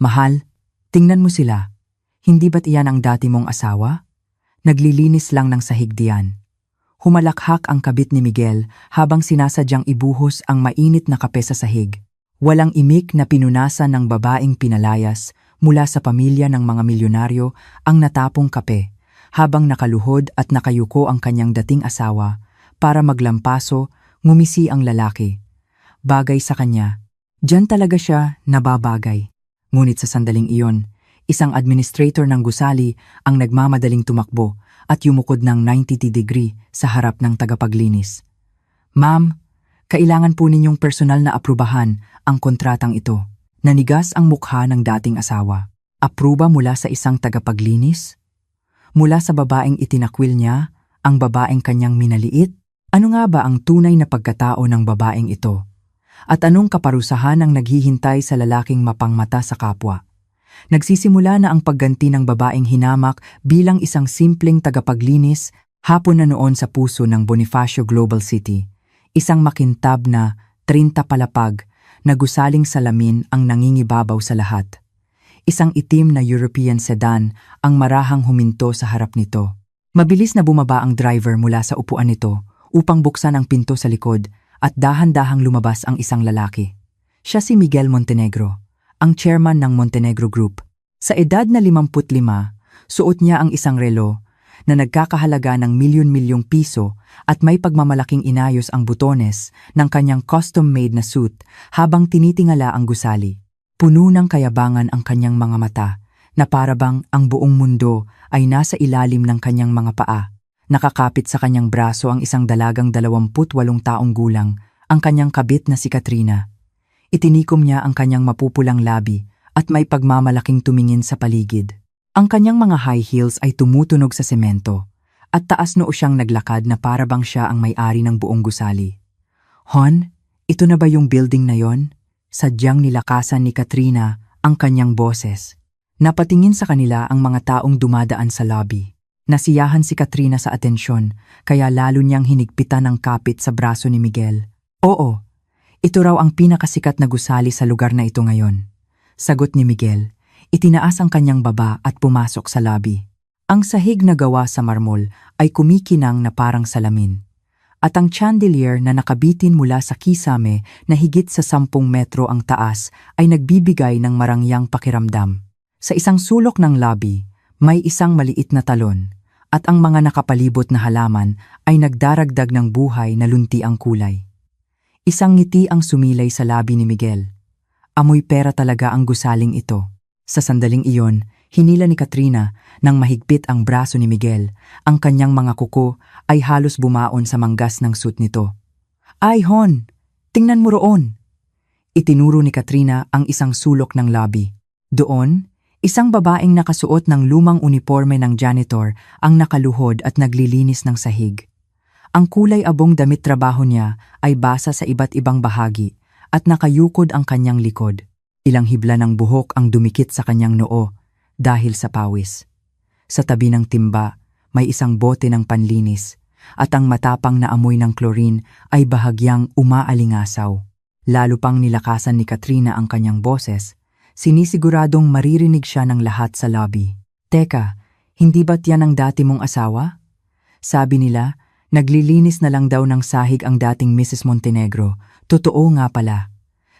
Mahal, tingnan mo sila. Hindi ba't iyan ang dati mong asawa? Naglilinis lang ng sahig diyan. Humalakhak ang kabit ni Miguel habang sinasadyang ibuhos ang mainit na kape sa sahig. Walang imik na pinunasan ng babaeng pinalayas mula sa pamilya ng mga milyonaryo ang natapong kape, habang nakaluhod at nakayuko ang kanyang dating asawa para maglampaso, ngumisi ang lalaki. Bagay sa kanya. Diyan talaga siya nababagay. Ngunit sa sandaling iyon, isang administrator ng gusali ang nagmamadaling tumakbo at yumukod ng 90-degree sa harap ng tagapaglinis. Ma'am, kailangan po ninyong personal na aprubahan ang kontratang ito. Nanigas ang mukha ng dating asawa. Apruba mula sa isang tagapaglinis? Mula sa babaeng itinakwil niya, ang babaeng kanyang minaliit? Ano nga ba ang tunay na pagkatao ng babaeng ito? At anong kaparusahan ang naghihintay sa lalaking mapangmata sa kapwa? Nagsisimula na ang pagganti ng babaeng hinamak bilang isang simpleng tagapaglinis hapon na noon sa puso ng Bonifacio Global City. Isang makintab na 30 palapag na gusaling salamin ang nangingibabaw sa lahat. Isang itim na European sedan ang marahang huminto sa harap nito. Mabilis na bumaba ang driver mula sa upuan nito upang buksan ang pinto sa likod at dahan-dahang lumabas ang isang lalaki. Siya si Miguel Montenegro, ang chairman ng Montenegro Group. Sa edad na 55, suot niya ang isang relo na nagkakahalaga ng milyon-milyong piso at may pagmamalaking inayos ang butones ng kanyang custom-made na suit habang tinitingala ang gusali. Puno ng kayabangan ang kanyang mga mata na parabang ang buong mundo ay nasa ilalim ng kanyang mga paa. Nakakapit sa kanyang braso ang isang dalagang 28 taong gulang, ang kanyang kabit na si Katrina. Itinikom niya ang kanyang mapupulang labi at may pagmamalaking tumingin sa paligid. Ang kanyang mga high heels ay tumutunog sa semento at taas noo siyang naglakad na parabang siya ang may-ari ng buong gusali. Hon, ito na ba yung building na yon? Sadyang nilakasan ni Katrina ang kanyang boses. Napatingin sa kanila ang mga taong dumadaan sa lobby. Nasiyahan si Katrina sa atensyon kaya lalo niyang hinigpitan ang kapit sa braso ni Miguel. Oo, ito raw ang pinakasikat na gusali sa lugar na ito ngayon. Sagot ni Miguel. Itinaas ang kanyang baba at pumasok sa lobby. Ang sahig na gawa sa marmol ay kumikinang na parang salamin. At ang chandelier na nakabitin mula sa kisame na higit sa 10 metro ang taas ay nagbibigay ng marangyang pakiramdam. Sa isang sulok ng lobby, may isang maliit na talon at ang mga nakapalibot na halaman ay nagdaragdag ng buhay na lunti ang kulay. Isang ngiti ang sumilay sa labi ni Miguel. Amoy pera talaga ang gusaling ito. Sa sandaling iyon, hinila ni Katrina nang mahigpit ang braso ni Miguel. Ang kanyang mga kuko ay halos bumaon sa manggas ng suit nito. Ay, Hon! Tingnan mo roon! Itinuro ni Katrina ang isang sulok ng lobby. Doon, isang babaeng nakasuot ng lumang uniforme ng janitor ang nakaluhod at naglilinis ng sahig. Ang kulay abong damit trabaho niya ay basa sa iba't ibang bahagi at nakayukod ang kanyang likod. Ilang hibla ng buhok ang dumikit sa kanyang noo dahil sa pawis. Sa tabi ng timba, may isang bote ng panlinis at ang matapang na amoy ng chlorine ay bahagyang umaalingasaw. Lalo pang nilakasan ni Katrina ang kanyang boses, sinisiguradong maririnig siya ng lahat sa lobby. Teka, hindi ba't yan ang dati mong asawa? Sabi nila, naglilinis na lang daw ng sahig ang dating Mrs. Montenegro. Totoo nga pala.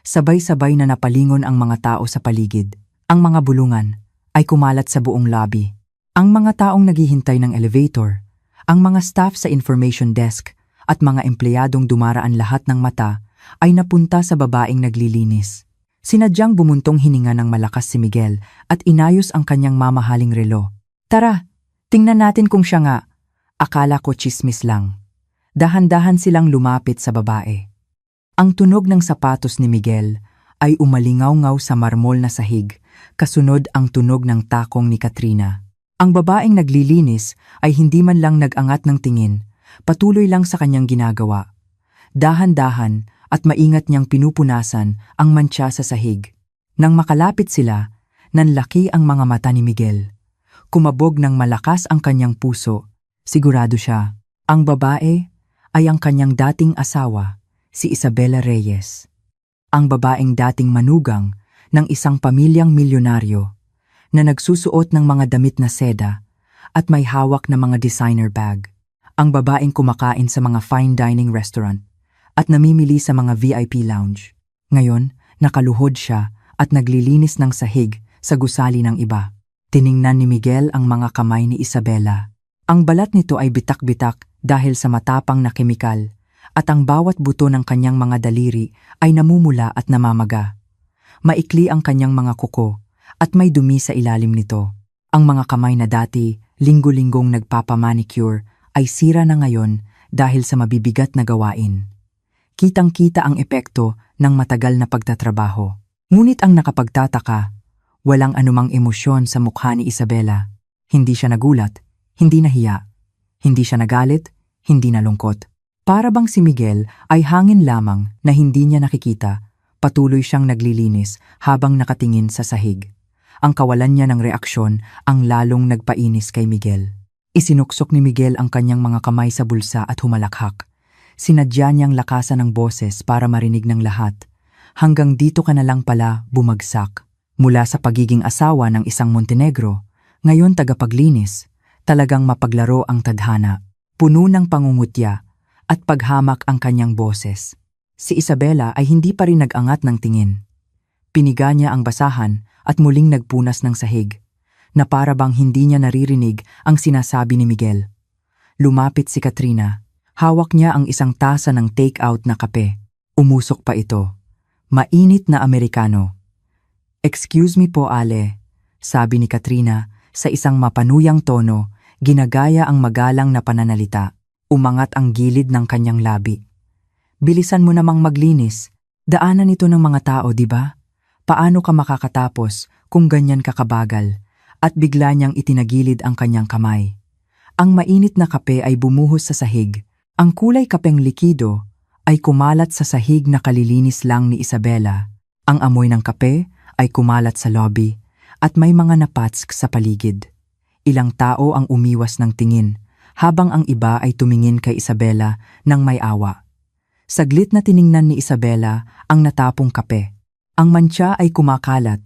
Sabay-sabay na napalingon ang mga tao sa paligid. Ang mga bulungan ay kumalat sa buong lobby. Ang mga taong naghihintay ng elevator, ang mga staff sa information desk at mga empleyadong dumaraan lahat ng mata ay napunta sa babaeng naglilinis. Sinadyang bumuntong hininga ng malakas si Miguel at inayos ang kanyang mamahaling relo. Tara, tingnan natin kung siya nga. Akala ko tsismis lang. Dahan-dahan silang lumapit sa babae. Ang tunog ng sapatos ni Miguel ay umalingaw-ngaw sa marmol na sahig, kasunod ang tunog ng takong ni Katrina. Ang babaeng naglilinis ay hindi man lang nag-angat ng tingin, patuloy lang sa kanyang ginagawa. Dahan-dahan at maingat niyang pinupunasan ang mantsa sa sahig. Nang makalapit sila, nanlaki ang mga mata ni Miguel. Kumabog ng malakas ang kanyang puso. Sigurado siya, ang babae ay ang kanyang dating asawa, si Isabela Reyes. Ang babaeng dating manugang ng isang pamilyang milyonaryo na nagsusuot ng mga damit na seda at may hawak na mga designer bag. Ang babaeng kumakain sa mga fine dining restaurant at namimili sa mga VIP lounge. Ngayon, nakaluhod siya at naglilinis ng sahig sa gusali ng iba. Tiningnan ni Miguel ang mga kamay ni Isabela. Ang balat nito ay bitak-bitak dahil sa matapang na kemikal at ang bawat buto ng kanyang mga daliri ay namumula at namamaga. Maikli ang kanyang mga kuko at may dumi sa ilalim nito. Ang mga kamay na dati linggo-linggong nagpapamanicure ay sira na ngayon dahil sa mabibigat na gawain. Kitang-kita ang epekto ng matagal na pagtatrabaho. Ngunit ang nakapagtataka, walang anumang emosyon sa mukha ni Isabela. Hindi siya nagulat, hindi nahiya, hindi siya nagalit, hindi nalungkot. Para bang si Miguel ay hangin lamang na hindi niya nakikita, patuloy siyang naglilinis habang nakatingin sa sahig. Ang kawalan niya ng reaksyon ang lalong nagpainis kay Miguel. Isinuksok ni Miguel ang kanyang mga kamay sa bulsa at humalakhak. Sinadya niyang lakasan ng boses para marinig ng lahat. Hanggang dito ka na lang pala bumagsak. Mula sa pagiging asawa ng isang Montenegro, ngayon tagapaglinis, talagang mapaglaro ang tadhana. Puno ng pangungutya at paghamak ang kanyang boses. Si Isabela ay hindi pa rin nag-angat ng tingin. Piniga niya ang basahan at muling nagpunas ng sahig, na para bang hindi niya naririnig ang sinasabi ni Miguel. Lumapit si Katrina. Hawak niya ang isang tasa ng take-out na kape. Umusok pa ito. Mainit na Amerikano. "Excuse me po, Ale," sabi ni Katrina sa isang mapanuyang tono, ginagaya ang magalang na pananalita. Umangat ang gilid ng kanyang labi. "Bilisan mo namang maglinis. Daanan ito ng mga tao, di ba? Paano ka makakatapos kung ganyan ka kabagal?" At bigla niyang itinagilid ang kanyang kamay. Ang mainit na kape ay bumuhos sa sahig. Ang kulay kapeng likido ay kumalat sa sahig na kalilinis lang ni Isabela. Ang amoy ng kape ay kumalat sa lobby at may mga napatsk sa paligid. Ilang tao ang umiwas ng tingin, habang ang iba ay tumingin kay Isabela ng may awa. Saglit na tiningnan ni Isabela ang natapong kape. Ang mantsa ay kumakalat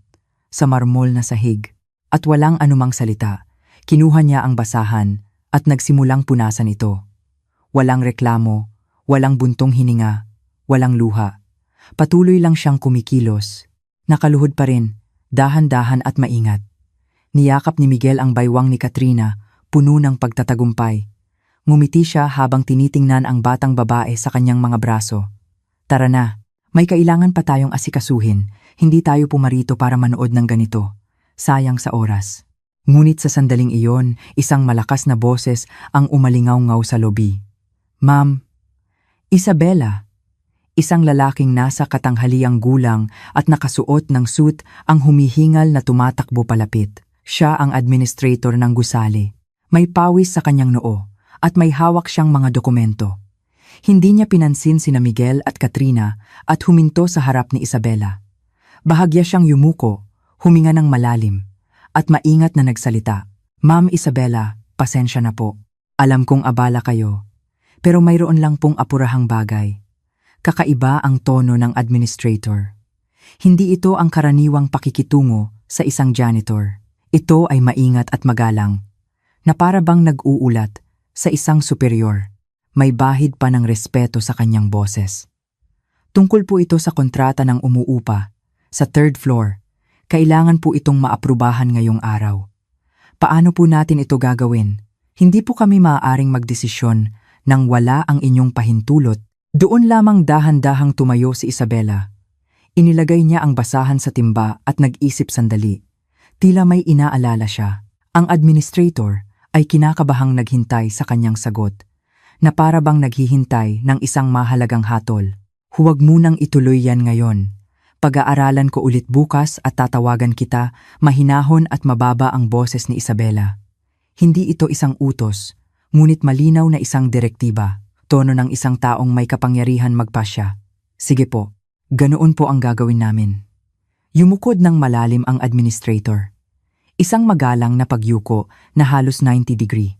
sa marmol na sahig at walang anumang salita. Kinuha niya ang basahan at nagsimulang punasan ito. Walang reklamo, walang buntong hininga, walang luha. Patuloy lang siyang kumikilos. Nakaluhod pa rin, dahan-dahan at maingat. Niyakap ni Miguel ang baywang ni Katrina, puno ng pagtatagumpay. Ngumiti siya habang tinitingnan ang batang babae sa kanyang mga braso. "Tara na, may kailangan pa tayong asikasuhin. Hindi tayo pumarito para manood ng ganito. Sayang sa oras." Ngunit sa sandaling iyon, isang malakas na boses ang umalingaw-ngaw sa lobi. "Ma'am." Isabela. Isang lalaking nasa katanghaliang gulang at nakasuot ng suit ang humihingal na tumatakbo palapit. Siya ang administrator ng gusali. May pawis sa kanyang noo at may hawak siyang mga dokumento. Hindi niya pinansin sina Miguel at Katrina at huminto sa harap ni Isabela. Bahagya siyang yumuko, huminga ng malalim, at maingat na nagsalita. "Ma'am Isabela, pasensya na po. Alam kong abala kayo. Pero mayroon lang pong apurahang bagay." Kakaiba ang tono ng administrator. Hindi ito ang karaniwang pakikitungo sa isang janitor. Ito ay maingat at magalang, na para bang nag-uulat sa isang superior. May bahid pa ng respeto sa kanyang boses. "Tungkol po ito sa kontrata ng umuupa sa third floor. Kailangan po itong maaprubahan ngayong araw. Paano po natin ito gagawin? Hindi po kami maaaring magdesisyon nang wala ang inyong pahintulot." Doon lamang dahan-dahang tumayo si Isabela. Inilagay niya ang basahan sa timba at nag-isip sandali. Tila may inaalala siya. Ang administrator ay kinakabahang naghintay sa kanyang sagot, na para bang naghihintay ng isang mahalagang hatol. "Huwag munang ituloy yan ngayon. Pag-aaralan ko ulit bukas at tatawagan kita." Mahinahon at mababa ang boses ni Isabela. Hindi ito isang utos, ngunit malinaw na isang direktiba. Tono ng isang taong may kapangyarihan magpasya. "Sige po, ganoon po ang gagawin namin." Yumukod ng malalim ang administrator. Isang magalang na pagyuko na halos 90 degree.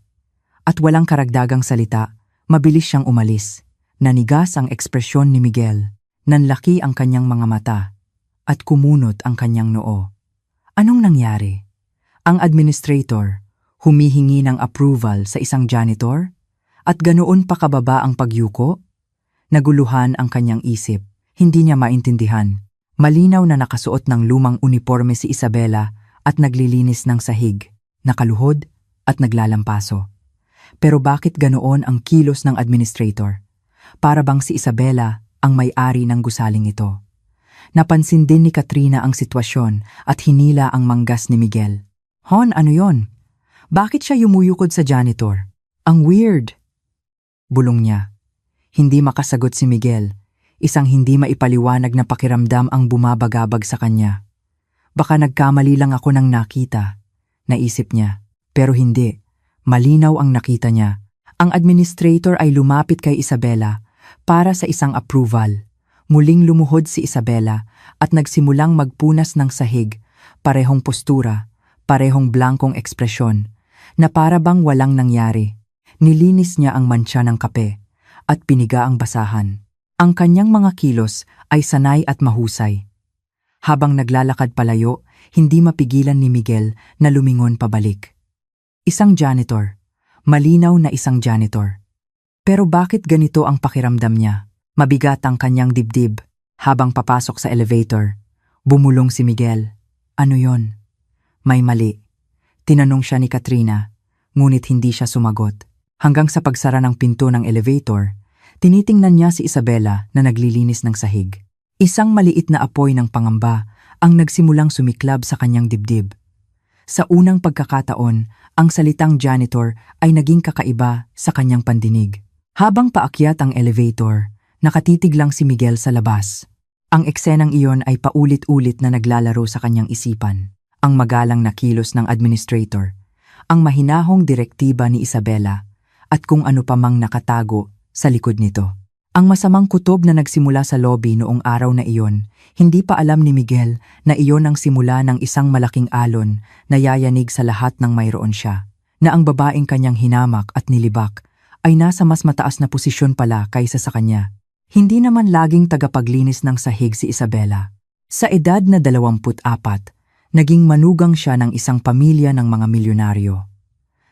At walang karagdagang salita, mabilis siyang umalis. Nanigas ang ekspresyon ni Miguel. Nanlaki ang kanyang mga mata. at kumunot ang kanyang noo. Anong nangyari? Ang administrator humihingi ng approval sa isang janitor? At ganoon pa kababa ang pagyuko? Naguluhan ang kanyang isip. Hindi niya maintindihan. Malinaw na nakasuot ng lumang uniforme si Isabela at naglilinis ng sahig, nakaluhod at naglalampaso. Pero bakit ganoon ang kilos ng administrator? Para bang si Isabela ang may-ari ng gusaling ito? Napansin din ni Katrina ang sitwasyon at hinila ang manggas ni Miguel. Hon, ano yon? Bakit siya yumuyukod sa janitor? Ang weird! Bulong niya. Hindi makasagot si Miguel. Isang hindi maipaliwanag na pakiramdam ang bumabagabag sa kanya. Baka nagkamali lang ako ng nakita, naisip niya. Pero hindi. Malinaw ang nakita niya. Ang administrator ay lumapit kay Isabela para sa isang approval. Muling lumuhod si Isabela at nagsimulang magpunas ng sahig, parehong postura, parehong blankong ekspresyon, na para bang walang nangyari. Nilinis niya ang mantsa ng kape at piniga ang basahan. Ang kanyang mga kilos ay sanay at mahusay. Habang naglalakad palayo, hindi mapigilan ni Miguel na lumingon pabalik. Isang janitor. Malinaw na isang janitor. Pero bakit ganito ang pakiramdam niya? Mabigat ang kanyang dibdib. Habang papasok sa elevator, bumulong si Miguel. Ano yon? May mali. Tinanong siya ni Katrina, ngunit hindi siya sumagot. Hanggang sa pagsara ng pinto ng elevator, tinitingnan niya si Isabela na naglilinis ng sahig. Isang maliit na apoy ng pangamba ang nagsimulang sumiklab sa kanyang dibdib. Sa unang pagkakataon, ang salitang janitor ay naging kakaiba sa kanyang pandinig. Habang paakyat ang elevator, nakatitig lang si Miguel sa labas. Ang eksenang iyon ay paulit-ulit na naglalaro sa kanyang isipan. Ang magalang na kilos ng administrator, ang mahinahong direktiba ni Isabela, at kung ano pa mang nakatago sa likod nito. Ang masamang kutob na nagsimula sa lobby noong araw na iyon, hindi pa alam ni Miguel na iyon ang simula ng isang malaking alon na yayanig sa lahat ng mayroon siya, na ang babaeng kanyang hinamak at nilibak ay nasa mas mataas na posisyon pala kaysa sa kanya. Hindi naman laging tagapaglinis ng sahig si Isabela. Sa edad na 24, naging manugang siya ng isang pamilya ng mga milyonaryo.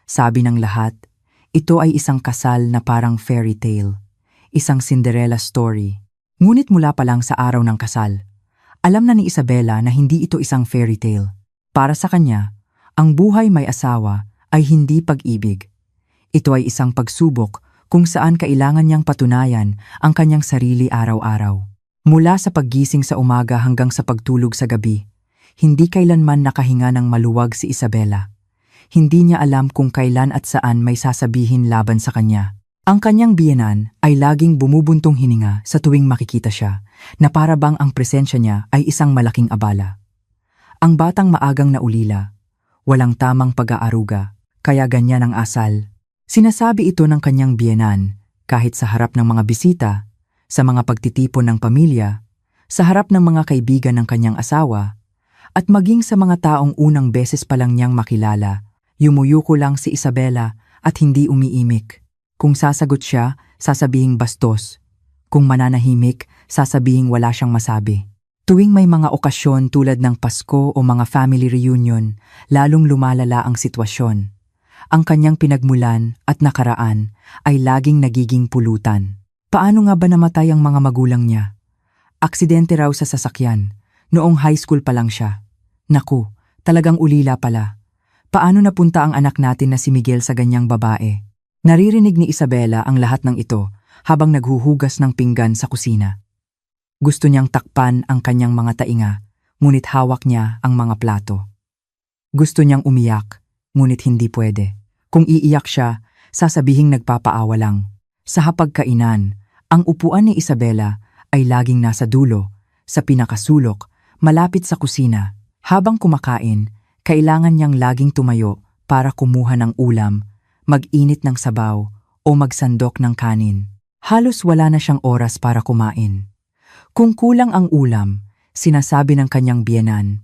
Sabi ng lahat, ito ay isang kasal na parang fairy tale, isang Cinderella story. Ngunit mula pa lang sa araw ng kasal, alam na ni Isabela na hindi ito isang fairy tale. Para sa kanya, ang buhay may asawa ay hindi pag-ibig. Ito ay isang pagsubok kung saan kailangan niyang patunayan ang kanyang sarili araw-araw. Mula sa paggising sa umaga hanggang sa pagtulog sa gabi, hindi kailanman nakahinga ng maluwag si Isabela. Hindi niya alam kung kailan at saan may sasabihin laban sa kanya. Ang kanyang biyenan ay laging bumubuntong hininga sa tuwing makikita siya, na para bang ang presensya niya ay isang malaking abala. Ang batang maagang naulila, walang tamang pag-aaruga, kaya ganyan ang asal. Sinasabi ito ng kanyang biyenan kahit sa harap ng mga bisita, sa mga pagtitipon ng pamilya, sa harap ng mga kaibigan ng kanyang asawa, at maging sa mga taong unang beses pa lang niyang makilala. Yumuyuko lang si Isabela at hindi umiimik. Kung sasagot siya, sasabihing bastos. Kung mananahimik, sasabihing wala siyang masabi. Tuwing may mga okasyon tulad ng Pasko o mga family reunion, lalong lumalala ang sitwasyon. Ang kanyang pinagmulan at nakaraan ay laging nagiging pulutan. Paano nga ba namatay ang mga magulang niya? Aksidente raw sa sasakyan. Noong high school pa lang siya. Naku, talagang ulila pala. Paano napunta ang anak natin na si Miguel sa ganyang babae? Naririnig ni Isabela ang lahat ng ito habang naghuhugas ng pinggan sa kusina. Gusto niyang takpan ang kanyang mga tainga, ngunit hawak niya ang mga plato. Gusto niyang umiyak, ngunit hindi pwede. Kung iiyak siya, sasabihing nagpapaawa lang. Sa hapagkainan, ang upuan ni Isabela ay laging nasa dulo, sa pinakasulok, malapit sa kusina. Habang kumakain, kailangan niyang laging tumayo para kumuha ng ulam, mag-init ng sabaw o magsandok ng kanin. Halos wala na siyang oras para kumain. Kung kulang ang ulam, sinasabi ng kanyang biyenan,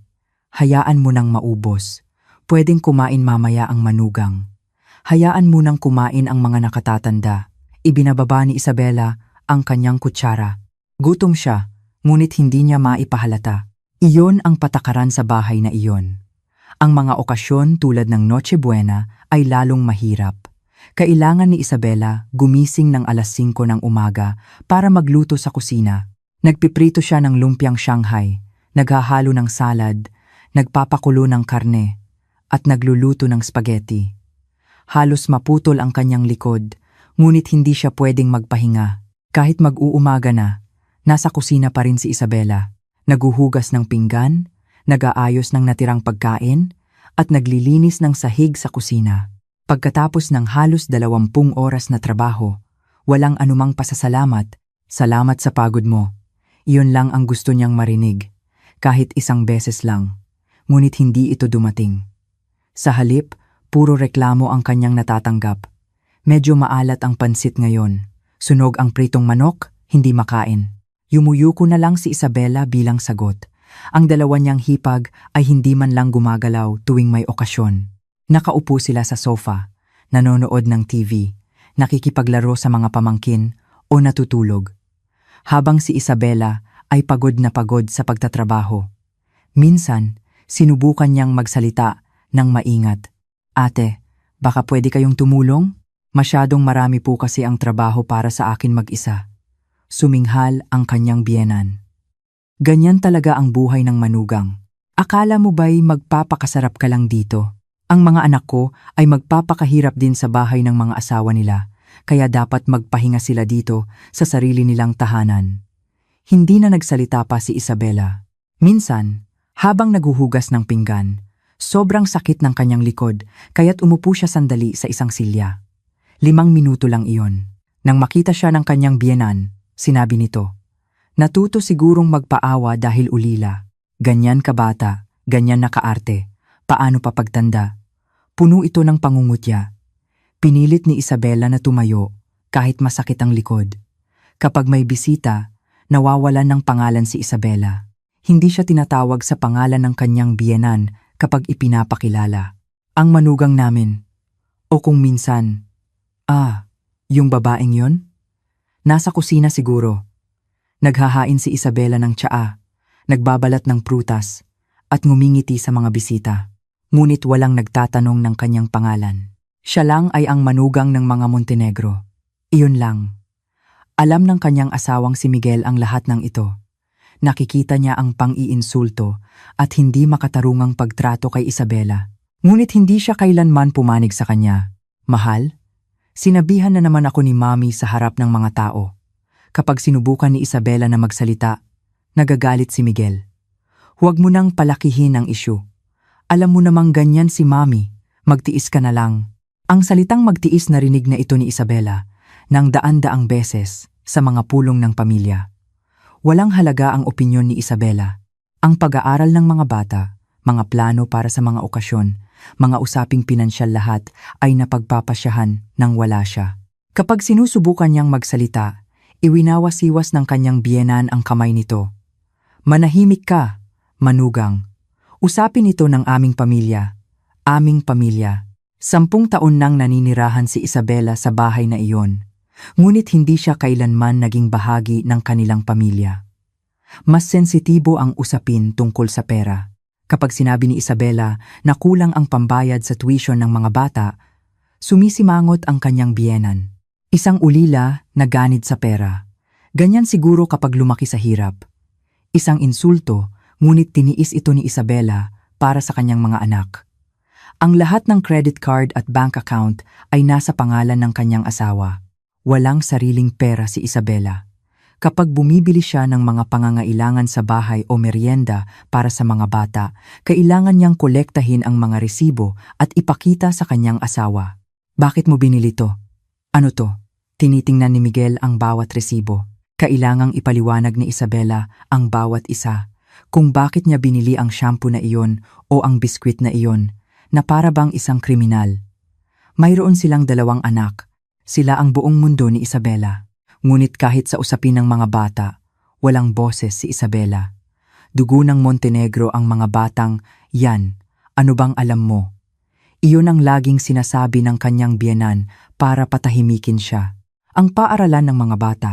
hayaan mo nang maubos. Pwedeng kumain mamaya ang manugang. Hayaan mo nang kumain ang mga nakatatanda. Ibinababa ni Isabela ang kanyang kutsara. Gutom siya, ngunit hindi niya maipahalata. Iyon ang patakaran sa bahay na iyon. Ang mga okasyon tulad ng Noche Buena ay lalong mahirap. Kailangan ni Isabela gumising ng alas 5 ng umaga para magluto sa kusina. Nagpiprito siya ng lumpiang Shanghai, naghahalo ng salad, nagpapakulo ng karne, at nagluluto ng spaghetti. Halos maputol ang kanyang likod, ngunit hindi siya pwedeng magpahinga. Kahit mag-uumaga na, nasa kusina pa rin si Isabela. Naguhugas ng pinggan, nag-aayos ng natirang pagkain, at naglilinis ng sahig sa kusina. Pagkatapos ng halos 20 oras na trabaho, walang anumang pasasalamat, salamat sa pagod mo. Iyon lang ang gusto niyang marinig, kahit isang beses lang, ngunit hindi ito dumating. Sa halip, puro reklamo ang kanyang natatanggap. Medyo maalat ang pansit ngayon, sunog ang pritong manok, hindi makain. Yumuyuko na lang si Isabela bilang sagot. Ang dalawa niyang hipag ay hindi man lang gumagalaw tuwing may okasyon. Nakaupo sila sa sofa, nanonood ng TV, nakikipaglaro sa mga pamangkin o natutulog. Habang si Isabela ay pagod na pagod sa pagtatrabaho. Minsan, sinubukan niyang magsalita ng maingat. Ate, baka pwede kayong tumulong? Masyadong marami po kasi ang trabaho para sa akin mag-isa. Suminghal ang kanyang biyenan. Ganyan talaga ang buhay ng manugang. Akala mo ba'y magpapakasarap ka lang dito? Ang mga anak ko ay magpapakahirap din sa bahay ng mga asawa nila, kaya dapat magpahinga sila dito sa sarili nilang tahanan. Hindi na nagsalita pa si Isabela. Minsan, habang naguhugas ng pinggan, sobrang sakit ng kanyang likod kaya't umupo siya sandali sa isang silya. 5 minuto lang iyon. Nang makita siya ng kanyang biyenan, sinabi nito, "Natuto sigurong magpaawa dahil ulila. Ganyan ka bata, ganyan na kaarte. Paano pa pagtanda?" Puno ito ng pangungutya. Pinilit ni Isabela na tumayo kahit masakit ang likod. Kapag may bisita, nawawalan ng pangalan si Isabela. Hindi siya tinatawag sa pangalan ng kanyang biyenan kapag ipinapakilala. Ang manugang namin. O kung minsan, yung babaeng yon? Nasa kusina siguro. Naghahain si Isabela ng tsaa, nagbabalat ng prutas, at ngumingiti sa mga bisita. Ngunit walang nagtatanong ng kanyang pangalan. Siya lang ay ang manugang ng mga Montenegro. Iyon lang. Alam ng kanyang asawang si Miguel ang lahat ng ito. Nakikita niya ang pang-iinsulto at hindi makatarungang pagtrato kay Isabela. Ngunit hindi siya kailanman pumanig sa kanya. Mahal? Sinabihan na naman ako ni Mami sa harap ng mga tao. Kapag sinubukan ni Isabela na magsalita, nagagalit si Miguel. Huwag mo nang palakihin ang isyu. Alam mo namang ganyan si Mami, magtiis ka na lang. Ang salitang magtiis narinig na ito ni Isabela ng daan-daang beses sa mga pulong ng pamilya. Walang halaga ang opinyon ni Isabela. Ang pag-aaral ng mga bata, mga plano para sa mga okasyon, mga usaping pinansyal lahat ay napagpapasyahan nang wala siya. Kapag sinusubukan niyang magsalita, iwinawas-iwas ng kanyang biyenan ang kamay nito. Manahimik ka, manugang. Usapin ito ng aming pamilya. Aming pamilya. 10 taon nang naninirahan si Isabela sa bahay na iyon. Ngunit hindi siya kailanman naging bahagi ng kanilang pamilya. Mas sensitibo ang usapin tungkol sa pera. Kapag sinabi ni Isabela na kulang ang pambayad sa tuition ng mga bata, sumisimangot ang kanyang biyenan. Isang ulila na ganid sa pera. Ganyan siguro kapag lumaki sa hirap. Isang insulto, ngunit tiniis ito ni Isabela para sa kanyang mga anak. Ang lahat ng credit card at bank account ay nasa pangalan ng kanyang asawa. Walang sariling pera si Isabela. Kapag bumibili siya ng mga pangangailangan sa bahay o merienda para sa mga bata, kailangan niyang kolektahin ang mga resibo at ipakita sa kanyang asawa. Bakit mo binili to? Ano to? Tinitingnan ni Miguel ang bawat resibo. Kailangang ipaliwanag ni Isabela ang bawat isa. Kung bakit niya binili ang shampoo na iyon o ang biskwit na iyon, na para bang isang kriminal. Mayroon silang 2 anak. Sila ang buong mundo ni Isabela. Ngunit kahit sa usapin ng mga bata, walang boses si Isabela. Dugo ng Montenegro ang mga batang, "Yan, ano bang alam mo?" Iyon ang laging sinasabi ng kanyang biyenan para patahimikin siya. Ang paaralan ng mga bata,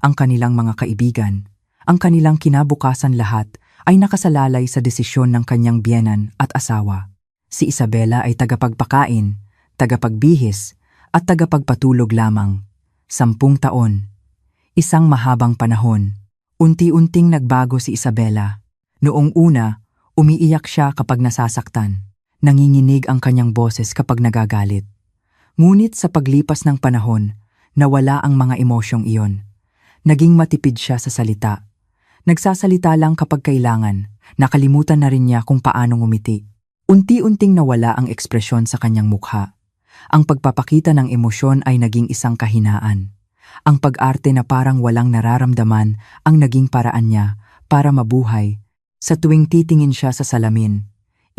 ang kanilang mga kaibigan, ang kanilang kinabukasan lahat ay nakasalalay sa desisyon ng kanyang biyenan at asawa. Si Isabela ay tagapagpakain, tagapagbihis, at tagapagpatulog lamang. 10 taon. Isang mahabang panahon. Unti-unting nagbago si Isabela. Noong una, umiiyak siya kapag nasasaktan. Nanginginig ang kanyang boses kapag nagagalit. Ngunit sa paglipas ng panahon, nawala ang mga emosyong iyon. Naging matipid siya sa salita. Nagsasalita lang kapag kailangan. Nakalimutan na rin niya kung paano ngumiti. Unti-unting nawala ang ekspresyon sa kanyang mukha. Ang pagpapakita ng emosyon ay naging isang kahinaan. Ang pag-arte na parang walang nararamdaman ang naging paraan niya para mabuhay. Sa tuwing titingin siya sa salamin,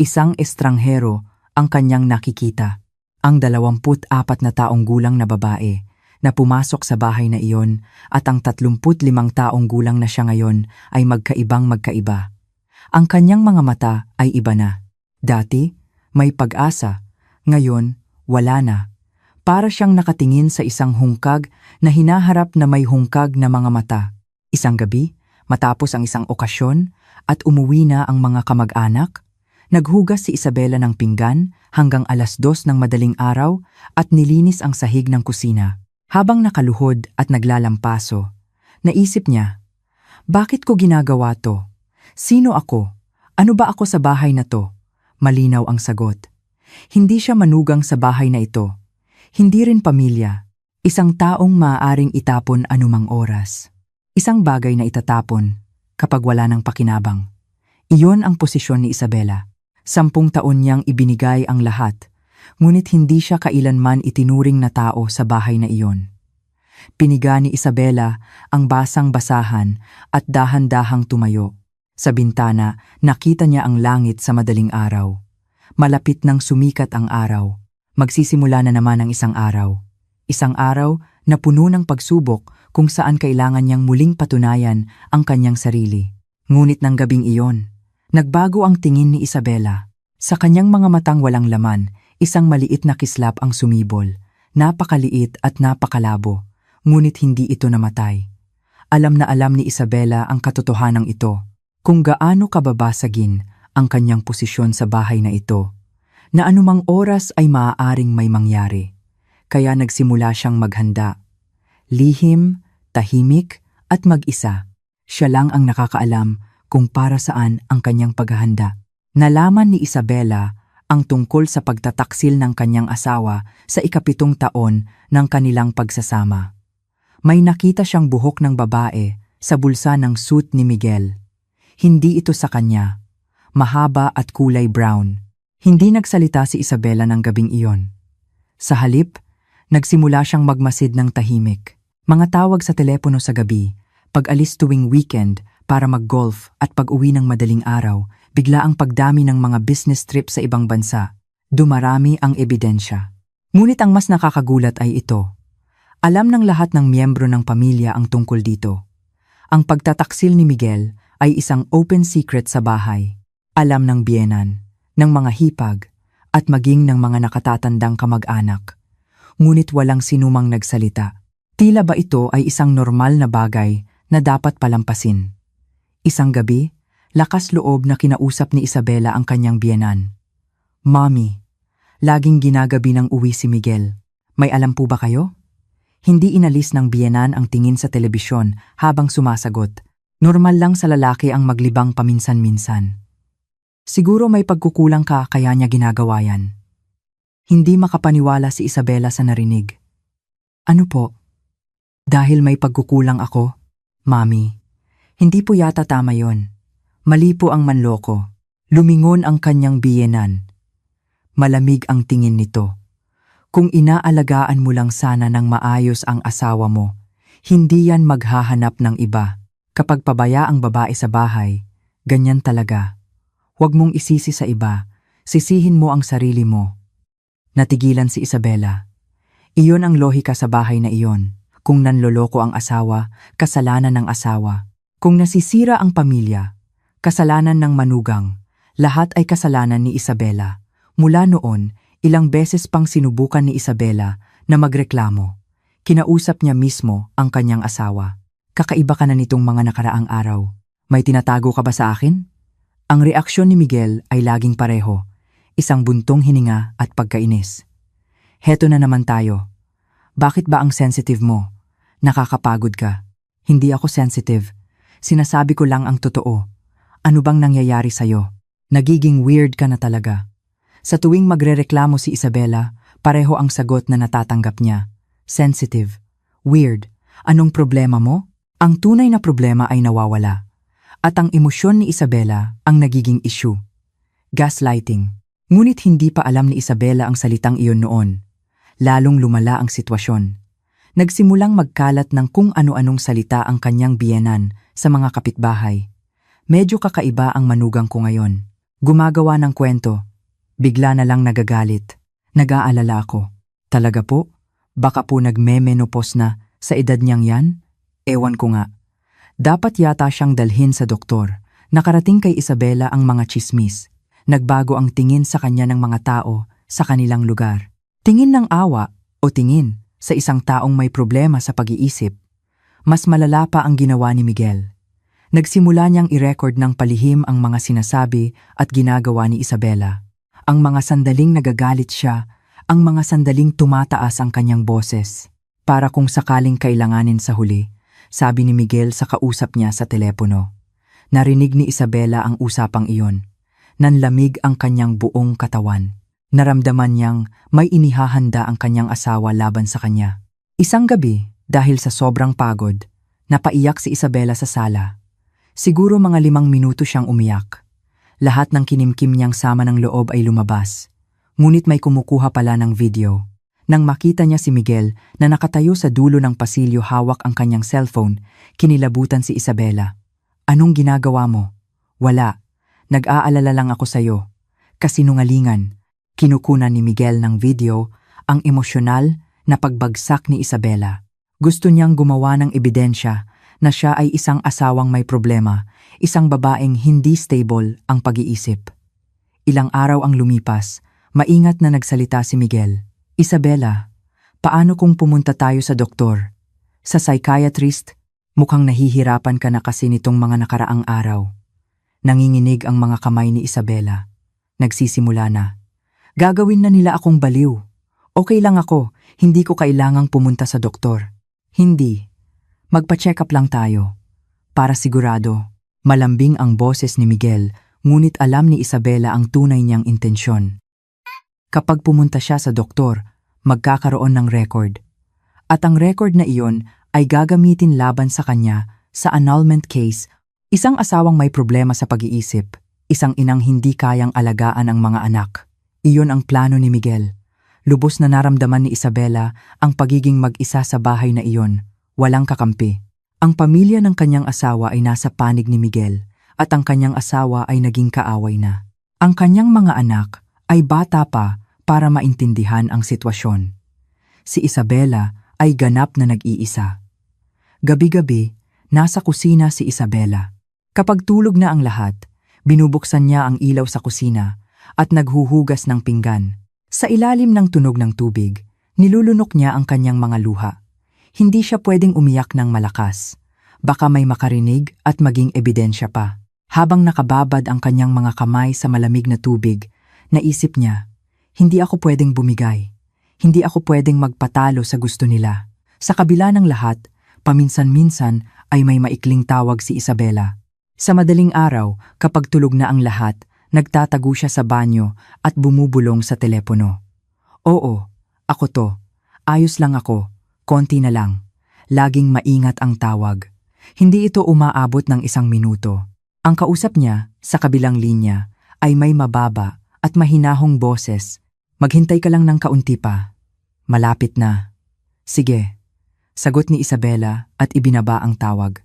isang estranghero ang kanyang nakikita. Ang 24 na taong gulang na babae na pumasok sa bahay na iyon at ang 35 taong gulang na siya ngayon ay magkaibang-magkaiba. Ang kanyang mga mata ay iba na. Dati, may pag-asa. Ngayon, wala na. Para siyang nakatingin sa isang hungkag na hinaharap na may hungkag na mga mata. Isang gabi, matapos ang isang okasyon at umuwi na ang mga kamag-anak, naghugas si Isabela ng pinggan hanggang 2:00 ng madaling araw at nilinis ang sahig ng kusina. Habang nakaluhod at naglalampaso, naisip niya, bakit ko ginagawa to? Sino ako? Ano ba ako sa bahay na to? Malinaw ang sagot. Hindi siya manugang sa bahay na ito. Hindi rin pamilya. Isang taong maaaring itapon anumang oras. Isang bagay na itatapon kapag wala ng pakinabang. Iyon ang posisyon ni Isabela. 10 taon niyang ibinigay ang lahat, ngunit hindi siya kailanman itinuring na tao sa bahay na iyon. Piniga ni Isabela ang basang-basahan at dahan-dahang tumayo. Sa bintana, nakita niya ang langit sa madaling araw. Malapit nang sumikat ang araw. Magsisimula na naman ang isang araw. Isang araw na puno ng pagsubok kung saan kailangan niyang muling patunayan ang kanyang sarili. Ngunit ng gabing iyon, nagbago ang tingin ni Isabela. Sa kanyang mga matang walang laman, isang maliit na kislap ang sumibol. Napakaliit at napakalabo, ngunit hindi ito namatay. Alam na alam ni Isabela ang katotohanan ito, kung gaano kababasagin ang kanyang posisyon sa bahay na ito, na anumang oras ay maaaring may mangyari. Kaya nagsimula siyang maghanda. Lihim, tahimik, at mag-isa. Siya lang ang nakakaalam kung para saan ang kanyang paghahanda. Nalaman ni Isabela ang tungkol sa pagtataksil ng kanyang asawa sa 7 taon ng kanilang pagsasama. May nakita siyang buhok ng babae sa bulsa ng suit ni Miguel. Hindi ito sa kanya. Mahaba at kulay brown. Hindi nagsalita si Isabela ng gabing iyon. Sa halip, nagsimula siyang magmasid ng tahimik. Mga tawag sa telepono sa gabi, pag-alis tuwing weekend para mag-golf at pag-uwi ng madaling araw, bigla ang pagdami ng mga business trip sa ibang bansa. Dumarami ang ebidensya. Ngunit ang mas nakakagulat ay ito. Alam ng lahat ng miyembro ng pamilya ang tungkol dito. Ang pagtataksil ni Miguel ay isang open secret sa bahay. Alam ng biyenan, ng mga hipag, at maging ng mga nakatatandang kamag-anak. Ngunit walang sinumang nagsalita. Tila ba ito ay isang normal na bagay na dapat palampasin? Isang gabi, lakas loob na kinausap ni Isabela ang kanyang biyenan. Mommy, laging ginagabi ng uwi si Miguel. May alam po ba kayo? Hindi inalis ng biyenan ang tingin sa telebisyon habang sumasagot. Normal lang sa lalaki ang maglibang paminsan-minsan. Siguro may pagkukulang ka kaya niya ginagawa yan. Hindi makapaniwala si Isabela sa narinig. Ano po? Dahil may pagkukulang ako? Mami, hindi po yata tama yon. Mali po ang manloko. Lumingon ang kanyang biyenan. Malamig ang tingin nito. Kung inaalagaan mo lang sana ng maayos ang asawa mo, hindi yan maghahanap ng iba. Kapag pabaya ang babae sa bahay, ganyan talaga. Huwag mong isisi sa iba, sisihin mo ang sarili mo. Natigilan si Isabela. Iyon ang lohika sa bahay na iyon. Kung nanloloko ang asawa, kasalanan ng asawa. Kung nasisira ang pamilya, kasalanan ng manugang. Lahat ay kasalanan ni Isabela. Mula noon, ilang beses pang sinubukan ni Isabela na magreklamo. Kinausap niya mismo ang kanyang asawa. Kakaiba ka na nitong mga nakaraang araw. May tinatago ka ba sa akin? Ang reaksyon ni Miguel ay laging pareho, isang buntong hininga at pagkainis. Heto na naman tayo. Bakit ba ang sensitive mo? Nakakapagod ka. Hindi ako sensitive. Sinasabi ko lang ang totoo. Ano bang nangyayari sa'yo? Nagiging weird ka na talaga. Sa tuwing magrereklamo si Isabela, pareho ang sagot na natatanggap niya. Sensitive. Weird. Anong problema mo? Ang tunay na problema ay nawawala. At ang emosyon ni Isabela ang nagiging issue. Gaslighting. Ngunit hindi pa alam ni Isabela ang salitang iyon noon. Lalong lumala ang sitwasyon. Nagsimulang magkalat ng kung ano-anong salita ang kanyang biyenan sa mga kapitbahay. Medyo kakaiba ang manugang ko ngayon. Gumagawa ng kwento. Bigla na lang nagagalit. Nag-aalala ako. Talaga po? Baka po nagme-menopause na sa edad niyang yan? Ewan ko nga. Dapat yata siyang dalhin sa doktor. Nakarating kay Isabela ang mga tsismis. Nagbago ang tingin sa kanya ng mga tao sa kanilang lugar. Tingin ng awa o tingin sa isang taong may problema sa pag-iisip. Mas malala pa ang ginawa ni Miguel. Nagsimula niyang i-record ng palihim ang mga sinasabi at ginagawa ni Isabela. Ang mga sandaling nagagalit siya, ang mga sandaling tumataas ang kanyang boses. Para kung sakaling kailanganin sa huli, sabi ni Miguel sa kausap niya sa telepono. Narinig ni Isabela ang usapang iyon. Nanlamig ang kanyang buong katawan. Naramdaman niyang may inihahanda ang kanyang asawa laban sa kanya. Isang gabi, dahil sa sobrang pagod, napaiyak si Isabela sa sala. Siguro mga 5 minuto siyang umiyak. Lahat ng kinimkim niyang sama ng loob ay lumabas. Ngunit may kumukuha pala ng video. Nang makita niya si Miguel na nakatayo sa dulo ng pasilyo hawak ang kanyang cellphone, kinilabutan si Isabela. Anong ginagawa mo? Wala. Nag-aalala lang ako sa'yo. Kasinungalingan. Kinukunan ni Miguel ng video ang emosyonal na pagbagsak ni Isabela. Gusto niyang gumawa ng ebidensya na siya ay isang asawang may problema, isang babaeng hindi stable ang pag-iisip. Ilang araw ang lumipas, maingat na nagsalita si Miguel. Isabela, paano kung pumunta tayo sa doktor? Sa psychiatrist, mukhang nahihirapan ka na kasi nitong mga nakaraang araw. Nanginginig ang mga kamay ni Isabela. Nagsisimula na. Gagawin na nila akong baliw. Okay lang ako, hindi ko kailangang pumunta sa doktor. Hindi. Magpa-check up lang tayo. Para sigurado. Malambing ang boses ni Miguel, ngunit alam ni Isabela ang tunay niyang intensyon. Kapag pumunta siya sa doktor, magkakaroon ng record. At ang record na iyon ay gagamitin laban sa kanya sa annulment case, isang asawang may problema sa pag-iisip, isang inang hindi kayang alagaan ang mga anak. Iyon ang plano ni Miguel. Lubos na naramdaman ni Isabela ang pagiging mag-isa sa bahay na iyon, walang kakampi. Ang pamilya ng kanyang asawa ay nasa panig ni Miguel at ang kanyang asawa ay naging kaaway na. Ang kanyang mga anak ay bata pa para maintindihan ang sitwasyon. Si Isabela ay ganap na nag-iisa. Gabi-gabi, nasa kusina si Isabela. Kapag tulog na ang lahat, binubuksan niya ang ilaw sa kusina at naghuhugas ng pinggan. Sa ilalim ng tunog ng tubig, nilulunok niya ang kanyang mga luha. Hindi siya pwedeng umiyak ng malakas. Baka may makarinig at maging ebidensya pa. Habang nakababad ang kanyang mga kamay sa malamig na tubig, naisip niya, hindi ako pwedeng bumigay. Hindi ako pwedeng magpatalo sa gusto nila. Sa kabila ng lahat, paminsan-minsan ay may maikling tawag si Isabela. Sa madaling araw, kapag tulog na ang lahat, nagtatago siya sa banyo at bumubulong sa telepono. Oo, ako to. Ayos lang ako. Konti na lang. Laging maingat ang tawag. Hindi ito umaabot ng 1 minuto. Ang kausap niya, sa kabilang linya, ay may mababa at mahinahong boses. Maghintay ka lang ng kaunti pa. Malapit na. Sige. Sagot ni Isabela at ibinaba ang tawag.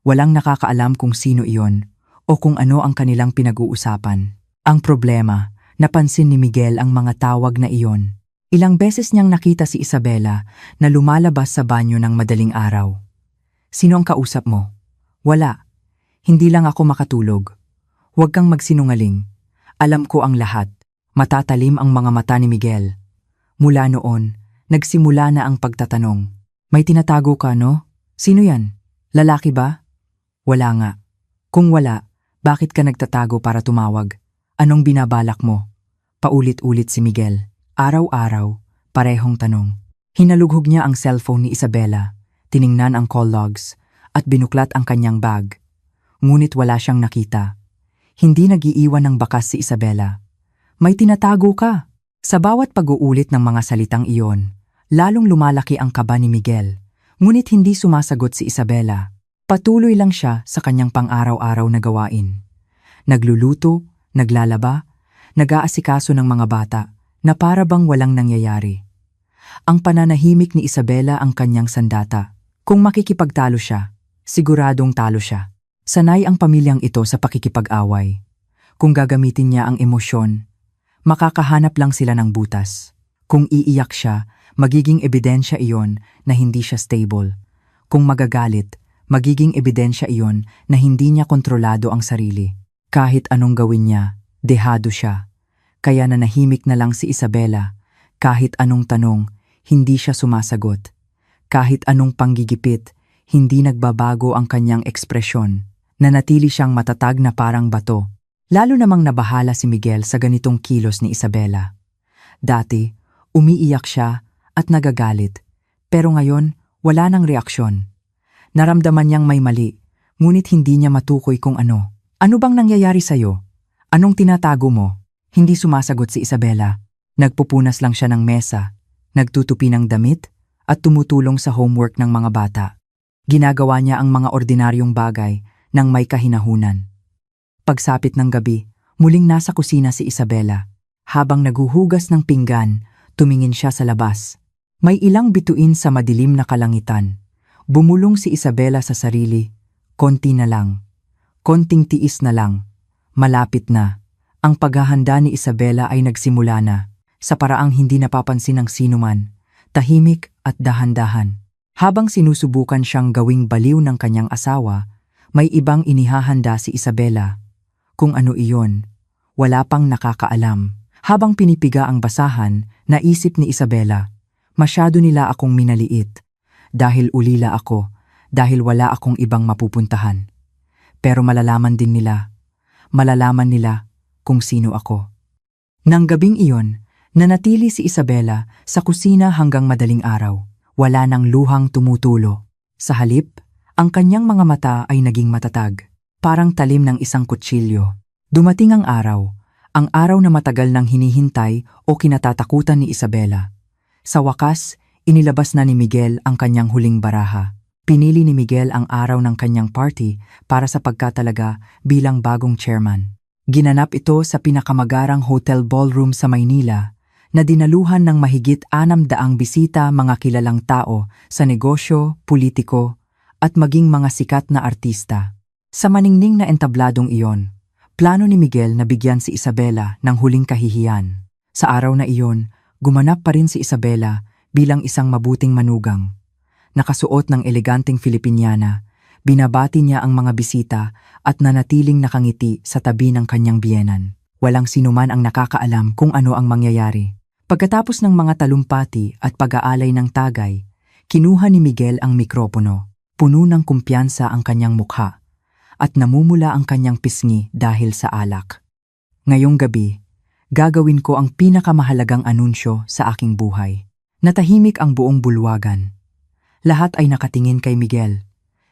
Walang nakakaalam kung sino iyon o kung ano ang kanilang pinag-uusapan. Ang problema, napansin ni Miguel ang mga tawag na iyon. Ilang beses niyang nakita si Isabela na lumalabas sa banyo ng madaling araw. Sino ang kausap mo? Wala. Hindi lang ako makatulog. Huwag kang magsinungaling. Alam ko ang lahat. Matatalim ang mga mata ni Miguel. Mula noon, nagsimula na ang pagtatanong. May tinatago ka, no? Sino yan? Lalaki ba? Wala nga. Kung wala, Bakit ka nagtatago para tumawag? Anong binabalak mo? Paulit-ulit si Miguel. Araw-araw, parehong tanong. Hinalughog niya ang cellphone ni Isabela, tiningnan ang call logs, at binuklat ang kanyang bag. Ngunit wala siyang nakita. Hindi nagiiwan ng bakas si Isabela. May tinatago ka. Sa bawat pag-uulit ng mga salitang iyon, lalong lumalaki ang kaba ni Miguel. Ngunit hindi sumasagot si Isabela. Patuloy lang siya sa kanyang pang-araw-araw na gawain. Nagluluto, naglalaba, nag-aasikaso ng mga bata na para bang walang nangyayari. Ang pananahimik ni Isabela ang kanyang sandata. Kung makikipagtalo siya, siguradong talo siya. Sanay ang pamilyang ito sa pakikipag-away. Kung gagamitin niya ang emosyon, makakahanap lang sila ng butas. Kung iiyak siya, magiging ebidensya iyon na hindi siya stable. Kung magagalit, magiging ebidensya iyon na hindi niya kontrolado ang sarili. Kahit anong gawin niya, dehado siya. Kaya nanahimik na lang si Isabela. Kahit anong tanong, hindi siya sumasagot. Kahit anong panggigipit, hindi nagbabago ang kanyang ekspresyon. Nanatili siyang matatag na parang bato. Lalo namang nabahala si Miguel sa ganitong kilos ni Isabela. Dati, umiiyak siya at nagagalit. Pero ngayon, wala nang reaksyon. Naramdaman niyang may mali, ngunit hindi niya matukoy kung ano. Ano bang nangyayari sa'yo? Anong tinatago mo? Hindi sumasagot si Isabela. Nagpupunas lang siya ng mesa, nagtutupi ng damit, at tumutulong sa homework ng mga bata. Ginagawa niya ang mga ordinaryong bagay nang may kahinahunan. Pagsapit ng gabi, muling nasa kusina si Isabela. Habang naguhugas ng pinggan, tumingin siya sa labas. May ilang bituin sa madilim na kalangitan. Bumulong si Isabela sa sarili. Konti na lang. Konting tiis na lang. Malapit na. Ang paghahanda ni Isabela ay nagsimula na. Sa paraang hindi napapansin ng sinuman. Tahimik at dahan-dahan. Habang sinusubukan siyang gawing baliw ng kanyang asawa, may ibang inihahanda si Isabela. Kung ano iyon, wala pang nakakaalam. Habang pinipiga ang basahan, naisip ni Isabela, masyado nila akong minaliit. Dahil ulila ako, dahil wala akong ibang mapupuntahan. Pero malalaman din nila, malalaman nila kung sino ako. Nang gabing iyon, nanatili si Isabela sa kusina hanggang madaling araw. Wala nang luhang tumutulo. Sa halip, ang kanyang mga mata ay naging matatag, parang talim ng isang kutsilyo. Dumating ang araw na matagal nang hinihintay o kinatatakutan ni Isabela. Sa wakas, inilabas na ni Miguel ang kanyang huling baraha. Pinili ni Miguel ang araw ng kanyang party para sa pagkatalaga bilang bagong chairman. Ginanap ito sa pinakamagarang hotel ballroom sa Maynila na dinaluhan ng mahigit 600 bisita, mga kilalang tao sa negosyo, politiko, at maging mga sikat na artista. Sa maningning na entabladong iyon, plano ni Miguel na bigyan si Isabela ng huling kahihiyan. Sa araw na iyon, gumanap pa rin si Isabela bilang isang mabuting manugang. Nakasuot ng eleganteng Filipiniana, binabati niya ang mga bisita at nanatiling nakangiti sa tabi ng kanyang biyenan. Walang sinuman ang nakakaalam kung ano ang mangyayari. Pagkatapos ng mga talumpati at pag-aalay ng tagay, kinuha ni Miguel ang mikropono. Puno ng kumpiyansa ang kanyang mukha at namumula ang kanyang pisngi dahil sa alak. Ngayong gabi, gagawin ko ang pinakamahalagang anunsyo sa aking buhay. Natahimik ang buong bulwagan. Lahat ay nakatingin kay Miguel.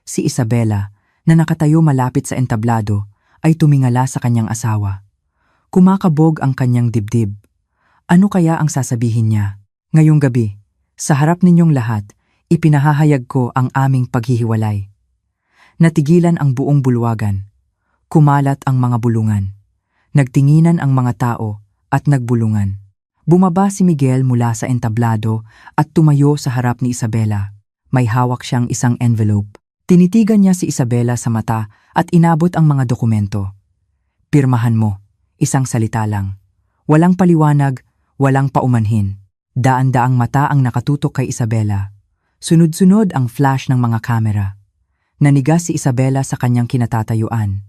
Si Isabela, na nakatayo malapit sa entablado, ay tumingala sa kanyang asawa. Kumakabog ang kanyang dibdib. Ano kaya ang sasabihin niya? Ngayong gabi, sa harap ninyong lahat, ipinahahayag ko ang aming paghihiwalay. Natigilan ang buong bulwagan. Kumalat ang mga bulungan. Nagtinginan ang mga tao at nagbulungan. Bumaba si Miguel mula sa entablado at tumayo sa harap ni Isabela. May hawak siyang isang envelope. Tinitigan niya si Isabela sa mata at inabot ang mga dokumento. Pirmahan mo, isang salita lang. Walang paliwanag, walang paumanhin. Daan-daang mata ang nakatutok kay Isabela. Sunod-sunod ang flash ng mga kamera. Nanigas si Isabela sa kanyang kinatatayuan.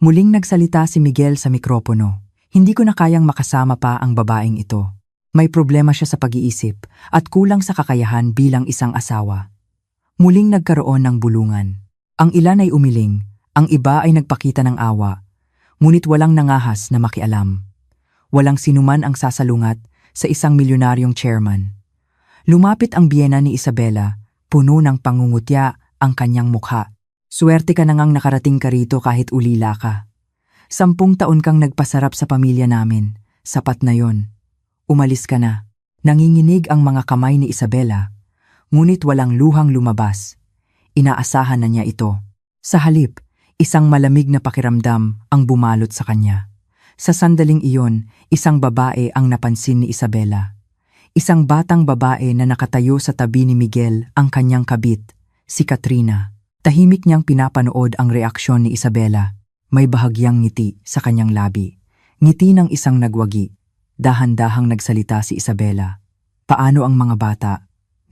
Muling nagsalita si Miguel sa mikropono. Hindi ko na kayang makasama pa ang babaeng ito. May problema siya sa pag-iisip at kulang sa kakayahan bilang isang asawa. Muling nagkaroon ng bulungan. Ang ilan ay umiling, ang iba ay nagpakita ng awa, ngunit walang nangahas na makialam. Walang sinuman ang sasalungat sa isang milyonaryong chairman. Lumapit ang biyena ni Isabela, puno ng pangungutya ang kanyang mukha. Swerte ka na ngang nakarating ka rito kahit ulila ka. 10 taon kang nagpasarap sa pamilya namin. Sapat na yon. Umalis ka na. Nanginginig ang mga kamay ni Isabela, ngunit walang luhang lumabas. Inaasahan na niya ito. Sa halip, isang malamig na pakiramdam ang bumalot sa kanya. Sa sandaling iyon, isang babae ang napansin ni Isabela. Isang batang babae na nakatayo sa tabi ni Miguel, ang kanyang kabit, si Katrina. Tahimik niyang pinapanood ang reaksyon ni Isabela. May bahagyang ngiti sa kanyang labi. Ngiti ng isang nagwagi. Dahan-dahang nagsalita si Isabela. Paano ang mga bata?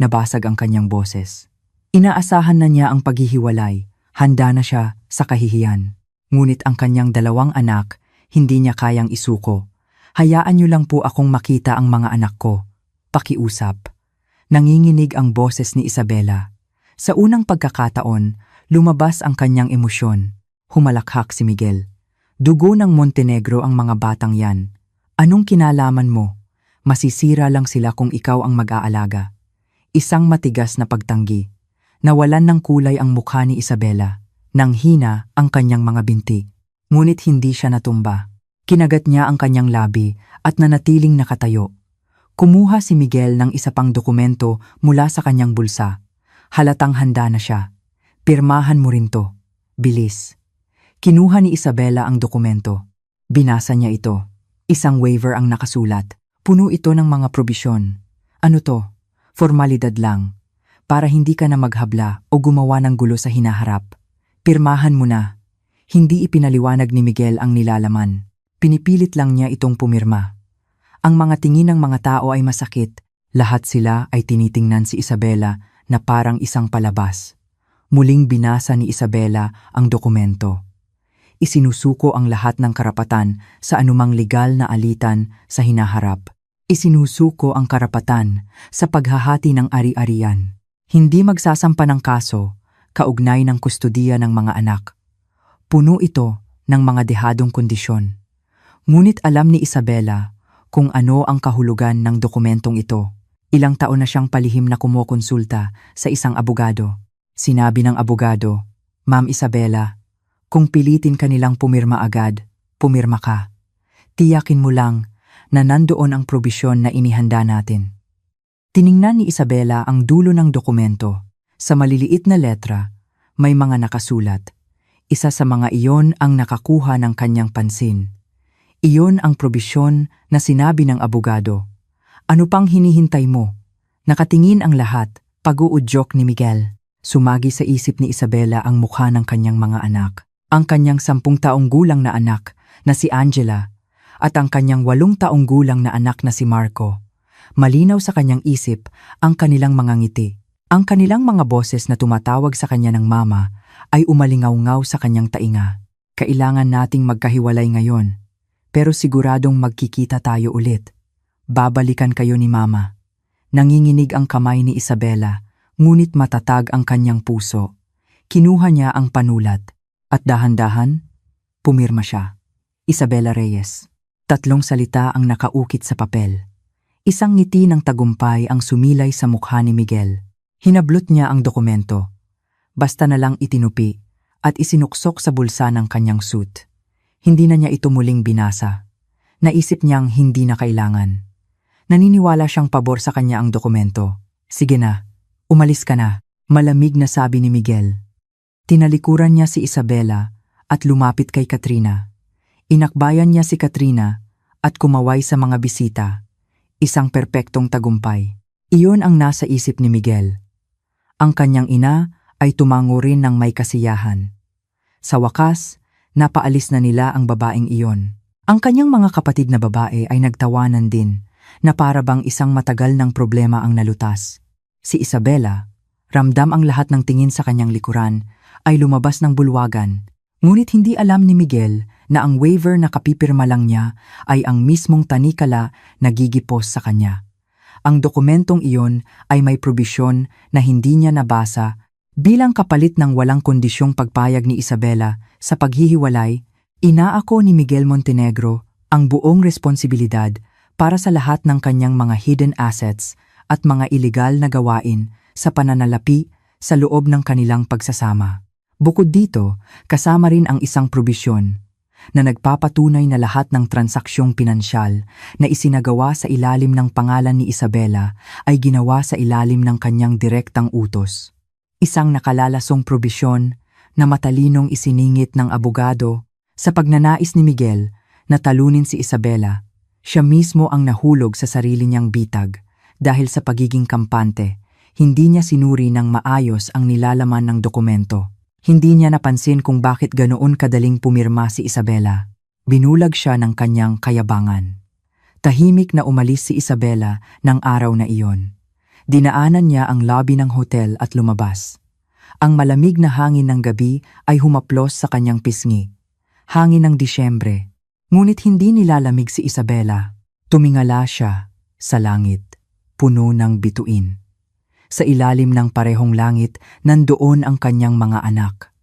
Nabasag ang kanyang boses. Inaasahan na niya ang paghihiwalay. Handa na siya sa kahihiyan. Ngunit ang kanyang 2 anak, hindi niya kayang isuko. Hayaan niyo lang po akong makita ang mga anak ko. Pakiusap. Nanginginig ang boses ni Isabela. Sa unang pagkakataon, lumabas ang kanyang emosyon. Humalakhak si Miguel. Dugo ng Montenegro ang mga batang yan. Anong kinalaman mo? Masisira lang sila kung ikaw ang mag-aalaga. Isang matigas na pagtanggi. Nawalan ng kulay ang mukha ni Isabela. Nanghina ang kanyang mga binti. Ngunit hindi siya natumba. Kinagat niya ang kanyang labi at nanatiling nakatayo. Kumuha si Miguel ng isa pang dokumento mula sa kanyang bulsa. Halatang handa na siya. Pirmahan mo rin to. Bilis. Kinuha ni Isabela ang dokumento. Binasa niya ito. Isang waiver ang nakasulat. Puno ito ng mga probisyon. Ano to? Formalidad lang. Para hindi ka na maghabla o gumawa ng gulo sa hinaharap. Pirmahan mo na. Hindi ipinaliwanag ni Miguel ang nilalaman. Pinipilit lang niya itong pumirma. Ang mga tingin ng mga tao ay masakit. Lahat sila ay tinitingnan si Isabela na parang isang palabas. Muling binasa ni Isabela ang dokumento. Isinusuko ang lahat ng karapatan sa anumang legal na alitan sa hinaharap. Isinusuko ang karapatan sa paghahati ng ari-arian. Hindi magsasampa ng kaso, kaugnay ng kustudiya ng mga anak. Puno ito ng mga dehadong kondisyon. Ngunit alam ni Isabela kung ano ang kahulugan ng dokumentong ito. Ilang taon na siyang palihim na kumukonsulta sa isang abogado. Sinabi ng abogado, Ma'am Isabela, kung pilitin ka nilang pumirma agad, pumirma ka. Tiyakin mo lang na nandoon ang probisyon na inihanda natin. Tiningnan ni Isabela ang dulo ng dokumento. Sa maliliit na letra, may mga nakasulat. Isa sa mga iyon ang nakakuha ng kanyang pansin. Iyon ang probisyon na sinabi ng abogado. Ano pang hinihintay mo? Nakatingin ang lahat, pag-uudyok ni Miguel. Sumagi sa isip ni Isabela ang mukha ng kanyang mga anak. Ang kanyang 10 taong gulang na anak na si Angela at ang kanyang 8 taong gulang na anak na si Marco. Malinaw sa kanyang isip ang kanilang mga ngiti. Ang kanilang mga boses na tumatawag sa kanya ng mama ay umalingaw-ngaw sa kanyang tainga. Kailangan nating magkahiwalay ngayon, pero siguradong magkikita tayo ulit. Babalikan kayo ni mama. Nanginginig ang kamay ni Isabela, ngunit matatag ang kanyang puso. Kinuha niya ang panulat, at dahan-dahan, pumirma siya. Isabela Reyes. 3 salita ang nakaukit sa papel. Isang ngiti ng tagumpay ang sumilay sa mukha ni Miguel. Hinablot niya ang dokumento. Basta na lang itinupi at isinuksok sa bulsa ng kanyang suit. Hindi na niya ito muling binasa. Naisip niyang hindi na kailangan. Naniniwala siyang pabor sa kanya ang dokumento. Sige na, umalis ka na, malamig na sabi ni Miguel. Tinalikuran niya si Isabela at lumapit kay Katrina. Inakbayan niya si Katrina at kumaway sa mga bisita. Isang perpektong tagumpay. Iyon ang nasa isip ni Miguel. Ang kanyang ina ay tumango rin ng may kasiyahan. Sa wakas, napaalis na nila ang babaeng iyon. Ang kanyang mga kapatid na babae ay nagtawanan din na para bang isang matagal ng problema ang nalutas. Si Isabela, ramdam ang lahat ng tingin sa kanyang likuran, ay lumabas ng bulwagan. Ngunit hindi alam ni Miguel na ang waiver na kapipirma lang niya ay ang mismong tanikala na gigipos sa kanya. Ang dokumentong iyon ay may probisyon na hindi niya nabasa bilang kapalit ng walang kondisyong pagpayag ni Isabela sa paghihiwalay. Inaako ni Miguel Montenegro ang buong responsibilidad para sa lahat ng kanyang mga hidden assets at mga iligal na gawain sa pananalapi sa loob ng kanilang pagsasama. Bukod dito, kasama rin ang isang probisyon na nagpapatunay na lahat ng transaksiyong pinansyal na isinagawa sa ilalim ng pangalan ni Isabela ay ginawa sa ilalim ng kanyang direktang utos. Isang nakalalasong probisyon na matalinong isiningit ng abogado sa pagnanais ni Miguel na talunin si Isabela. Siya mismo ang nahulog sa sarili niyang bitag dahil sa pagiging kampante. Hindi niya sinuri ng maayos ang nilalaman ng dokumento. Hindi niya napansin kung bakit ganoon kadaling pumirma si Isabela. Binulag siya ng kanyang kayabangan. Tahimik na umalis si Isabela ng araw na iyon. Dinaanan niya ang lobby ng hotel at lumabas. Ang malamig na hangin ng gabi ay humaplos sa kanyang pisngi. Hangin ng Disyembre. Ngunit hindi nilalamig si Isabela. Tumingala siya sa langit, puno ng bituin. Sa ilalim ng parehong langit, nandoon ang kanyang mga anak.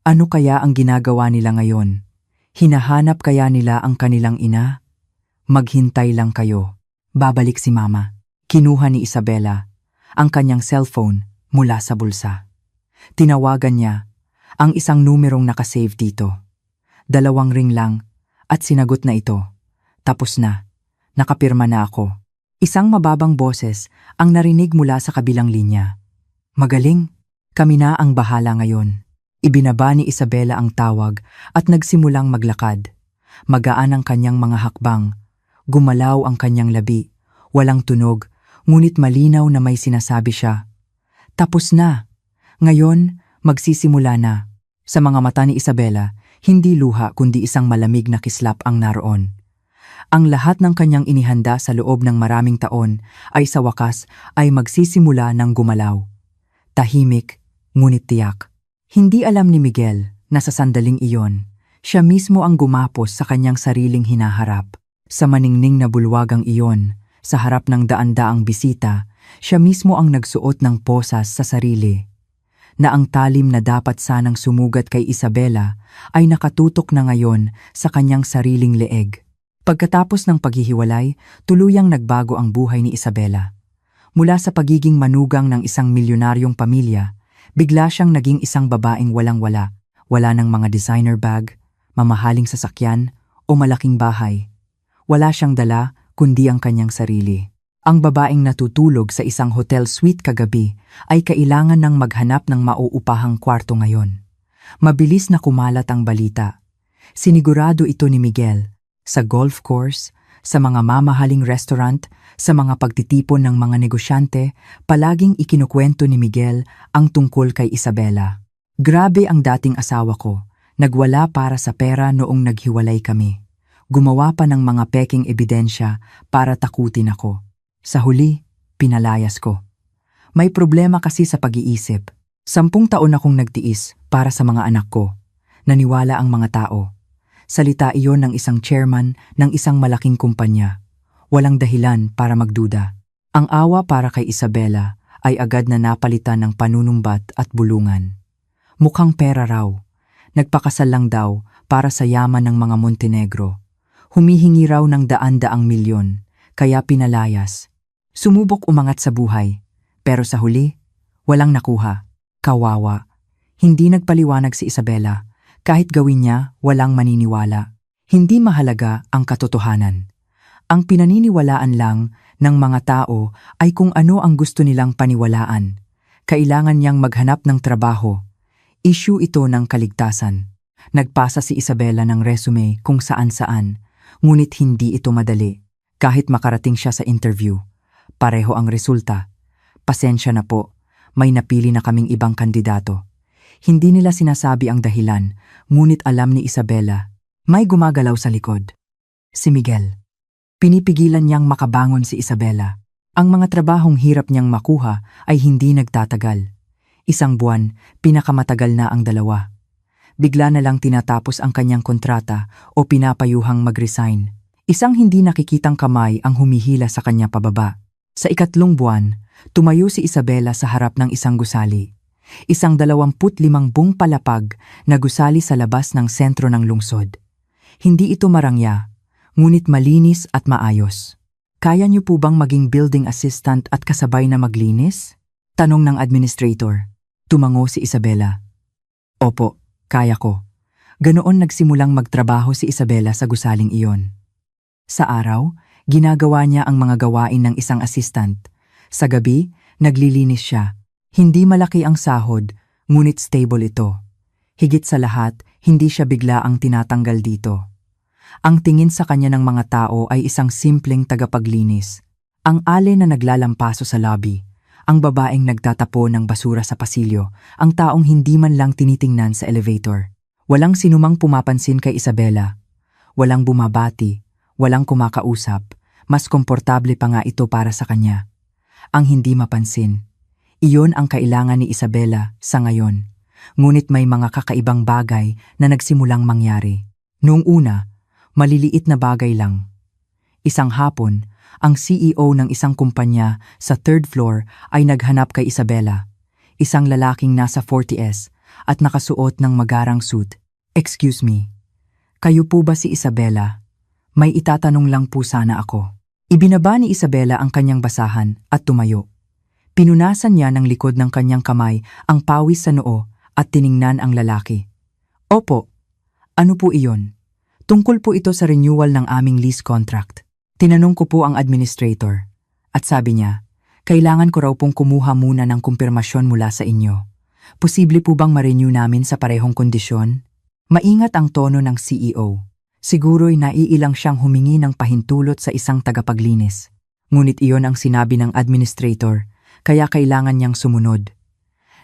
Ano kaya ang ginagawa nila ngayon? Hinahanap kaya nila ang kanilang ina? Maghintay lang kayo. Babalik si Mama. Kinuha ni Isabela ang kanyang cellphone mula sa bulsa. Tinawagan niya ang isang numerong nakasave dito. 2 ring lang at sinagot na ito. Tapos na. Nakapirma na ako. Isang mababang boses ang narinig mula sa kabilang linya. Magaling, kami na ang bahala ngayon. Ibinaba ni Isabela ang tawag at nagsimulang maglakad. Magaan ang kanyang mga hakbang. Gumalaw ang kanyang labi. Walang tunog, ngunit malinaw na may sinasabi siya. Tapos na. Ngayon, magsisimula na. Sa mga mata ni Isabela, hindi luha kundi isang malamig na kislap ang naroon. Ang lahat ng kanyang inihanda sa loob ng maraming taon ay sa wakas ay magsisimula ng gumalaw. Tahimik, ngunit tiyak. Hindi alam ni Miguel na sa sandaling iyon, siya mismo ang gumapos sa kanyang sariling hinaharap. Sa maningning na bulwagang iyon, sa harap ng daan-daang bisita, siya mismo ang nagsuot ng posas sa sarili. Na ang talim na dapat sanang sumugat kay Isabela ay nakatutok na ngayon sa kanyang sariling leeg. Pagkatapos ng paghihiwalay, tuluyang nagbago ang buhay ni Isabela. Mula sa pagiging manugang ng isang milyonaryong pamilya, bigla siyang naging isang babaeng walang-wala. Wala ng mga designer bag, mamahaling sasakyan o malaking bahay. Wala siyang dala kundi ang kanyang sarili. Ang babaeng natutulog sa isang hotel suite kagabi ay kailangan ng maghanap ng mauupahang kwarto ngayon. Mabilis na kumalat ang balita. Sinigurado ito ni Miguel. Sa golf course, sa mga mamahaling restaurant, sa mga pagtitipon ng mga negosyante, palaging ikinukwento ni Miguel ang tungkol kay Isabela. Grabe ang dating asawa ko. Nagwala para sa pera noong naghiwalay kami. Gumawa pa ng mga peking ebidensya para takutin ako. Sa huli, pinalayas ko. May problema kasi sa pag-iisip. 10 taon akong nagtiis para sa mga anak ko. Naniwala ang mga tao. Salita iyon ng isang chairman ng isang malaking kumpanya. Walang dahilan para magduda. Ang awa para kay Isabela ay agad na napalitan ng panunumbat at bulungan. Mukhang pera raw. Nagpakasal lang daw para sa yaman ng mga Montenegro. Humihingi raw ng daan-daang milyon, kaya pinalayas. Sumubok umangat sa buhay, pero sa huli, walang nakuha. Kawawa. Hindi nagpaliwanag si Isabela. Kahit gawin niya, walang maniniwala. Hindi mahalaga ang katotohanan. Ang pinaniniwalaan lang ng mga tao ay kung ano ang gusto nilang paniwalaan. Kailangan niyang maghanap ng trabaho. Issue ito ng kaligtasan. Nagpasa si Isabela ng resume kung saan-saan, ngunit hindi ito madali. Kahit makarating siya sa interview, pareho ang resulta. Pasensya na po, may napili na kaming ibang kandidato. Hindi nila sinasabi ang dahilan, ngunit alam ni Isabela, may gumagalaw sa likod. Si Miguel. Pinipigilan niyang makabangon si Isabela. Ang mga trabahong hirap niyang makuha ay hindi nagtatagal. 1 buwan, pinakamatagal na ang 2. Bigla na lang tinatapos ang kanyang kontrata o pinapayuhang mag-resign. Isang hindi nakikitang kamay ang humihila sa kanya pababa. Sa 3 buwan, tumayo si Isabela sa harap ng isang gusali. Isang 25 buong palapag na gusali sa labas ng sentro ng lungsod. Hindi ito marangya, ngunit malinis at maayos. Kaya niyo po bang maging building assistant at kasabay na maglinis? Tanong ng administrator. Tumango si Isabela. Opo, kaya ko. Ganoon nagsimulang magtrabaho si Isabela sa gusaling iyon. Sa araw, ginagawa niya ang mga gawain ng isang assistant. Sa gabi, naglilinis siya. Hindi malaki ang sahod, ngunit stable ito. Higit sa lahat, hindi siya bigla ang tinatanggal dito. Ang tingin sa kanya ng mga tao ay isang simpleng tagapaglinis. Ang ale na naglalampaso sa lobby, ang babaeng nagtatapo ng basura sa pasilyo, ang taong hindi man lang tinitingnan sa elevator. Walang sinumang pumapansin kay Isabela. Walang bumabati, walang kumakausap, mas komportable pa nga ito para sa kanya. Ang hindi mapansin. Iyon ang kailangan ni Isabela sa ngayon. Ngunit may mga kakaibang bagay na nagsimulang mangyari. Noong una, maliliit na bagay lang. Isang hapon, ang CEO ng isang kumpanya sa third floor ay naghanap kay Isabela. Isang lalaking nasa 40s at nakasuot ng magarang suit. Excuse me, kayo po ba si Isabela? May itatanong lang po sana ako. Ibinaba ni Isabela ang kanyang basahan at tumayo. Pinunasan niya ng likod ng kanyang kamay ang pawis sa noo at tiningnan ang lalaki. Opo, ano po iyon? Tungkol po ito sa renewal ng aming lease contract. Tinanong ko po ang administrator. At sabi niya, kailangan ko raw pong kumuha muna ng kumpirmasyon mula sa inyo. Posible po bang ma-renew namin sa parehong kondisyon? Maingat ang tono ng CEO. Siguro'y naiilang siyang humingi ng pahintulot sa isang tagapaglinis. Ngunit iyon ang sinabi ng administrator, kaya kailangan niyang sumunod.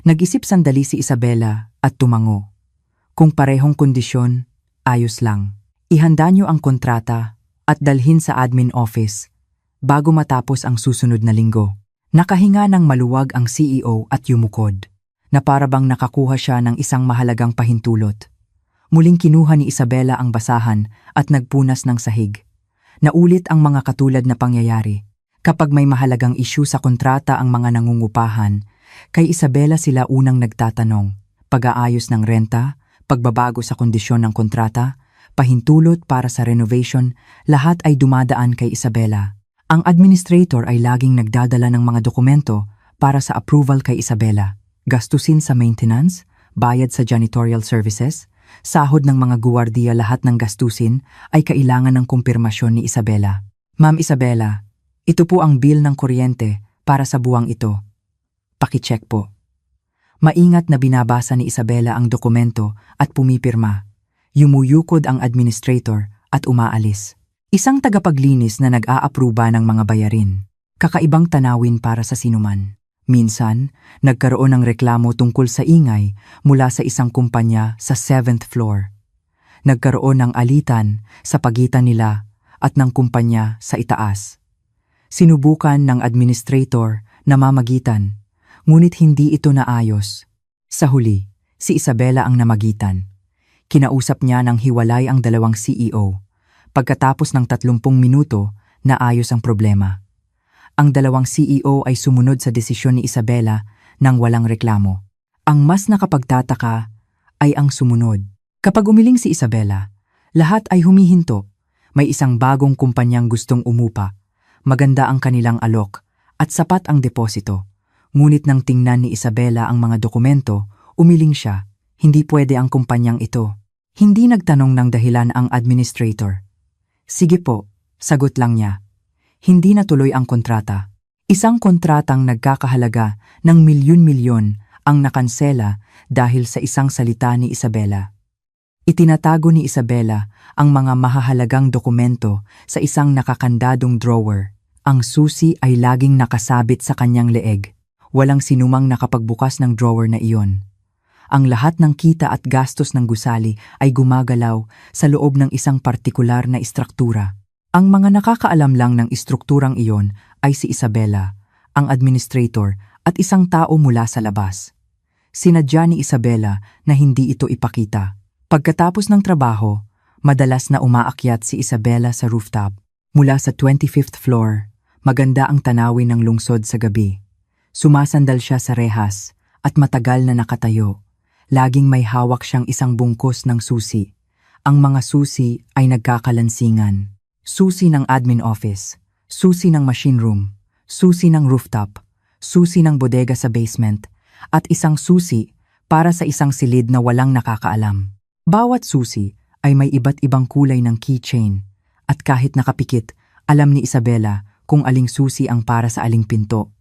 Nag-isip sandali si Isabela at tumango. Kung parehong kondisyon, ayos lang. Ihanda niyo ang kontrata at dalhin sa admin office bago matapos ang susunod na linggo. Nakahinga ng maluwag ang CEO at yumukod, na para bang nakakuha siya ng isang mahalagang pahintulot. Muling kinuha ni Isabela ang basahan at nagpunas ng sahig. Naulit ang mga katulad na pangyayari. Kapag may mahalagang issue sa kontrata ang mga nangungupahan, kay Isabela sila unang nagtatanong. Pag-aayos ng renta, pagbabago sa kondisyon ng kontrata, pahintulot para sa renovation, lahat ay dumadaan kay Isabela. Ang administrator ay laging nagdadala ng mga dokumento para sa approval kay Isabela. Gastusin sa maintenance, bayad sa janitorial services, sahod ng mga guwardiya, lahat ng gastusin ay kailangan ng kumpirmasyon ni Isabela. Ma'am Isabela, ito po ang bill ng kuryente para sa buwang ito. Paki-check po. Maingat na binabasa ni Isabela ang dokumento at pumipirma. Yumuyukod ang administrator at umaalis. Isang tagapaglinis na nag-aapruba ng mga bayarin. Kakaibang tanawin para sa sinuman. Minsan, nagkaroon ng reklamo tungkol sa ingay mula sa isang kumpanya sa 7th floor. Nagkaroon ng alitan sa pagitan nila at ng kumpanya sa itaas. Sinubukan ng administrator na mamagitan, ngunit hindi ito naayos. Sa huli, si Isabela ang namagitan. Kinausap niya ng hiwalay ang dalawang CEO. Pagkatapos ng 30 minuto, naayos ang problema. Ang dalawang CEO ay sumunod sa desisyon ni Isabela nang walang reklamo. Ang mas nakapagtataka ay ang sumunod. Kapag umiling si Isabela, lahat ay humihinto. May isang bagong kumpanyang gustong umupa. Maganda ang kanilang alok at sapat ang deposito. Ngunit nang tingnan ni Isabela ang mga dokumento, umiling siya. Hindi pwede ang kumpanyang ito. Hindi nagtanong ng dahilan ang administrator. Sige po, sagot lang niya. Hindi natuloy ang kontrata. Isang kontratang nagkakahalaga ng milyon-milyon ang nakansela dahil sa isang salita ni Isabela. Itinatago ni Isabela ang mga mahahalagang dokumento sa isang nakakandadong drawer. Ang susi ay laging nakasabit sa kanyang leeg. Walang sinumang nakapagbukas ng drawer na iyon. Ang lahat ng kita at gastos ng gusali ay gumagalaw sa loob ng isang partikular na istruktura. Ang mga nakakaalam lang ng istrukturang iyon ay si Isabela, ang administrator at isang tao mula sa labas. Sinadya ni Isabela na hindi ito ipakita. Pagkatapos ng trabaho, madalas na umaakyat si Isabela sa rooftop. Mula sa 25th floor, maganda ang tanawin ng lungsod sa gabi. Sumasandal siya sa rehas at matagal na nakatayo. Laging may hawak siyang isang bungkos ng susi. Ang mga susi ay nagkakalansingan. Susi ng admin office, susi ng machine room, susi ng rooftop, susi ng bodega sa basement, at isang susi para sa isang silid na walang nakakaalam. Bawat susi ay may iba't ibang kulay ng keychain, at kahit nakapikit, alam ni Isabela kung aling susi ang para sa aling pinto.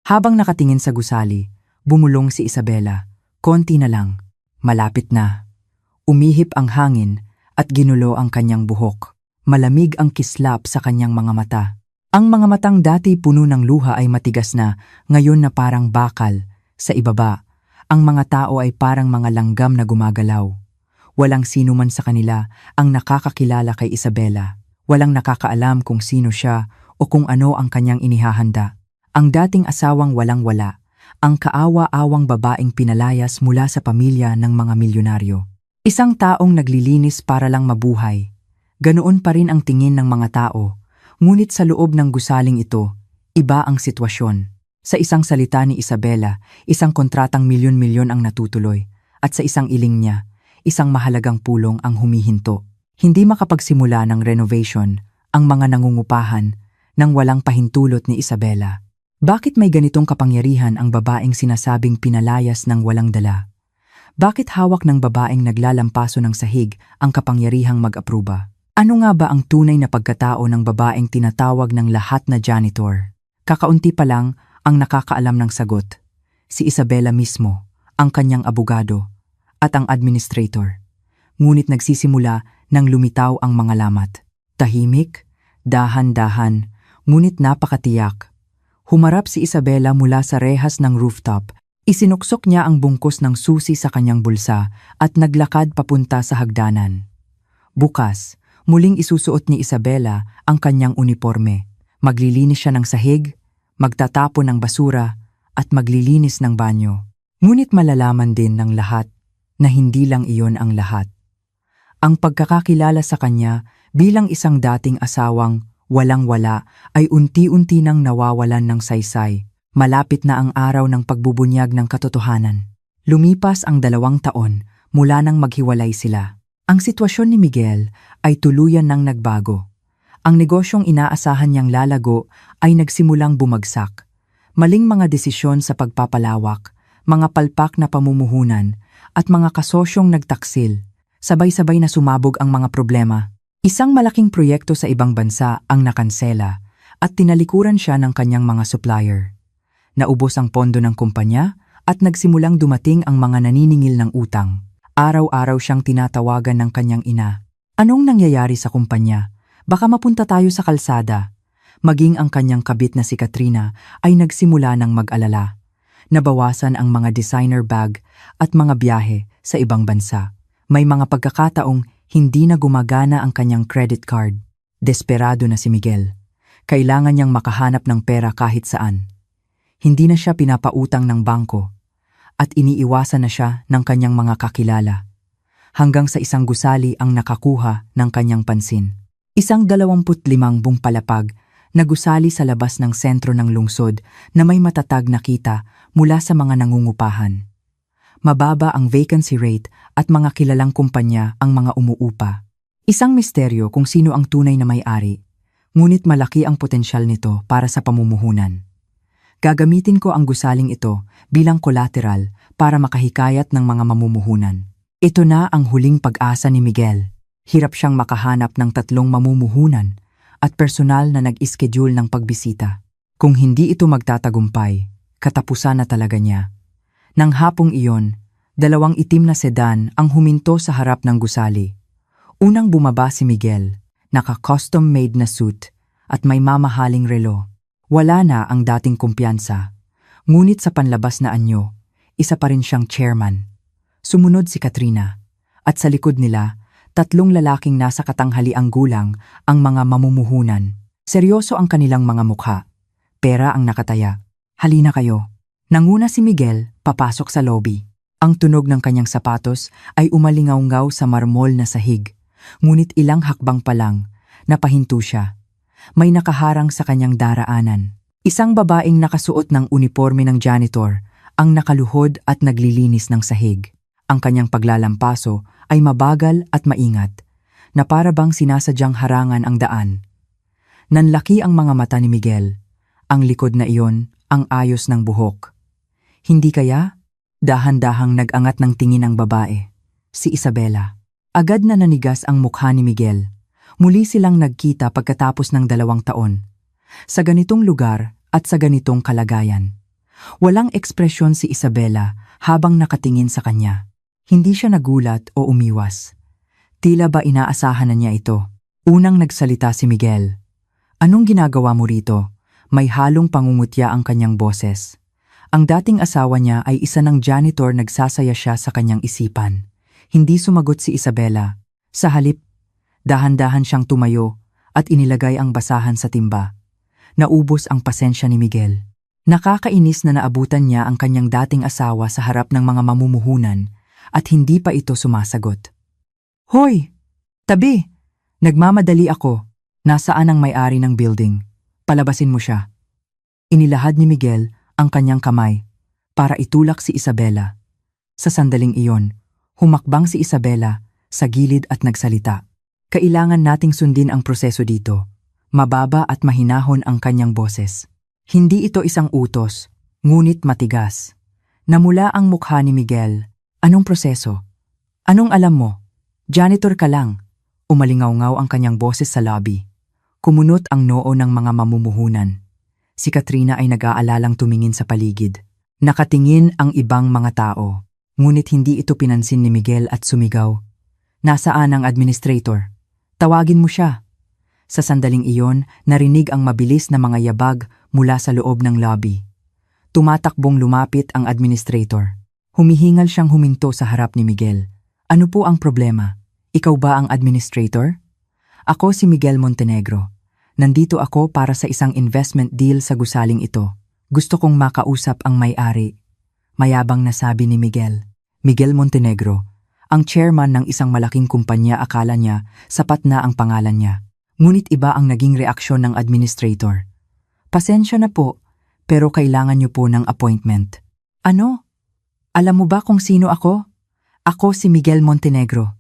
Habang nakatingin sa gusali, bumulong si Isabela. Konti na lang, malapit na. Umihip ang hangin at ginulo ang kanyang buhok. Malamig ang kislap sa kanyang mga mata. Ang mga matang dati puno ng luha ay matigas na, ngayon na parang bakal. Sa ibaba, ang mga tao ay parang mga langgam na gumagalaw. Walang sino man sa kanila ang nakakakilala kay Isabela. Walang nakakaalam kung sino siya o kung ano ang kanyang inihahanda. Ang dating asawang walang-wala, ang kaawa-awang babaeng pinalayas mula sa pamilya ng mga milyonaryo. Isang taong naglilinis para lang mabuhay. Ganoon pa rin ang tingin ng mga tao, ngunit sa loob ng gusaling ito, iba ang sitwasyon. Sa isang salita ni Isabela, isang kontratang milyon-milyon ang natutuloy, at sa isang iling niya, isang mahalagang pulong ang humihinto. Hindi makapagsimula ng renovation ang mga nangungupahan nang walang pahintulot ni Isabela. Bakit may ganitong kapangyarihan ang babaeng sinasabing pinalayas ng walang dala? Bakit hawak ng babaeng naglalampaso ng sahig ang kapangyarihang mag-apruba? Ano nga ba ang tunay na pagkatao ng babaeng tinatawag ng lahat na janitor? Kakaunti pa lang ang nakakaalam ng sagot. Si Isabela mismo, ang kanyang abogado, at ang administrator. Ngunit nagsisimula nang lumitaw ang mga lamat. Tahimik, dahan-dahan, ngunit napakatiyak. Humarap si Isabela mula sa rehas ng rooftop. Isinuksok niya ang bungkos ng susi sa kanyang bulsa at naglakad papunta sa hagdanan. Bukas, muling isusuot ni Isabela ang kanyang uniforme. Maglilinis siya ng sahig, magtatapon ng basura, at maglilinis ng banyo. Ngunit malalaman din ng lahat na hindi lang iyon ang lahat. Ang pagkakakilala sa kanya bilang isang dating asawang walang-wala ay unti-unti nang nawawalan ng saysay. Malapit na ang araw ng pagbubunyag ng katotohanan. Lumipas ang 2 taon mula nang maghiwalay sila. Ang sitwasyon ni Miguel ay tuluyan nang nagbago. Ang negosyong inaasahan niyang lalago ay nagsimulang bumagsak. Maling mga desisyon sa pagpapalawak, mga palpak na pamumuhunan, at mga kasosyong nagtaksil. Sabay-sabay na sumabog ang mga problema. Isang malaking proyekto sa ibang bansa ang nakansela at tinalikuran siya ng kanyang mga supplier. Naubos ang pondo ng kumpanya at nagsimulang dumating ang mga naniningil ng utang. Araw-araw siyang tinatawagan ng kanyang ina. Anong nangyayari sa kumpanya? Baka mapunta tayo sa kalsada. Maging ang kanyang kabit na si Katrina ay nagsimula ng mag-alala. Nabawasan ang mga designer bag at mga biyahe sa ibang bansa. May mga pagkakataong hindi na gumagana ang kanyang credit card. Desperado na si Miguel. Kailangan niyang makahanap ng pera kahit saan. Hindi na siya pinapautang ng bangko at iniiwasan na siya ng kanyang mga kakilala. Hanggang sa isang gusali ang nakakuha ng kanyang pansin. Isang 25 bung palapag na gusali sa labas ng sentro ng lungsod na may matatag na kita mula sa mga nangungupahan. Mababa ang vacancy rate at mga kilalang kumpanya ang mga umuupa. Isang misteryo kung sino ang tunay na may-ari, ngunit malaki ang potensyal nito para sa pamumuhunan. Gagamitin ko ang gusaling ito bilang collateral para makahikayat ng mga mamumuhunan. Ito na ang huling pag-asa ni Miguel. Hirap siyang makahanap ng 3 mamumuhunan at personal na nag-ischedule ng pagbisita. Kung hindi ito magtatagumpay, katapusan na talaga niya. Nang hapong iyon, 2 itim na sedan ang huminto sa harap ng gusali. Unang bumaba si Miguel, naka-custom-made na suit at may mamahaling relo. Wala na ang dating kumpiyansa, ngunit sa panlabas na anyo, isa pa rin siyang chairman. Sumunod si Katrina, at sa likod nila, 3 lalaking nasa katanghaliang gulang ang mga mamumuhunan. Seryoso ang kanilang mga mukha. Pera ang nakataya. Halina kayo. Nanguna si Miguel, papasok sa lobby. Ang tunog ng kanyang sapatos ay umalingaw-ngaw sa marmol na sahig. Ngunit ilang hakbang pa lang, napahinto siya. May nakaharang sa kanyang daraanan. Isang babaeng nakasuot ng uniforme ng janitor, ang nakaluhod at naglilinis ng sahig. Ang kanyang paglalampaso ay mabagal at maingat, na para bang sinasadyang harangan ang daan. Nanlaki ang mga mata ni Miguel. Ang likod na iyon, ang ayos ng buhok. Hindi kaya? Dahan-dahang nag-angat ng tingin ang babae. Si Isabela. Agad na nanigas ang mukha ni Miguel. Muli silang nagkita pagkatapos ng 2 taon. Sa ganitong lugar at sa ganitong kalagayan. Walang ekspresyon si Isabela habang nakatingin sa kanya. Hindi siya nagulat o umiwas. Tila ba inaasahan na niya ito? Unang nagsalita si Miguel. Anong ginagawa mo rito? May halong pangungutya ang kanyang boses. Ang dating asawa niya ay isa ng janitor, nagsasaya siya sa kanyang isipan. Hindi sumagot si Isabela. Sa halip, dahan-dahan siyang tumayo at inilagay ang basahan sa timba. Naubos ang pasensya ni Miguel. Nakakainis na naabutan niya ang kanyang dating asawa sa harap ng mga mamumuhunan at hindi pa ito sumasagot. Hoy! Tabi! Nagmamadali ako. Nasaan ang may-ari ng building? Palabasin mo siya. Inilahad ni Miguel ang kanyang kamay para itulak si Isabela. Sa sandaling iyon, humakbang si Isabela sa gilid at nagsalita. Kailangan nating sundin ang proseso dito. Mababa at mahinahon ang kanyang boses. Hindi ito isang utos, ngunit matigas. Namula ang mukha ni Miguel. Anong proseso? Anong alam mo? Janitor ka lang. Umalingaw-ngaw ang kanyang boses sa lobby. Kumunot ang noo ng mga mamumuhunan. Si Katrina ay nag-aalalang tumingin sa paligid. Nakatingin ang ibang mga tao. Ngunit hindi ito pinansin ni Miguel at sumigaw. Nasaan ang administrator? Tawagin mo siya. Sa sandaling iyon, narinig ang mabilis na mga yabag mula sa loob ng lobby. Tumatakbong lumapit ang administrator. Humihingal siyang huminto sa harap ni Miguel. Ano po ang problema? Ikaw ba ang administrator? Ako si Miguel Montenegro. Nandito ako para sa isang investment deal sa gusaling ito. Gusto kong makausap ang may-ari. Mayabang na sabi ni Miguel. Miguel Montenegro, ang chairman ng isang malaking kumpanya, akala niya sapat na ang pangalan niya. Ngunit iba ang naging reaksyon ng administrator. Pasensya na po, pero kailangan niyo po ng appointment. Ano? Alam mo ba kung sino ako? Ako si Miguel Montenegro.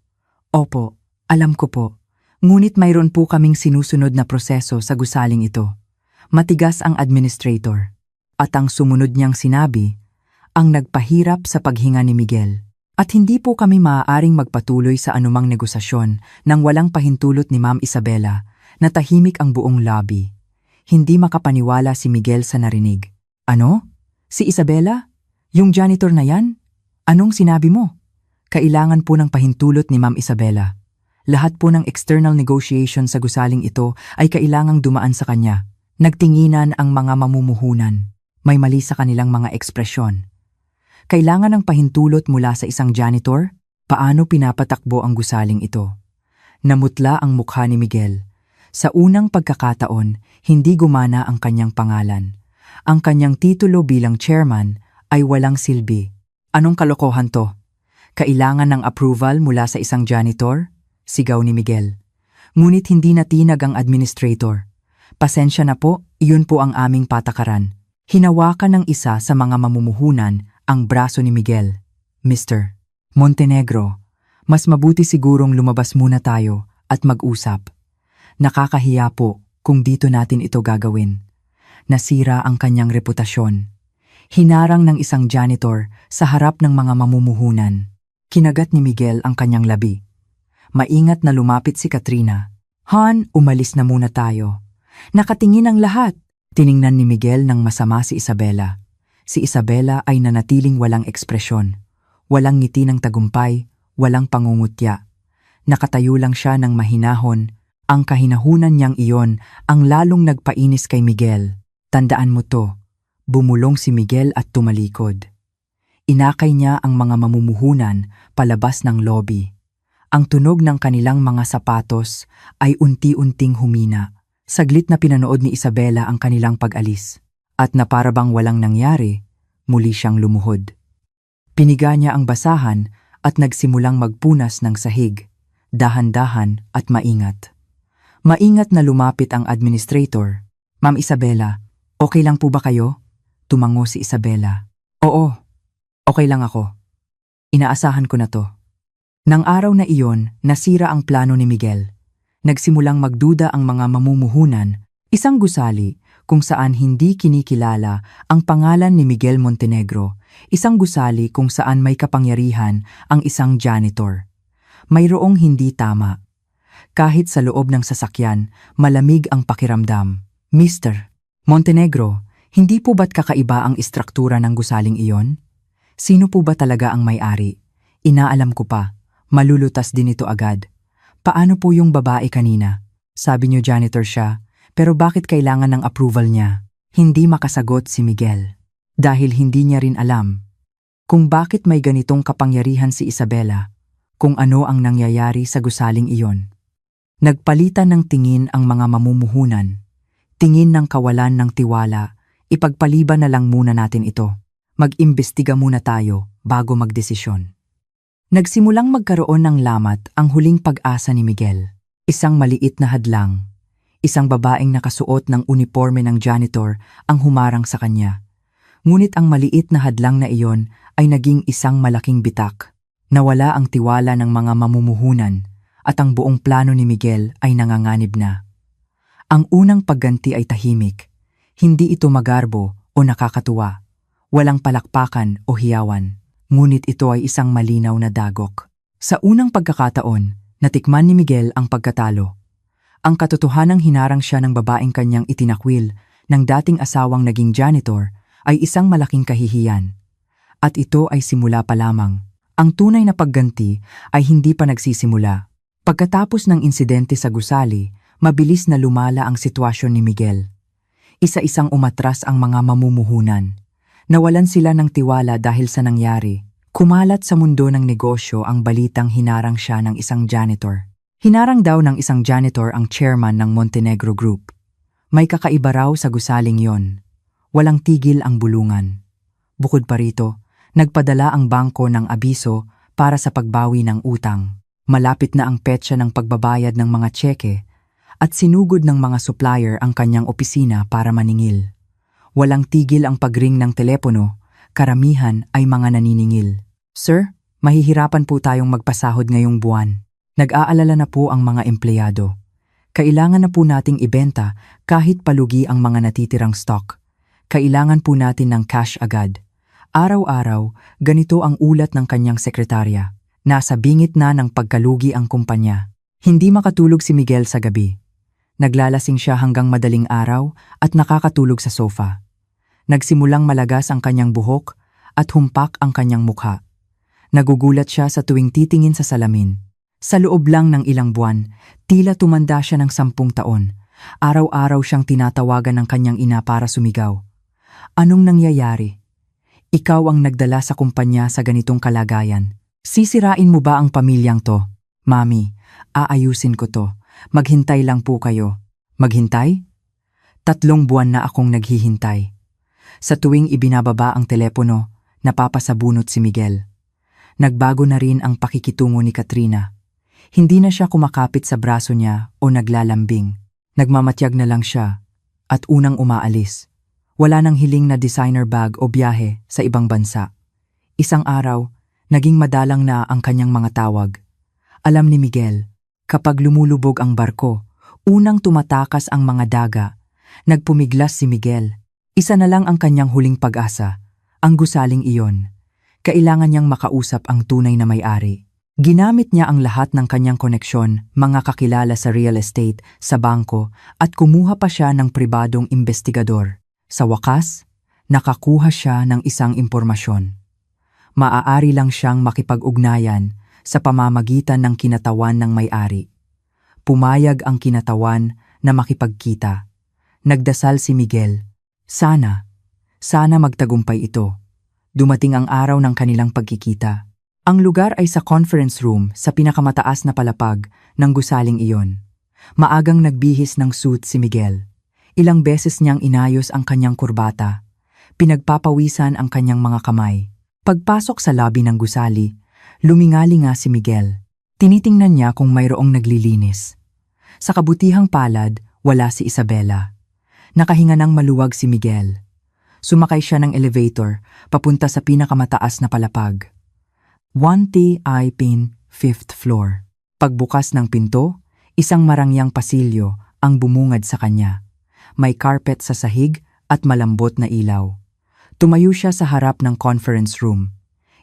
Opo, alam ko po. Ngunit mayroon po kaming sinusunod na proseso sa gusaling ito. Matigas ang administrator. At ang sumunod niyang sinabi, ang nagpahirap sa paghinga ni Miguel. At hindi po kami maaaring magpatuloy sa anumang negosasyon nang walang pahintulot ni Ma'am Isabela, na tahimik ang buong lobby. Hindi makapaniwala si Miguel sa narinig. Ano? Si Isabela? Yung janitor na yan? Anong sinabi mo? Kailangan po ng pahintulot ni Ma'am Isabela. Lahat po ng external negotiation sa gusaling ito ay kailangang dumaan sa kanya. Nagtinginan ang mga mamumuhunan. May mali sa kanilang mga ekspresyon. Kailangan ng pahintulot mula sa isang janitor? Paano pinapatakbo ang gusaling ito? Namutla ang mukha ni Miguel. Sa unang pagkakataon, hindi gumana ang kanyang pangalan. Ang kanyang titulo bilang chairman ay walang silbi. Anong kalokohan to? Kailangan ng approval mula sa isang janitor? Sigaw ni Miguel. Ngunit hindi natinag ang administrator. Pasensya na po, iyon po ang aming patakaran. Hinawakan ng isa sa mga mamumuhunan ang braso ni Miguel. Mr. Montenegro, mas mabuti sigurong lumabas muna tayo at mag-usap. Nakakahiya po kung dito natin ito gagawin. Nasira ang kanyang reputasyon. Hinarang ng isang janitor sa harap ng mga mamumuhunan. Kinagat ni Miguel ang kanyang labi. Maingat na lumapit si Katrina. Han, umalis na muna tayo. Nakatingin ang lahat. Tiningnan ni Miguel ng masama si Isabela. Si Isabela ay nanatiling walang ekspresyon. Walang ngiti ng tagumpay, walang pangungutya. Nakatayo lang siya ng mahinahon. Ang kahinahunan niyang iyon ang lalong nagpainis kay Miguel. Tandaan mo to, bumulong si Miguel at tumalikod. Inakay niya ang mga mamumuhunan palabas ng lobby. Ang tunog ng kanilang mga sapatos ay unti-unting humina. Saglit na pinanood ni Isabela ang kanilang pag-alis. At na para bang walang nangyari, muli siyang lumuhod. Piniga niya ang basahan at nagsimulang magpunas ng sahig, dahan-dahan at maingat. Maingat na lumapit ang administrator. Ma'am Isabela, okay lang po ba kayo? Tumango si Isabela. Oo, okay lang ako. Inaasahan ko na to. Nang araw na iyon, nasira ang plano ni Miguel. Nagsimulang magduda ang mga mamumuhunan, isang gusali kung saan hindi kinikilala ang pangalan ni Miguel Montenegro, isang gusali kung saan may kapangyarihan ang isang janitor. Mayroong hindi tama. Kahit sa loob ng sasakyan, malamig ang pakiramdam. Mr. Montenegro, hindi po ba't kakaiba ang istruktura ng gusaling iyon? Sino po ba talaga ang may-ari? Inaalam ko pa. Malulutas din ito agad. Paano po yung babae kanina? Sabi niyo janitor siya, pero bakit kailangan ng approval niya? Hindi makasagot si Miguel. Dahil hindi niya rin alam kung bakit may ganitong kapangyarihan si Isabela, kung ano ang nangyayari sa gusaling iyon. Nagpalitan ng tingin ang mga mamumuhunan. Tingin ng kawalan ng tiwala, ipagpaliban na lang muna natin ito. Mag-imbestiga muna tayo bago magdesisyon. Nagsimulang magkaroon ng lamat ang huling pag-asa ni Miguel. Isang maliit na hadlang. Isang babaeng nakasuot ng uniforme ng janitor ang humarang sa kanya. Ngunit ang maliit na hadlang na iyon ay naging isang malaking bitak. Nawala ang tiwala ng mga mamumuhunan at ang buong plano ni Miguel ay nanganganib na. Ang unang pagganti ay tahimik. Hindi ito magarbo o nakakatuwa. Walang palakpakan o hiyawan. Ngunit ito ay isang malinaw na dagok. Sa unang pagkakataon, natikman ni Miguel ang pagkatalo. Ang katotohanang hinarang siya ng babaeng kanyang itinakwil ng dating asawang naging janitor ay isang malaking kahihiyan. At ito ay simula pa lamang. Ang tunay na pagganti ay hindi pa nagsisimula. Pagkatapos ng insidente sa gusali, mabilis na lumala ang sitwasyon ni Miguel. Isa-isang umatras ang mga mamumuhunan. Nawalan sila ng tiwala dahil sa nangyari. Kumalat sa mundo ng negosyo ang balitang hinarang siya ng isang janitor. Hinarang daw ng isang janitor ang chairman ng Montenegro Group. May kakaiba raw sa gusaling yon. Walang tigil ang bulungan. Bukod pa rito, nagpadala ang bangko ng abiso para sa pagbawi ng utang. Malapit na ang petsa ng pagbabayad ng mga tseke at sinugod ng mga supplier ang kanyang opisina para maningil. Walang tigil ang pagring ng telepono, karamihan ay mga naniningil. Sir, mahihirapan po tayong magpasahod ngayong buwan. Nag-aalala na po ang mga empleyado. Kailangan na po nating ibenta kahit palugi ang mga natitirang stock. Kailangan po natin ng cash agad. Araw-araw, ganito ang ulat ng kanyang sekretarya. Nasa bingit na ng pagkalugi ang kumpanya. Hindi makatulog si Miguel sa gabi. Naglalasing siya hanggang madaling araw at nakakatulog sa sofa. Nagsimulang malagas ang kanyang buhok at humpak ang kanyang mukha. Nagugulat siya sa tuwing titingin sa salamin. Sa loob lang ng ilang buwan, tila tumanda siya ng 10 taon. Araw-araw siyang tinatawagan ng kanyang ina para sumigaw. Anong nangyayari? Ikaw ang nagdala sa kumpanya sa ganitong kalagayan. Sisirain mo ba ang pamilyang to? Mami, aayusin ko to. Maghintay lang po kayo. Maghintay? 3 buwan na akong naghihintay. Sa tuwing ibinababa ang telepono, napapasabunot si Miguel. Nagbago na rin ang pakikitungo ni Katrina. Hindi na siya kumakapit sa braso niya o naglalambing. Nagmamatyag na lang siya at unang umaalis. Wala nang hiling na designer bag o biyahe sa ibang bansa. Isang araw, naging madalang na ang kanyang mga tawag. Alam ni Miguel, kapag lumulubog ang barko, unang tumatakas ang mga daga. Nagpumiglas si Miguel. Isa na lang ang kanyang huling pag-asa, ang gusaling iyon. Kailangan niyang makausap ang tunay na may-ari. Ginamit niya ang lahat ng kanyang koneksyon, mga kakilala sa real estate, sa bangko, at kumuha pa siya ng pribadong investigador. Sa wakas, nakakuha siya ng isang impormasyon. Maaari lang siyang makipag-ugnayan sa pamamagitan ng kinatawan ng may-ari. Pumayag ang kinatawan na makipagkita. Nagdasal si Miguel. Sana magtagumpay ito. Dumating ang araw ng kanilang pagkikita. Ang lugar ay sa conference room sa pinakamataas na palapag ng gusaling iyon. Maagang nagbihis ng suit si Miguel. Ilang beses niyang inayos ang kanyang kurbata. Pinagpapawisan ang kanyang mga kamay. Pagpasok sa lobby ng gusali, lumingali nga si Miguel. Tinitingnan niya kung mayroong naglilinis. Sa kabutihang palad, wala si Isabela. Nakahinga ng maluwag si Miguel. Sumakay siya ng elevator papunta sa pinakamataas na palapag. 1TI Pin, 5th floor. Pagbukas ng pinto, isang marangyang pasilyo ang bumungad sa kanya. May carpet sa sahig at malambot na ilaw. Tumayo siya sa harap ng conference room.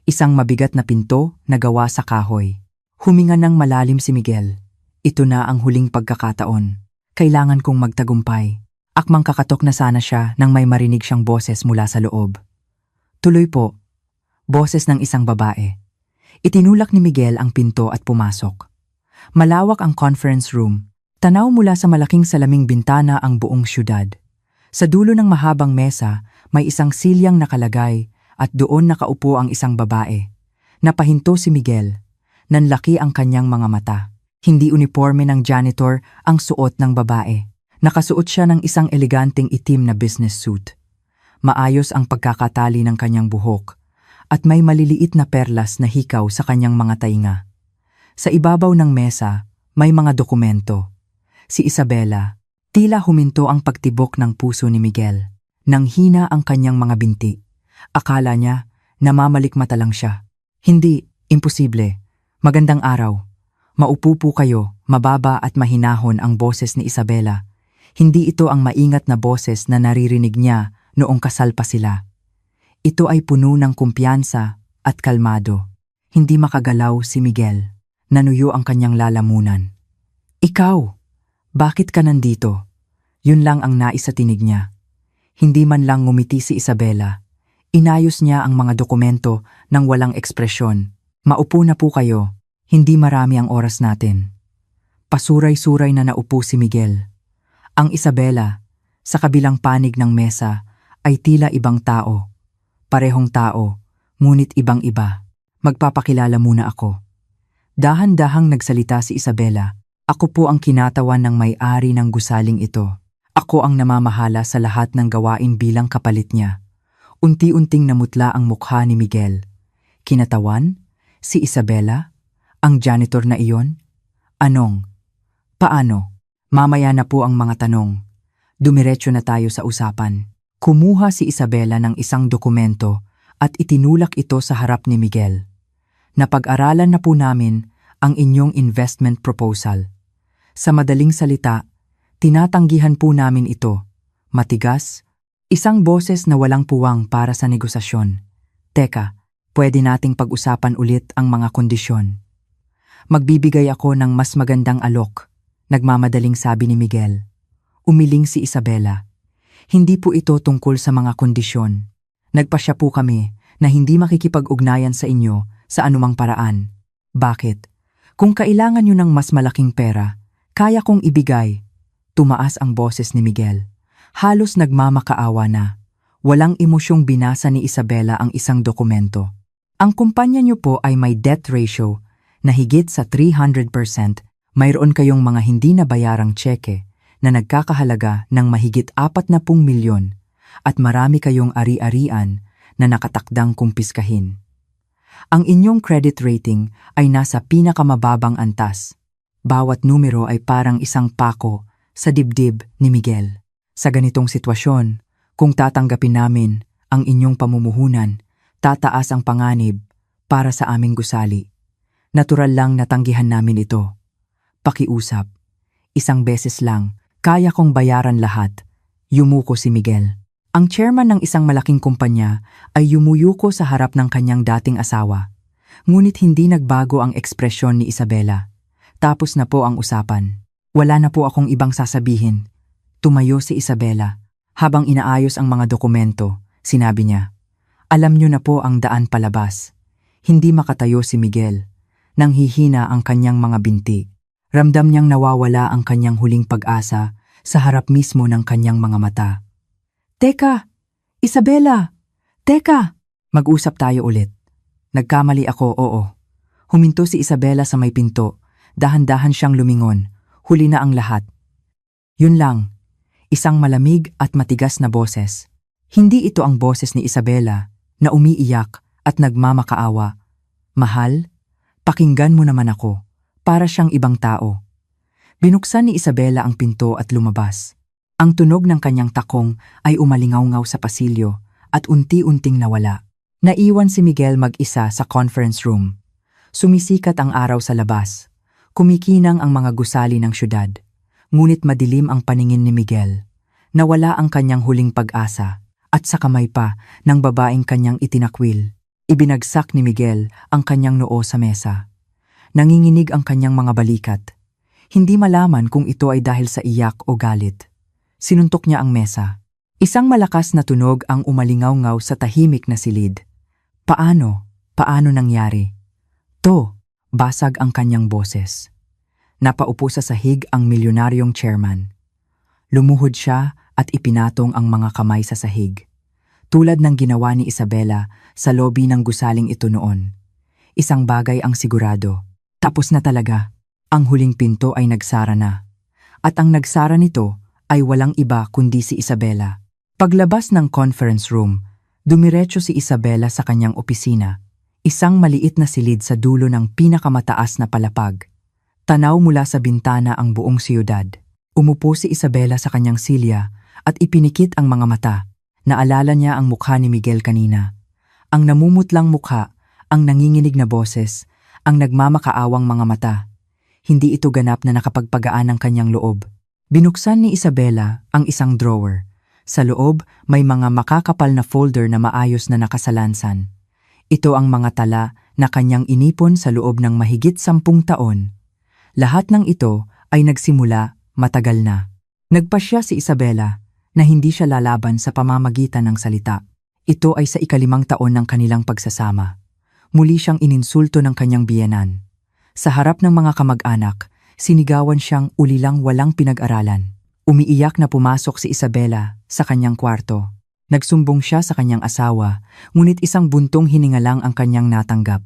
Isang mabigat na pinto na gawa sa kahoy. Huminga ng malalim si Miguel. Ito na ang huling pagkakataon. Kailangan kong magtagumpay. Akmang kakatok na sana siya nang may marinig siyang boses mula sa loob. Tuloy po. Boses ng isang babae. Itinulak ni Miguel ang pinto at pumasok. Malawak ang conference room. Tanaw mula sa malaking salaming bintana ang buong syudad. Sa dulo ng mahabang mesa, may isang silyang nakalagay at doon nakaupo ang isang babae. Napahinto si Miguel. Nanlaki ang kanyang mga mata. Hindi uniforme ng janitor ang suot ng babae. Nakasuot siya ng isang eleganteng itim na business suit. Maayos ang pagkakatali ng kanyang buhok at may maliliit na perlas na hikaw sa kanyang mga tainga. Sa ibabaw ng mesa, may mga dokumento. Si Isabela, tila huminto ang pagtibok ng puso ni Miguel. Nang hina ang kanyang mga binti. Akala niya, namamalikmata lang siya. Hindi, imposible. Magandang araw. Maupo po kayo, mababa at mahinahon ang boses ni Isabela. Hindi ito ang maingat na boses na naririnig niya noong kasal pa sila. Ito ay puno ng kumpiyansa at kalmado. Hindi makagalaw si Miguel. Nanuyo ang kanyang lalamunan. Ikaw, bakit ka nandito? Yun lang ang nais sa tinig niya. Hindi man lang ngumiti si Isabela. Inayos niya ang mga dokumento nang walang ekspresyon. Maupo na po kayo. Hindi marami ang oras natin. Pasuray-suray na naupo si Miguel. Ang Isabela, sa kabilang panig ng mesa, ay tila ibang tao. Parehong tao, ngunit ibang-iba. Magpapakilala muna ako. Dahan-dahang nagsalita si Isabela. Ako po ang kinatawan ng may-ari ng gusaling ito. Ako ang namamahala sa lahat ng gawain bilang kapalit niya. Unti-unting namutla ang mukha ni Miguel. Kinatawan? Si Isabela? Ang janitor na iyon? Anong? Paano? Mamaya na po ang mga tanong. Dumiretso na tayo sa usapan. Kumuha si Isabela ng isang dokumento at itinulak ito sa harap ni Miguel. Napag-aralan na po namin ang inyong investment proposal. Sa madaling salita, tinatanggihan po namin ito. Matigas, isang boses na walang puwang para sa negosasyon. Teka, pwede nating pag-usapan ulit ang mga kondisyon. Magbibigay ako ng mas magandang alok, nagmamadaling sabi ni Miguel. Umiling si Isabela. Hindi po ito tungkol sa mga kondisyon. Nagpasya po kami na hindi makikipag-ugnayan sa inyo sa anumang paraan. Bakit? Kung kailangan nyo ng mas malaking pera, kaya kong ibigay. Tumaas ang boses ni Miguel. Halos nagmamakaawa na. Walang emosyong binasa ni Isabela ang isang dokumento. Ang kumpanya nyo po ay may debt ratio na higit sa 300%, mayroon kayong mga hindi nabayarang tseke na nagkakahalaga ng mahigit 40 milyon at marami kayong ari-arian na nakatakdang kumpiskahin. Ang inyong credit rating ay nasa pinakamababang antas. Bawat numero ay parang isang pako sa dibdib ni Miguel. Sa ganitong sitwasyon, kung tatanggapin namin ang inyong pamumuhunan, tataas ang panganib para sa aming gusali. Natural lang natanggihan namin ito. Pakiusap. Isang beses lang, kaya kong bayaran lahat. Yumuko si Miguel. Ang chairman ng isang malaking kumpanya ay yumuyuko sa harap ng kanyang dating asawa. Ngunit hindi nagbago ang ekspresyon ni Isabela. Tapos na po ang usapan. Wala na po akong ibang sasabihin. Tumayo si Isabela. Habang inaayos ang mga dokumento, sinabi niya, alam niyo na po ang daan palabas. Hindi makatayo si Miguel. Nanghihina ang kanyang mga binti. Ramdam niyang nawawala ang kanyang huling pag-asa sa harap mismo ng kanyang mga mata. Teka! Isabela! Teka! Mag-usap tayo ulit. Nagkamali ako, oo. Huminto si Isabela sa may pinto. Dahan-dahan siyang lumingon. Huli na ang lahat. Yun lang. Isang malamig at matigas na boses. Hindi ito ang boses ni Isabela na umiiyak at nagmamakaawa. Mahal? Pakinggan mo naman ako, para siyang ibang tao. Binuksan ni Isabela ang pinto at lumabas. Ang tunog ng kanyang takong ay umalingaw-ngaw sa pasilyo at unti-unting nawala. Naiwan si Miguel mag-isa sa conference room. Sumisikat ang araw sa labas. Kumikinang ang mga gusali ng syudad. Ngunit madilim ang paningin ni Miguel. Nawala ang kanyang huling pag-asa. At sa kamay pa ng babaeng kanyang itinakwil. Ibinagsak ni Miguel ang kanyang noo sa mesa. Nanginginig ang kanyang mga balikat. Hindi malaman kung ito ay dahil sa iyak o galit. Sinuntok niya ang mesa. Isang malakas na tunog ang umalingaw-ngaw sa tahimik na silid. Paano? Paano nangyari? To, basag ang kanyang boses. Napaupo sa sahig ang milyonaryong chairman. Lumuhod siya at ipinatong ang mga kamay sa sahig. Tulad ng ginawa ni Isabela sa lobby ng gusaling ito noon. Isang bagay ang sigurado. Tapos na talaga. Ang huling pinto ay nagsara na. At ang nagsara nito ay walang iba kundi si Isabela. Paglabas ng conference room, dumiretso si Isabela sa kanyang opisina. Isang maliit na silid sa dulo ng pinakamataas na palapag. Tanaw mula sa bintana ang buong siyudad. Umupo si Isabela sa kanyang silya at ipinikit ang mga mata. Naalala niya ang mukha ni Miguel kanina. Ang namumutlang mukha, ang nanginginig na boses, ang nagmamakaawang mga mata. Hindi ito ganap na nakapagpagaan ng kanyang loob. Binuksan ni Isabela ang isang drawer. Sa loob, may mga makakapal na folder na maayos na nakasalansan. Ito ang mga tala na kanyang inipon sa loob ng mahigit 10 taon. Lahat ng ito ay nagsimula matagal na. Nagpasya si Isabela na hindi siya lalaban sa pamamagitan ng salita. Ito ay sa ika-5 taon ng kanilang pagsasama. Muli siyang ininsulto ng kanyang biyenan. Sa harap ng mga kamag-anak, sinigawan siyang ulilang walang pinag-aralan. Umiiyak na pumasok si Isabela sa kanyang kwarto. Nagsumbong siya sa kanyang asawa, ngunit isang buntong hininga lang ang kanyang natanggap.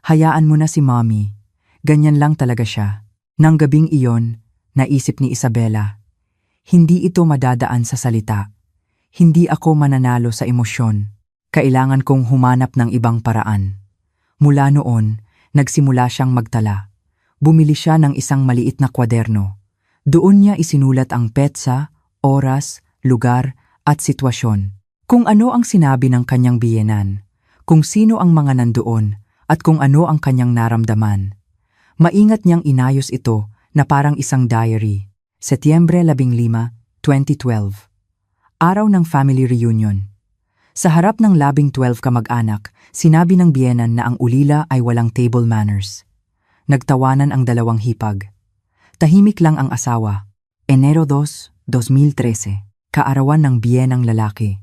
Hayaan mo na si Mommy. Ganyan lang talaga siya. Nang gabing iyon, naisip ni Isabela, hindi ito madadaan sa salita. Hindi ako mananalo sa emosyon. Kailangan kong humanap ng ibang paraan. Mula noon, nagsimula siyang magtala. Bumili siya ng isang maliit na kwaderno. Doon niya isinulat ang petsa, oras, lugar, at sitwasyon. Kung ano ang sinabi ng kanyang biyenan, kung sino ang mga nandoon, at kung ano ang kanyang naramdaman. Maingat niyang inayos ito na parang isang diary. Setyembre 15, 2012. Araw ng family reunion. Sa harap ng 12 kamag-anak, sinabi ng biyenan na ang ulila ay walang table manners. Nagtawanan ang dalawang hipag. Tahimik lang ang asawa. Enero 2, 2013. Kaarawan ng biyenang lalaki.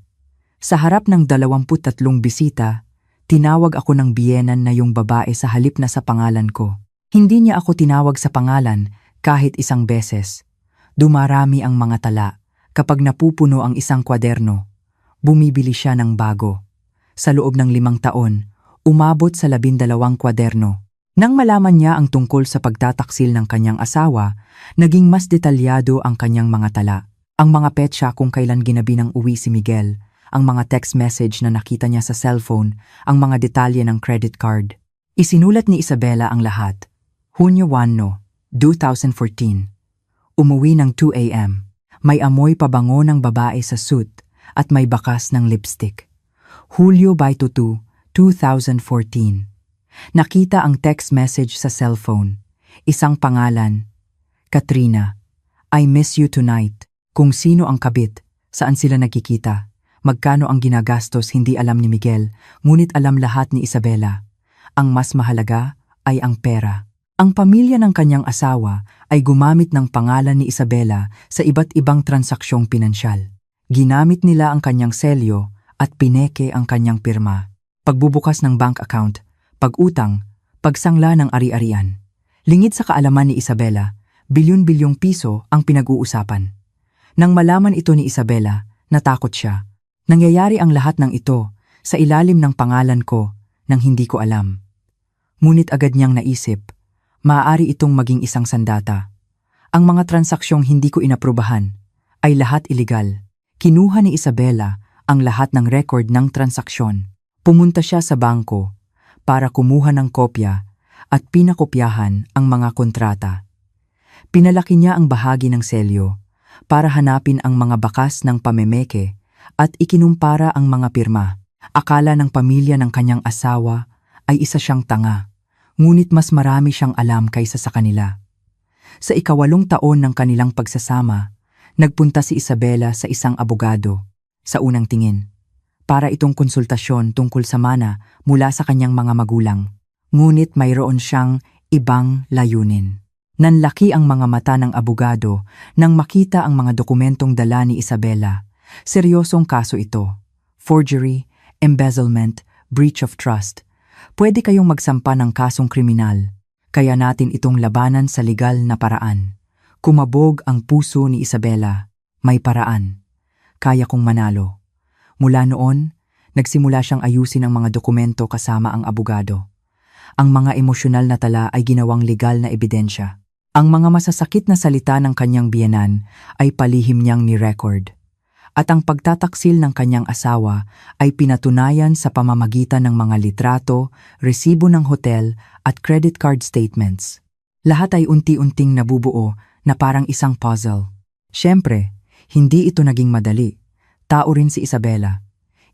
Sa harap ng 23 bisita, tinawag ako ng biyenan na yung babae sa halip na sa pangalan ko. Hindi niya ako tinawag sa pangalan kahit isang beses. Dumarami ang mga tala. Kapag napupuno ang isang kwaderno, bumibili siya ng bago. Sa loob ng 5 taon, umabot sa 12 kwaderno. Nang malaman niya ang tungkol sa pagtataksil ng kanyang asawa, naging mas detalyado ang kanyang mga tala. Ang mga petsa kung kailan ginabi ng uwi si Miguel, ang mga text message na nakita niya sa cellphone, ang mga detalye ng credit card. Isinulat ni Isabela ang lahat. Hunyo 1, 2014. Umuwi ng 2 a.m. May amoy pabango ng babae sa suit at may bakas ng lipstick. Hulyo 22, 2014. Nakita ang text message sa cellphone. Isang pangalan, Katrina. I miss you tonight. Kung sino ang kabit, saan sila nagkikita, magkano ang ginagastos hindi alam ni Miguel, ngunit alam lahat ni Isabela. Ang mas mahalaga ay ang pera. Ang pamilya ng kanyang asawa ay gumamit ng pangalan ni Isabela sa iba't ibang transaksyong pinansyal. Ginamit nila ang kanyang selyo at pineke ang kanyang pirma. Pagbubukas ng bank account, pag-utang, pagsangla ng ari-arian. Lingid sa kaalaman ni Isabela, bilyon-bilyong piso ang pinag-uusapan. Nang malaman ito ni Isabela, natakot siya. Nangyayari ang lahat ng ito sa ilalim ng pangalan ko nang hindi ko alam. Ngunit agad niyang naisip, maaari itong maging isang sandata. Ang mga transaksyong hindi ko inaprubahan ay lahat iligal. Kinuha ni Isabela ang lahat ng record ng transaksyon. Pumunta siya sa bangko para kumuha ng kopya at pinakopyahan ang mga kontrata. Pinalaki niya ang bahagi ng selyo para hanapin ang mga bakas ng pamemeke at ikinumpara ang mga pirma. Akala ng pamilya ng kanyang asawa ay isa siyang tanga. Ngunit mas marami siyang alam kaysa sa kanila. Sa 8 taon ng kanilang pagsasama, nagpunta si Isabela sa isang abogado, sa unang tingin, para itong konsultasyon tungkol sa mana mula sa kanyang mga magulang. Ngunit mayroon siyang ibang layunin. Nanlaki ang mga mata ng abogado nang makita ang mga dokumentong dala ni Isabela. Seryosong kaso ito. Forgery, embezzlement, breach of trust. Pwede kayong magsampa ng kasong kriminal. Kaya natin itong labanan sa legal na paraan. Kumabog ang puso ni Isabela. May paraan. Kaya kong manalo. Mula noon, nagsimula siyang ayusin ang mga dokumento kasama ang abogado. Ang mga emosyonal na tala ay ginawang legal na ebidensya. Ang mga masasakit na salita ng kanyang biyenan ay palihim niyang ni-record. At ang pagtataksil ng kanyang asawa ay pinatunayan sa pamamagitan ng mga litrato, resibo ng hotel at credit card statements. Lahat ay unti-unting nabubuo na parang isang puzzle. Siyempre, hindi ito naging madali. Tao rin si Isabela.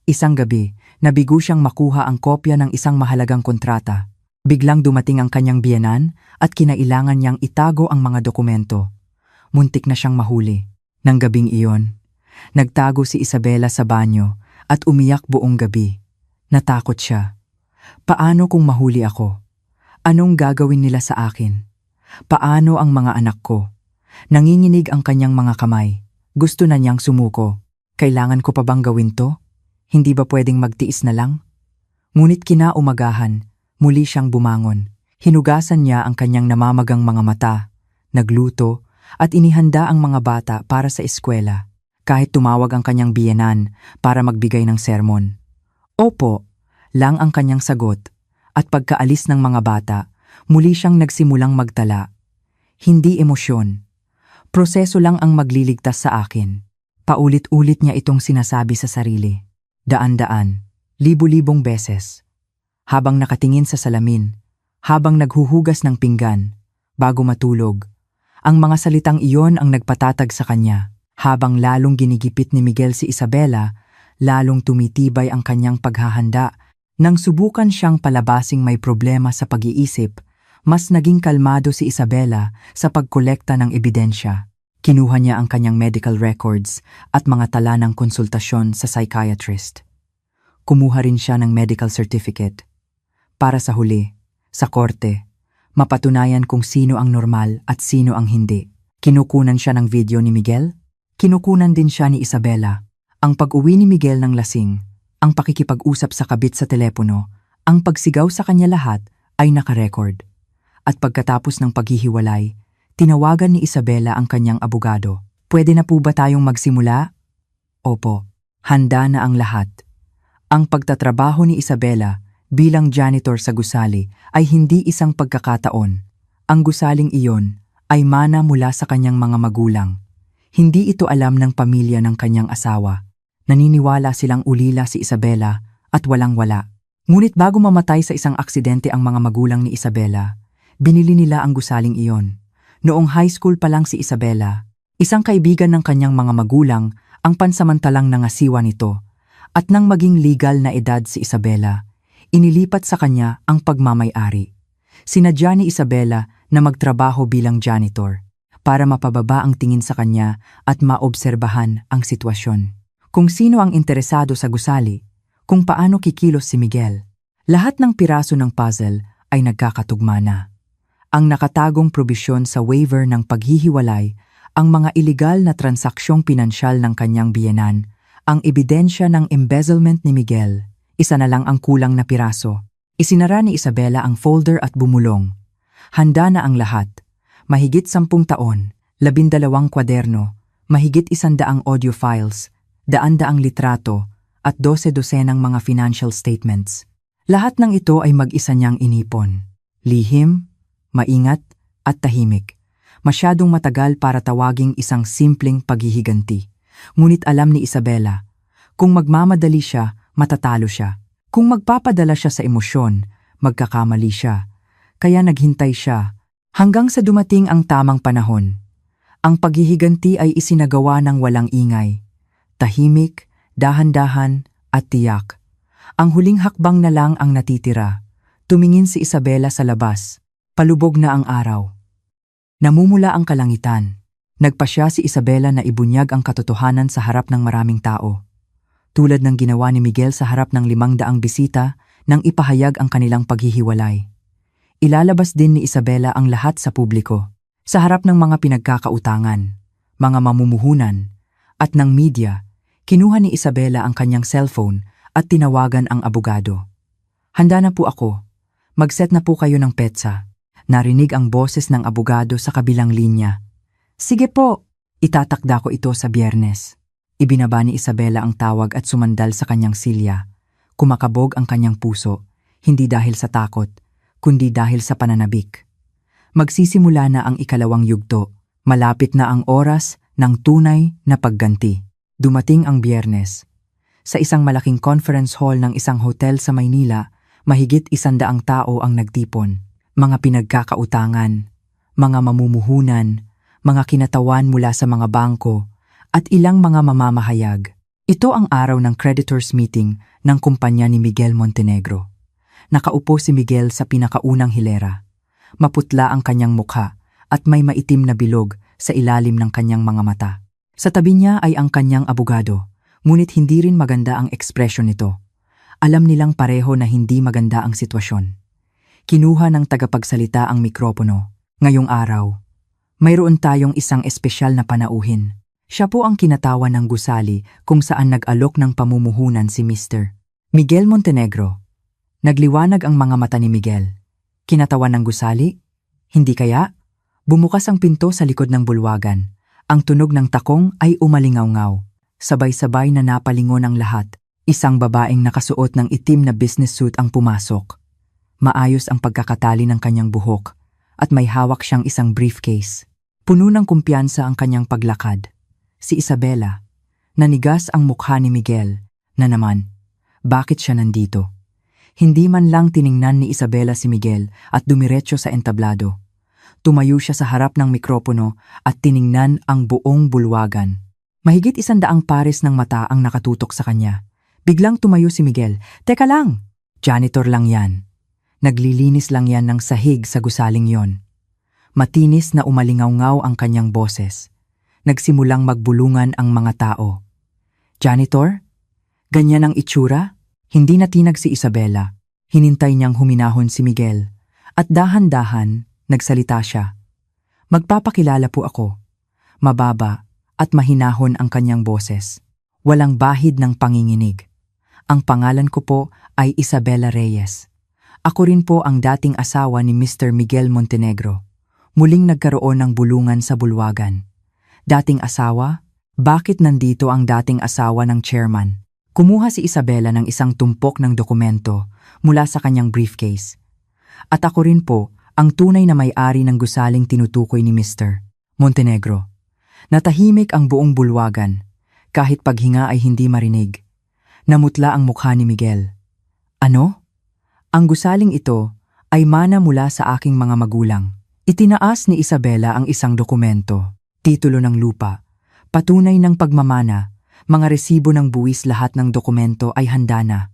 Isang gabi, nabigo siyang makuha ang kopya ng isang mahalagang kontrata. Biglang dumating ang kanyang biyenan at kinailangan niyang itago ang mga dokumento. Muntik na siyang mahuli. Nang gabing iyon, nagtago si Isabela sa banyo at umiyak buong gabi. Natakot siya. Paano kung mahuli ako? Anong gagawin nila sa akin? Paano ang mga anak ko? Nanginginig ang kanyang mga kamay. Gusto na niyang sumuko. Kailangan ko pa bang gawin to? Hindi ba pwedeng magtiis na lang? Ngunit kinaumagahan, muli siyang bumangon. Hinugasan niya ang kanyang namamagang mga mata, nagluto, at inihanda ang mga bata para sa eskwela. Kahit tumawag ang kanyang biyenan para magbigay ng sermon. Opo, lang ang kanyang sagot. At pagkaalis ng mga bata, muli siyang nagsimulang magtala. Hindi emosyon. Proseso lang ang magliligtas sa akin. Paulit-ulit niya itong sinasabi sa sarili. Daan-daan, libu-libong beses. Habang nakatingin sa salamin, habang naghuhugas ng pinggan, bago matulog, ang mga salitang iyon ang nagpatatag sa kanya. Habang lalong ginigipit ni Miguel si Isabela, lalong tumitibay ang kanyang paghahanda. Nang subukan siyang palabasing may problema sa pag-iisip, mas naging kalmado si Isabela sa pagkolekta ng ebidensya. Kinuha niya ang kanyang medical records at mga tala ng konsultasyon sa psychiatrist. Kumuha rin siya ng medical certificate. Para sa huli, sa korte, mapatunayan kung sino ang normal at sino ang hindi. Kinukunan siya ng video ni Miguel. Kinukunan din siya ni Isabela. Ang pag-uwi ni Miguel ng lasing, ang pakikipag-usap sa kabit sa telepono, ang pagsigaw sa kanya lahat ay nakarecord. At pagkatapos ng paghihiwalay, tinawagan ni Isabela ang kanyang abogado. Pwede na po ba tayong magsimula? Opo, handa na ang lahat. Ang pagtatrabaho ni Isabela bilang janitor sa gusali ay hindi isang pagkakataon. Ang gusaling iyon ay mana mula sa kanyang mga magulang. Hindi ito alam ng pamilya ng kanyang asawa. Naniniwala silang ulila si Isabela at walang-wala. Ngunit bago mamatay sa isang aksidente ang mga magulang ni Isabela, binili nila ang gusaling iyon. Noong high school pa lang si Isabela, isang kaibigan ng kanyang mga magulang ang pansamantalang nangasiwa nito. At nang maging legal na edad si Isabela, inilipat sa kanya ang pagmamay-ari. Sinadya ni Isabela na magtrabaho bilang janitor para mapababa ang tingin sa kanya at maobserbahan ang sitwasyon. Kung sino ang interesado sa gusali, kung paano kikilos si Miguel. Lahat ng piraso ng puzzle ay nagkakatugma na. Ang nakatagong probisyon sa waiver ng paghihiwalay, ang mga iligal na transaksyong pinansyal ng kanyang biyenan, ang ebidensya ng embezzlement ni Miguel, isa na lang ang kulang na piraso. Isinara ni Isabela ang folder at bumulong. Handa na ang lahat. Mahigit 10 taon, 12 kwaderno, mahigit 100 audio files, 100 litrato, at 12 dosenang mga financial statements. Lahat ng ito ay mag-isa niyang inipon. Lihim, maingat, at tahimik. Masyadong matagal para tawaging isang simpleng paghihiganti. Ngunit alam ni Isabela, kung magmamadali siya, matatalo siya. Kung magpapadala siya sa emosyon, magkakamali siya. Kaya naghintay siya, hanggang sa dumating ang tamang panahon. Ang paghihiganti ay isinagawa ng walang ingay. Tahimik, dahan-dahan, at tiyak. Ang huling hakbang na lang ang natitira. Tumingin si Isabela sa labas. Palubog na ang araw. Namumula ang kalangitan. Nagpasya si Isabela na ibunyag ang katotohanan sa harap ng maraming tao. Tulad ng ginawa ni Miguel sa harap ng 500 bisita nang ipahayag ang kanilang paghihiwalay. Ilalabas din ni Isabela ang lahat sa publiko. Sa harap ng mga pinagkakautangan, mga mamumuhunan, at ng media, kinuha ni Isabela ang kanyang cellphone at tinawagan ang abogado. Handa na po ako. Mag-set na po kayo ng petsa. Narinig ang boses ng abogado sa kabilang linya. Sige po, itatakda ko ito sa Biyernes. Ibinaba ni Isabela ang tawag at sumandal sa kanyang silya. Kumakabog ang kanyang puso, hindi dahil sa takot, kundi dahil sa pananabik. Magsisimula na ang ikalawang yugto. Malapit na ang oras ng tunay na pagganti. Dumating ang Biyernes. Sa isang malaking conference hall ng isang hotel sa Maynila, mahigit 100 tao ang nagtipon. Mga pinagkakautangan, mga mamumuhunan, mga kinatawan mula sa mga bangko, at ilang mga mamamahayag. Ito ang araw ng creditors meeting ng kumpanya ni Miguel Montenegro. Nakaupo si Miguel sa pinakaunang hilera. Maputla ang kanyang mukha at may maitim na bilog sa ilalim ng kanyang mga mata. Sa tabi niya ay ang kanyang abogado, ngunit hindi rin maganda ang ekspresyon nito. Alam nilang pareho na hindi maganda ang sitwasyon. Kinuha ng tagapagsalita ang mikropono. Ngayong araw, mayroon tayong isang espesyal na panauhin. Siya po ang kinatawan ng gusali kung saan nag-alok ng pamumuhunan si Mr. Miguel Montenegro. Nagliwanag ang mga mata ni Miguel. Kinatawan ng gusali? Hindi kaya? Bumukas ang pinto sa likod ng bulwagan. Ang tunog ng takong ay umalingaw-ngaw. Sabay-sabay na napalingon ang lahat. Isang babaeng nakasuot ng itim na business suit ang pumasok. Maayos ang pagkakatali ng kanyang buhok at may hawak siyang isang briefcase. Puno ng kumpiyansa ang kanyang paglakad. Si Isabela. Nanigas ang mukha ni Miguel na naman, bakit siya nandito? Hindi man lang tiningnan ni Isabela si Miguel at dumiretso sa entablado. Tumayo siya sa harap ng mikropono at tiningnan ang buong bulwagan. Mahigit 100 pares ng mata ang nakatutok sa kanya. Biglang tumayo si Miguel. Teka lang! Janitor lang yan. Naglilinis lang yan ng sahig sa gusaling yon. Matinis na umalingaw-ngaw ang kanyang boses. Nagsimulang magbulungan ang mga tao. Janitor? Ganyan ang itsura? Hindi natinag si Isabela. Hinintay niyang huminahon si Miguel. At dahan-dahan, nagsalita siya. Magpapakilala po ako. Mababa at mahinahon ang kanyang boses. Walang bahid ng panginginig. Ang pangalan ko po ay Isabela Reyes. Ako rin po ang dating asawa ni Mr. Miguel Montenegro. Muling nagkaroon ng bulungan sa bulwagan. Dating asawa? Bakit nandito ang dating asawa ng chairman? Kumuha si Isabela ng isang tumpok ng dokumento mula sa kanyang briefcase. At ako rin po ang tunay na may-ari ng gusaling tinutukoy ni Mr. Montenegro. Natahimik ang buong bulwagan, kahit paghinga ay hindi marinig. Namutla ang mukha ni Miguel. Ano? Ang gusaling ito ay mana mula sa aking mga magulang. Itinaas ni Isabela ang isang dokumento, titulo ng lupa, patunay ng pagmamana, mga resibo ng buwis, lahat ng dokumento ay handa na.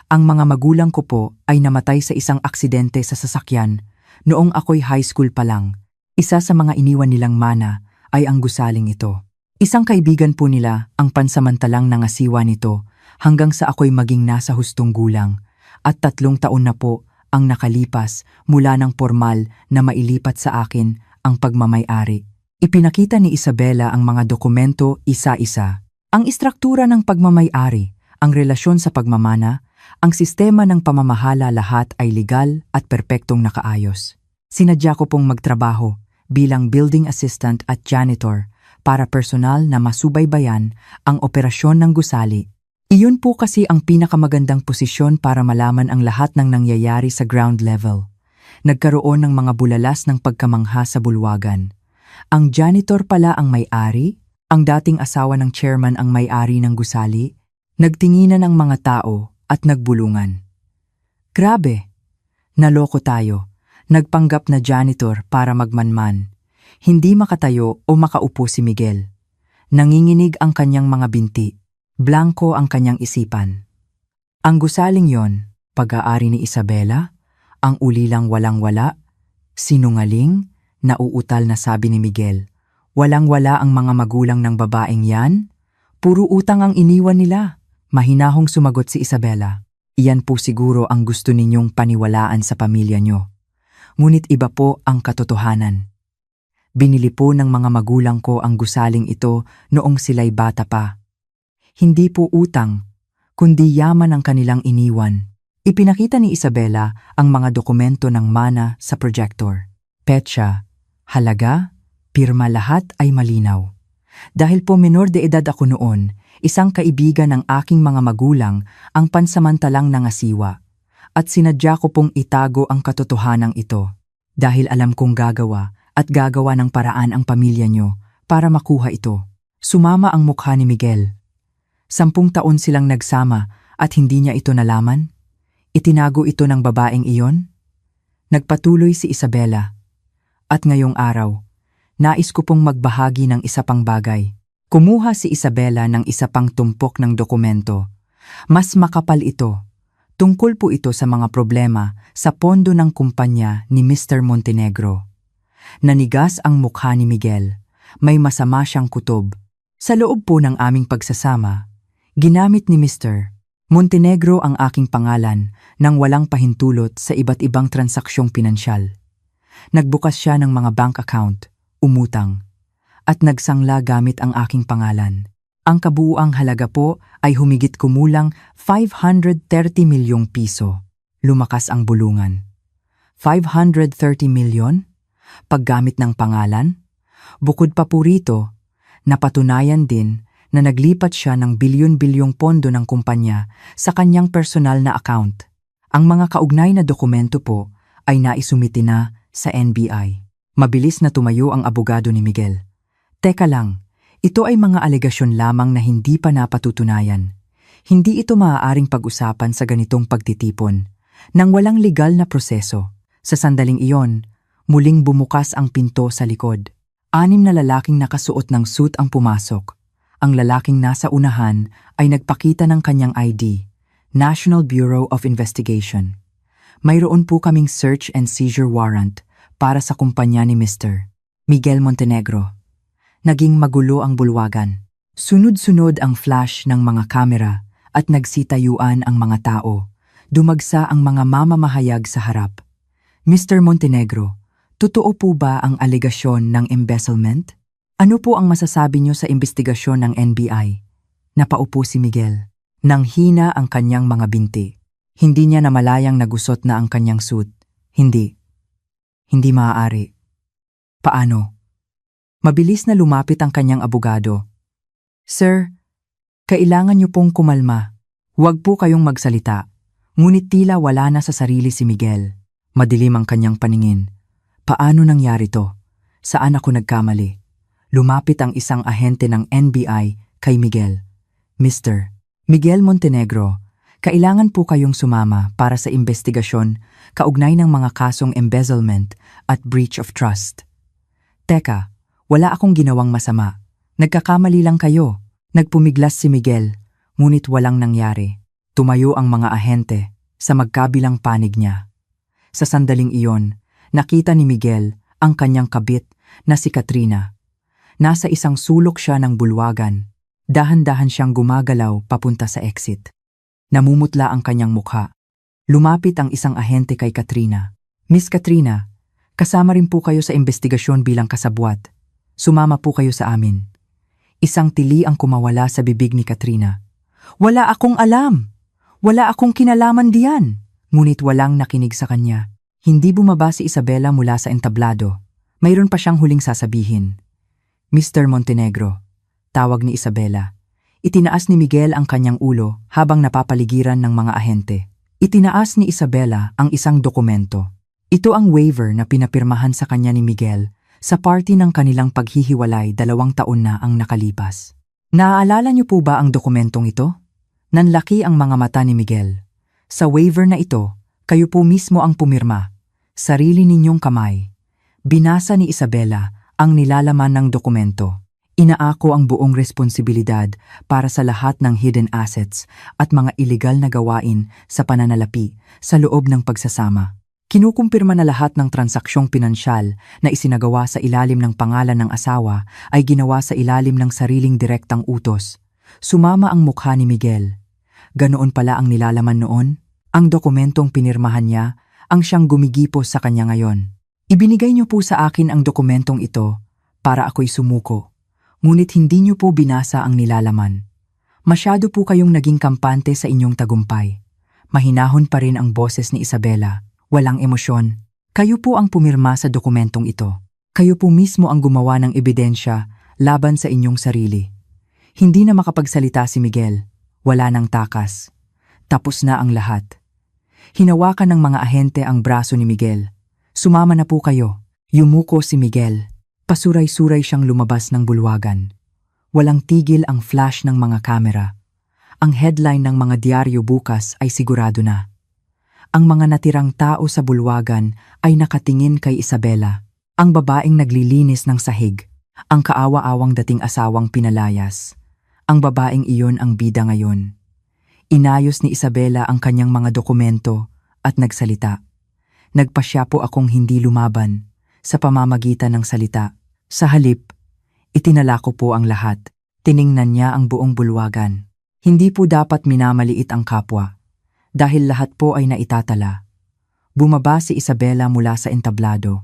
Ang mga magulang ko po ay namatay sa isang aksidente sa sasakyan noong ako'y high school pa lang. Isa sa mga iniwan nilang mana ay ang gusaling ito. Isang kaibigan po nila ang pansamantalang nangasiwa nito hanggang sa ako'y maging nasa hustong gulang. At 3 taon na po ang nakalipas mula ng formal na mailipat sa akin ang pagmamay-ari. Ipinakita ni Isabela ang mga dokumento isa-isa. Ang istruktura ng pagmamay-ari, ang relasyon sa pagmamana, ang sistema ng pamamahala, lahat ay legal at perpektong nakaayos. Sinadya ko pong magtrabaho bilang building assistant at janitor para personal na masubaybayan ang operasyon ng gusali. Iyon po kasi ang pinakamagandang posisyon para malaman ang lahat ng nangyayari sa ground level. Nagkaroon ng mga bulalas ng pagkamangha sa bulwagan. Ang janitor pala ang may-ari, ang dating asawa ng chairman ang may-ari ng gusali. Nagtinginan ang mga tao at nagbulungan. Grabe! Naloko tayo. Nagpanggap na janitor para magmanman. Hindi makatayo o makaupo si Miguel. Nanginginig ang kanyang mga binti. Blanko ang kanyang isipan. Ang gusaling yon, pag-aari ni Isabela, Ang ulilang walang-wala, sinungaling, nauutal na sabi ni Miguel. Walang-wala ang mga magulang ng babaeng yan? Puro utang ang iniwan nila. Mahinahong sumagot si Isabela. Iyan po siguro ang gusto ninyong paniwalaan sa pamilya nyo. Ngunit iba po ang katotohanan. Binili po ng mga magulang ko ang gusaling ito noong sila'y bata pa. Hindi po utang, kundi yaman ang kanilang iniwan. Ipinakita ni Isabela ang mga dokumento ng mana sa projector. Petsa, halaga, pirma lahat ay malinaw. Dahil po menor de edad ako noon, isang kaibigan ng aking mga magulang ang pansamantalang nangasiwa. At sinadya ko pong itago ang katotohanan ito. Dahil alam kong gagawa at gagawa ng paraan ang pamilya nyo para makuha ito. Sumama ang mukha ni Miguel. 10 taon silang nagsama at hindi niya ito nalaman? Itinago ito ng babaeng iyon? Nagpatuloy si Isabela. At ngayong araw, nais ko pong magbahagi ng isa pang bagay. Kumuha si Isabela ng isa pang tumpok ng dokumento. Mas makapal ito. Tungkol po ito sa mga problema sa pondo ng kumpanya ni Mr. Montenegro. Nanigas ang mukha ni Miguel. May masama siyang kutob. Sa loob po ng aming pagsasama, ginamit ni Mr. Montenegro ang aking pangalan nang walang pahintulot sa iba't ibang transaksyong pinansyal. Nagbukas siya ng mga bank account, umutang, at nagsangla gamit ang aking pangalan. Ang kabuuang halaga po ay humigit kumulang 530 milyong piso. Lumakas ang bulungan. 530 milyon? Paggamit ng pangalan? Bukod pa po rito, napatunayan din na naglipat siya ng bilyon-bilyong pondo ng kumpanya sa kanyang personal na account. Ang mga kaugnay na dokumento po ay naisumiti na sa NBI. Mabilis na tumayo ang abogado ni Miguel. Teka lang, ito ay mga alegasyon lamang na hindi pa napatutunayan. Hindi ito maaaring pag-usapan sa ganitong pagtitipon, nang walang legal na proseso. Sa sandaling iyon, muling bumukas ang pinto sa likod. 6 na lalaking nakasuot ng suit ang pumasok. Ang lalaking nasa unahan ay nagpakita ng kanyang ID, National Bureau of Investigation. Mayroon po kaming search and seizure warrant para sa kumpanya ni Mr. Miguel Montenegro. Naging magulo ang bulwagan. Sunod-sunod ang flash ng mga kamera at nagsitayuan ang mga tao. Dumagsa ang mga mamamahayag sa harap. Mr. Montenegro, totoo po ba ang alegasyon ng embezzlement? Ano po ang masasabi niyo sa investigasyon ng NBI? Napaupo si Miguel. Nang hina ang kanyang mga binti. Hindi niya namalayang nagusot na ang kanyang suit. Hindi. Hindi maaari. Paano? Mabilis na lumapit ang kanyang abogado. Sir, kailangan niyo pong kumalma. Huwag po kayong magsalita. Ngunit tila wala na sa sarili si Miguel. Madilim ang kanyang paningin. Paano nangyari to? Saan ako nagkamali? Lumapit ang isang ahente ng NBI kay Miguel. Mr. Miguel Montenegro, kailangan po kayong sumama para sa investigasyon kaugnay ng mga kasong embezzlement at breach of trust. Teka, wala akong ginawang masama. Nagkakamali lang kayo. Nagpumiglas si Miguel, ngunit walang nangyari. Tumayo ang mga ahente sa magkabilang panig niya. Sa sandaling iyon, nakita ni Miguel ang kanyang kabit na si Katrina. Nasa isang sulok siya ng bulwagan. Dahan-dahan siyang gumagalaw papunta sa exit. Namumutla ang kanyang mukha. Lumapit ang isang ahente kay Katrina. Miss Katrina, kasama rin po kayo sa investigasyon bilang kasabwat. Sumama po kayo sa amin. Isang tili ang kumawala sa bibig ni Katrina. Wala akong alam. Wala akong kinalaman diyan. Ngunit walang nakinig sa kanya. Hindi bumaba si Isabela mula sa entablado. Mayroon pa siyang huling sasabihin. Mr. Montenegro, tawag ni Isabela. Itinaas ni Miguel ang kanyang ulo habang napapaligiran ng mga ahente. Itinaas ni Isabela ang isang dokumento. Ito ang waiver na pinapirmahan sa kanya ni Miguel sa party ng kanilang paghihiwalay 2 taon na ang nakalipas. Naaalala niyo po ba ang dokumentong ito? Nanlaki ang mga mata ni Miguel. Sa waiver na ito, kayo po mismo ang pumirma. Sarili ninyong kamay. Binasa ni Isabela ang nilalaman ng dokumento. Inaako ang buong responsibilidad para sa lahat ng hidden assets at mga illegal na gawain sa pananalapi sa loob ng pagsasama. Kinukumpirma na lahat ng transaksyong pinansyal na isinagawa sa ilalim ng pangalan ng asawa ay ginawa sa ilalim ng sariling direktang utos. Sumama ang mukha ni Miguel. Ganoon pala ang nilalaman noon? Ang dokumentong pinirmahan niya ang siyang gumigipos sa kanya ngayon. Ibinigay niyo po sa akin ang dokumentong ito para ako'y sumuko. Ngunit hindi niyo po binasa ang nilalaman. Masyado po kayong naging kampante sa inyong tagumpay. Mahinahon pa rin ang boses ni Isabela. Walang emosyon. Kayo po ang pumirma sa dokumentong ito. Kayo po mismo ang gumawa ng ebidensya laban sa inyong sarili. Hindi na makapagsalita si Miguel. Wala nang takas. Tapos na ang lahat. Hinawakan ng mga ahente ang braso ni Miguel. Sumama na po kayo. Yumuko si Miguel. Pasuray-suray siyang lumabas ng bulwagan. Walang tigil ang flash ng mga kamera. Ang headline ng mga diaryo bukas ay sigurado na. Ang mga natirang tao sa bulwagan ay nakatingin kay Isabela, ang babaeng naglilinis ng sahig, ang kaawa-awang dating asawang pinalayas. Ang babaeng iyon ang bida ngayon. Inayos ni Isabela ang kanyang mga dokumento at nagsalita. Nagpasya po akong hindi lumaban sa pamamagitan ng salita. Sa halip, itinala ko po ang lahat. Tiningnan niya ang buong bulwagan. Hindi po dapat minamaliit ang kapwa. Dahil lahat po ay naitatala. Bumaba si Isabela mula sa entablado.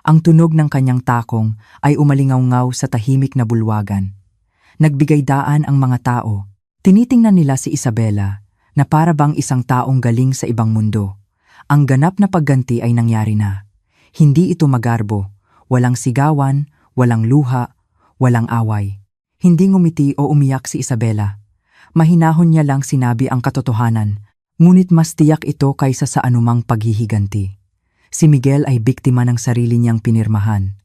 Ang tunog ng kanyang takong ay umalingaw-ngaw sa tahimik na bulwagan. Nagbigay daan ang mga tao. Tinitingnan nila si Isabela na para bang isang taong galing sa ibang mundo. Ang ganap na pagganti ay nangyari na. Hindi ito magarbo, walang sigawan, walang luha, walang away. Hindi ngumiti o umiyak si Isabela. Mahinahon niya lang sinabi ang katotohanan. Ngunit mas tiyak ito kaysa sa anumang paghihiganti. Si Miguel ay biktima ng sarili niyang pinirmahan.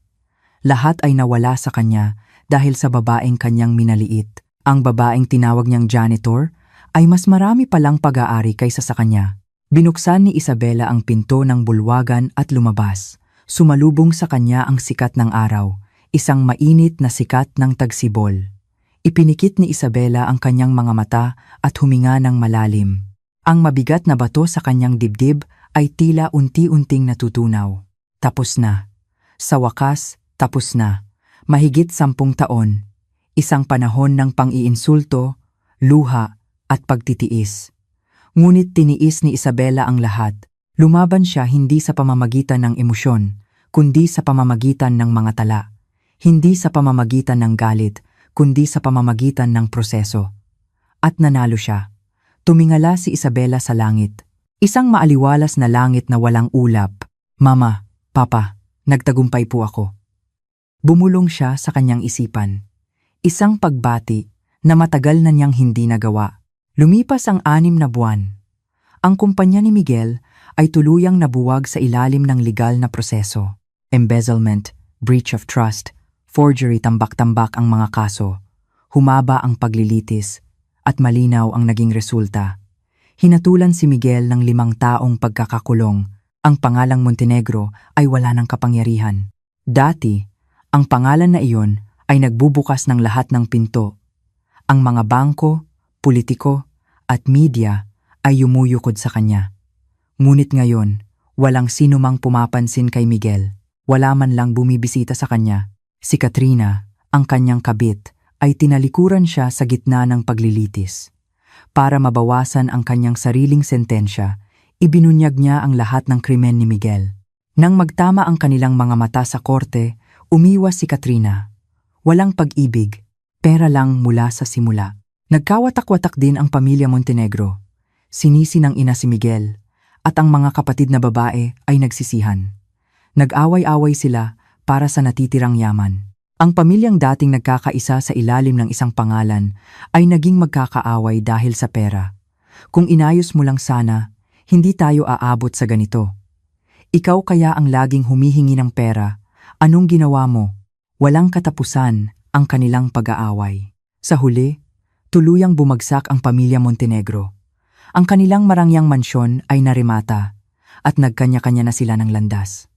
Lahat ay nawala sa kanya dahil sa babaeng kanyang minaliit. Ang babaeng tinawag niyang janitor ay mas marami palang pag-aari kaysa sa kanya. Binuksan ni Isabela ang pinto ng bulwagan at lumabas. Sumalubong sa kanya ang sikat ng araw, isang mainit na sikat ng tagsibol. Ipinikit ni Isabela ang kanyang mga mata at huminga ng malalim. Ang mabigat na bato sa kanyang dibdib ay tila unti-unting natutunaw. Tapos na. Sa wakas, tapos na. Mahigit 10 taon. Isang panahon ng pang-iinsulto, luha, at pagtitiis. Ngunit tiniis ni Isabela ang lahat. Lumaban siya hindi sa pamamagitan ng emosyon, kundi sa pamamagitan ng mga tala. Hindi sa pamamagitan ng galit, kundi sa pamamagitan ng proseso. At nanalo siya. Tumingala si Isabela sa langit. Isang maaliwalas na langit na walang ulap. Mama, Papa, nagtagumpay po ako. Bumulong siya sa kanyang isipan. Isang pagbati na matagal na niyang hindi nagawa. Lumipas ang 6 na buwan. Ang kumpanya ni Miguel ay tuluyang nabuwag sa ilalim ng legal na proseso. Embezzlement, breach of trust, forgery, tambak-tambak ang mga kaso. Humaba ang paglilitis. At malinaw ang naging resulta. Hinatulan si Miguel ng 5 taong pagkakakulong. Ang pangalang Montenegro ay wala ng kapangyarihan. Dati, ang pangalan na iyon ay nagbubukas ng lahat ng pinto. Ang mga bangko, politiko, at media ay yumuyukod sa kanya. Ngunit ngayon, walang sino mang pumapansin kay Miguel. Wala man lang bumibisita sa kanya. Si Katrina, ang kanyang kabit, ay tinalikuran siya sa gitna ng paglilitis. Para mabawasan ang kanyang sariling sentensya, ibinunyag niya ang lahat ng krimen ni Miguel. Nang magtama ang kanilang mga mata sa korte, umiwas si Katrina. Walang pag-ibig, pera lang mula sa simula. Nagkawatak-watak din ang pamilya Montenegro. Sinisi ng ina si Miguel, at ang mga kapatid na babae ay nagsisihan. Nag-away-away sila para sa natitirang yaman. Ang pamilyang dating nagkakaisa sa ilalim ng isang pangalan ay naging magkakaaway dahil sa pera. Kung inayos mo lang sana, hindi tayo aabot sa ganito. Ikaw kaya ang laging humihingi ng pera. Anong ginawa mo? Walang katapusan ang kanilang pag-aaway. Sa huli, tuluyang bumagsak ang pamilya Montenegro. Ang kanilang marangyang mansyon ay narimata at nagkanya-kanya na sila ng landas.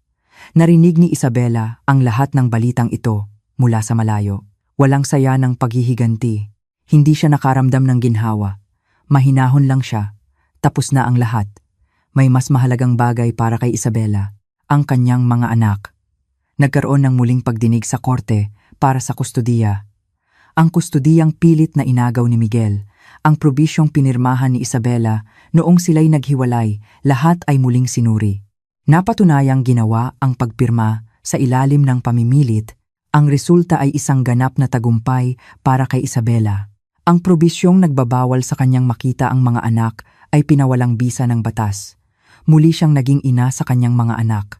Narinig ni Isabela ang lahat ng balitang ito mula sa malayo. Walang saya ng paghihiganti. Hindi siya nakaramdam ng ginhawa. Mahinahon lang siya. Tapos na ang lahat. May mas mahalagang bagay para kay Isabela, ang kanyang mga anak. Nagkaroon ng muling pagdinig sa korte para sa kustudiya. Ang kustudiyang pilit na inagaw ni Miguel, ang probisyong pinirmahan ni Isabela noong sila'y naghiwalay, lahat ay muling sinuri. Napatunayang ginawa ang pagpirma sa ilalim ng pamimilit, ang resulta ay isang ganap na tagumpay para kay Isabela. Ang probisyong nagbabawal sa kanyang makita ang mga anak ay pinawalang bisa ng batas. Muli siyang naging ina sa kanyang mga anak.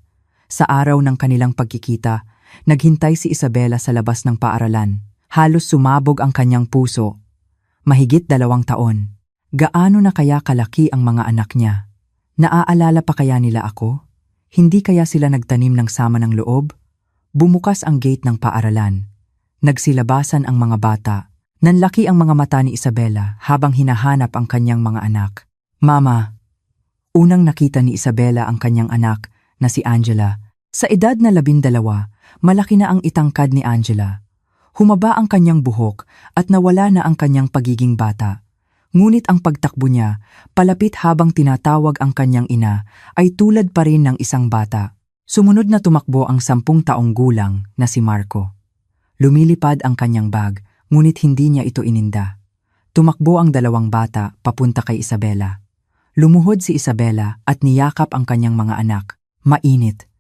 Sa araw ng kanilang pagkikita, naghintay si Isabela sa labas ng paaralan. Halos sumabog ang kanyang puso. Mahigit 2 taon. Gaano na kaya kalaki ang mga anak niya? Naaalala pa kaya nila ako? Hindi kaya sila nagtanim ng sama ng loob? Bumukas ang gate ng paaralan. Nagsilabasan ang mga bata. Nanlaki ang mga mata ni Isabela habang hinahanap ang kanyang mga anak. Mama! Unang nakita ni Isabela ang kanyang anak na si Angela. Sa edad na 12, malaki na ang itangkad ni Angela. Humaba ang kanyang buhok at nawala na ang kanyang pagiging bata. Ngunit ang pagtakbo niya, palapit habang tinatawag ang kanyang ina, ay tulad pa rin ng isang bata. Sumunod na tumakbo ang 10 taong gulang na si Marco. Lumilipad ang kanyang bag, ngunit hindi niya ito ininda. Tumakbo ang 2 bata papunta kay Isabela. Lumuhod si Isabela at niyakap ang kanyang mga anak. Mainit.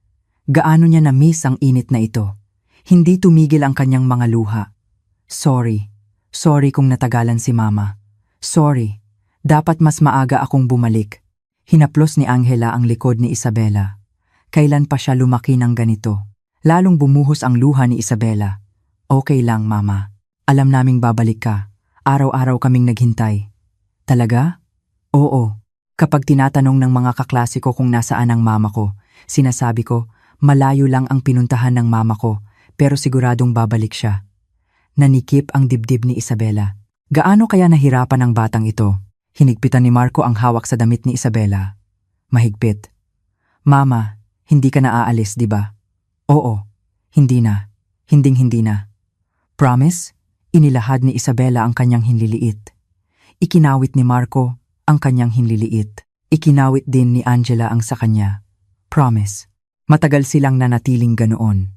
Gaano niya na-miss ang init na ito. Hindi tumigil ang kanyang mga luha. Sorry. Sorry kung natagalan si Mama. Sorry. Dapat mas maaga akong bumalik. Hinaplos ni Angela ang likod ni Isabela. Kailan pa siya lumaki ng ganito? Lalong bumuhos ang luha ni Isabela. Okay lang, Mama. Alam naming babalik ka. Araw-araw kaming naghintay. Talaga? Oo. Kapag tinatanong ng mga kaklase ko kung nasaan ang mama ko, sinasabi ko, malayo lang ang pinuntahan ng mama ko, pero siguradong babalik siya. Nanikip ang dibdib ni Isabela. Gaano kaya nahirapan ang batang ito? Hinigpitan ni Marco ang hawak sa damit ni Isabela. Mahigpit. Mama, hindi ka na aalis, di ba? Oo, hindi na. Hinding-hindi na. Promise? Inilahad ni Isabela ang kanyang hinliliit. Ikinawit ni Marco ang kanyang hinliliit. Ikinawit din ni Angela ang sa kanya. Promise. Matagal silang nanatiling ganoon.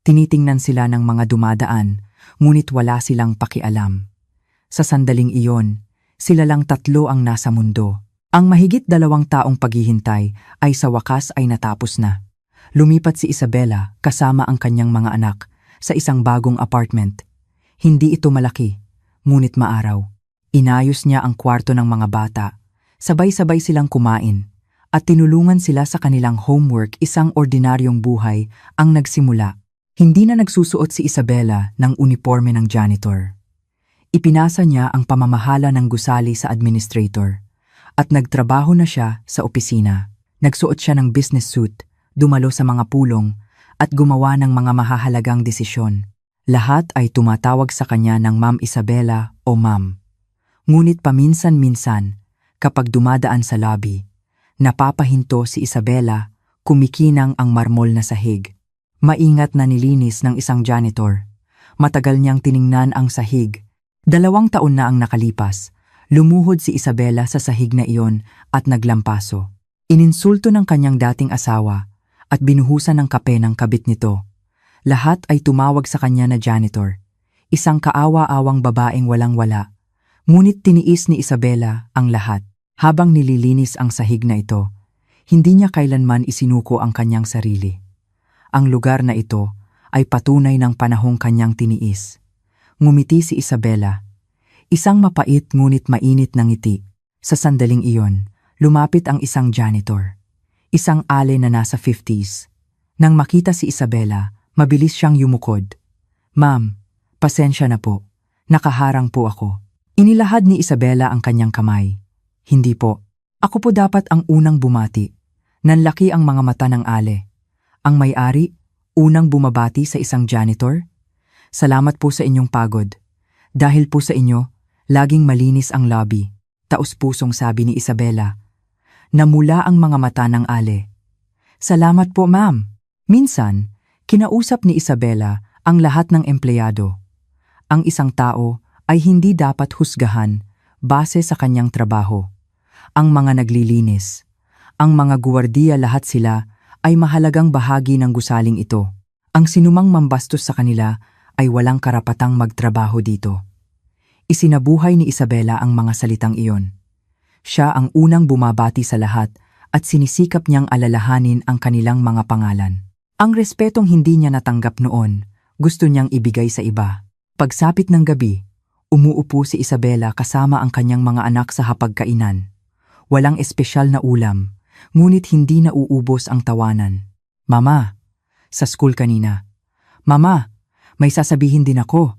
Tinitingnan sila ng mga dumadaan, ngunit wala silang pakialam. Sa sandaling iyon, sila lang 3 ang nasa mundo. Ang mahigit 2 taong paghihintay ay sa wakas ay natapos na. Lumipat si Isabela kasama ang kanyang mga anak sa isang bagong apartment. Hindi ito malaki, ngunit maaraw. Inayos niya ang kwarto ng mga bata. Sabay-sabay silang kumain at tinulungan sila sa kanilang homework. Isang ordinaryong buhay ang nagsimula. Hindi na nagsusuot si Isabela ng uniforme ng janitor. Ipinasa niya ang pamamahala ng gusali sa administrator at nagtrabaho na siya sa opisina. Nagsuot siya ng business suit, dumalo sa mga pulong at gumawa ng mga mahahalagang desisyon. Lahat ay tumatawag sa kanya ng Ma'am Isabela o Ma'am. Ngunit paminsan-minsan, kapag dumadaan sa lobby, napapahinto si Isabela, kumikinang ang marmol na sahig. Maingat na nilinis ng isang janitor. Matagal niyang tiningnan ang sahig. 2 taon na ang nakalipas. Lumuhod si Isabela sa sahig na iyon at naglampaso. Ininsulto ng kanyang dating asawa at binuhusan ng kape ng kabit nito. Lahat ay tumawag sa kanya na janitor. Isang kaawa-awang babaeng walang-wala. Ngunit tiniis ni Isabela ang lahat. Habang nililinis ang sahig na ito, hindi niya kailanman isinuko ang kanyang sarili. Ang lugar na ito ay patunay ng panahong kanyang tiniis. Ngumiti si Isabela. Isang mapait ngunit mainit na ngiti. Sa sandaling iyon, lumapit ang isang janitor. Isang ale na nasa 50s. Nang makita si Isabela, mabilis siyang yumukod. Ma'am, pasensya na po. Nakaharang po ako. Inilahad ni Isabela ang kanyang kamay. Hindi po. Ako po dapat ang unang bumati. Nanlaki ang mga mata ng ale. Ang may-ari, unang bumabati sa isang janitor. Salamat po sa inyong pagod. Dahil po sa inyo, laging malinis ang lobby. Taos-pusong sabi ni Isabela. Namula ang mga mata ng ale. Salamat po, ma'am. Minsan, kinausap ni Isabela ang lahat ng empleyado. Ang isang tao ay hindi dapat husgahan base sa kanyang trabaho. Ang mga naglilinis, Ang mga guwardiya lahat sila ay mahalagang bahagi ng gusaling ito. Ang sinumang mambastos sa kanila ay walang karapatang magtrabaho dito. Isinabuhay ni Isabela ang mga salitang iyon. Siya ang unang bumabati sa lahat at sinisikap niyang alalahanin ang kanilang mga pangalan. Ang respetong hindi niya natanggap noon, gusto niyang ibigay sa iba. Pagsapit ng gabi, umuupo si Isabela kasama ang kanyang mga anak sa hapagkainan. Walang espesyal na ulam, ngunit hindi nauubos ang tawanan. Mama, sa school kanina. Mama, may sasabihin din ako.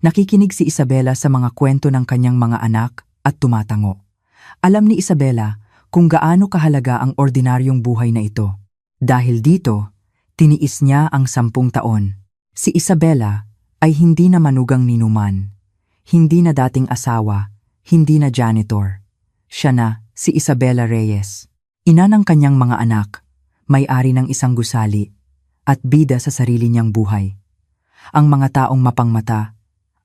Nakikinig si Isabela sa mga kwento ng kanyang mga anak at tumatango. Alam ni Isabela kung gaano kahalaga ang ordinaryong buhay na ito. Dahil dito, tiniis niya ang 10 taon. Si Isabela ay hindi na manugang ninuman, hindi na dating asawa, hindi na janitor. Siya na si Isabela Reyes. Ina ng kanyang mga anak, may-ari ng isang gusali, at bida sa sarili niyang buhay. Ang mga taong mapangmata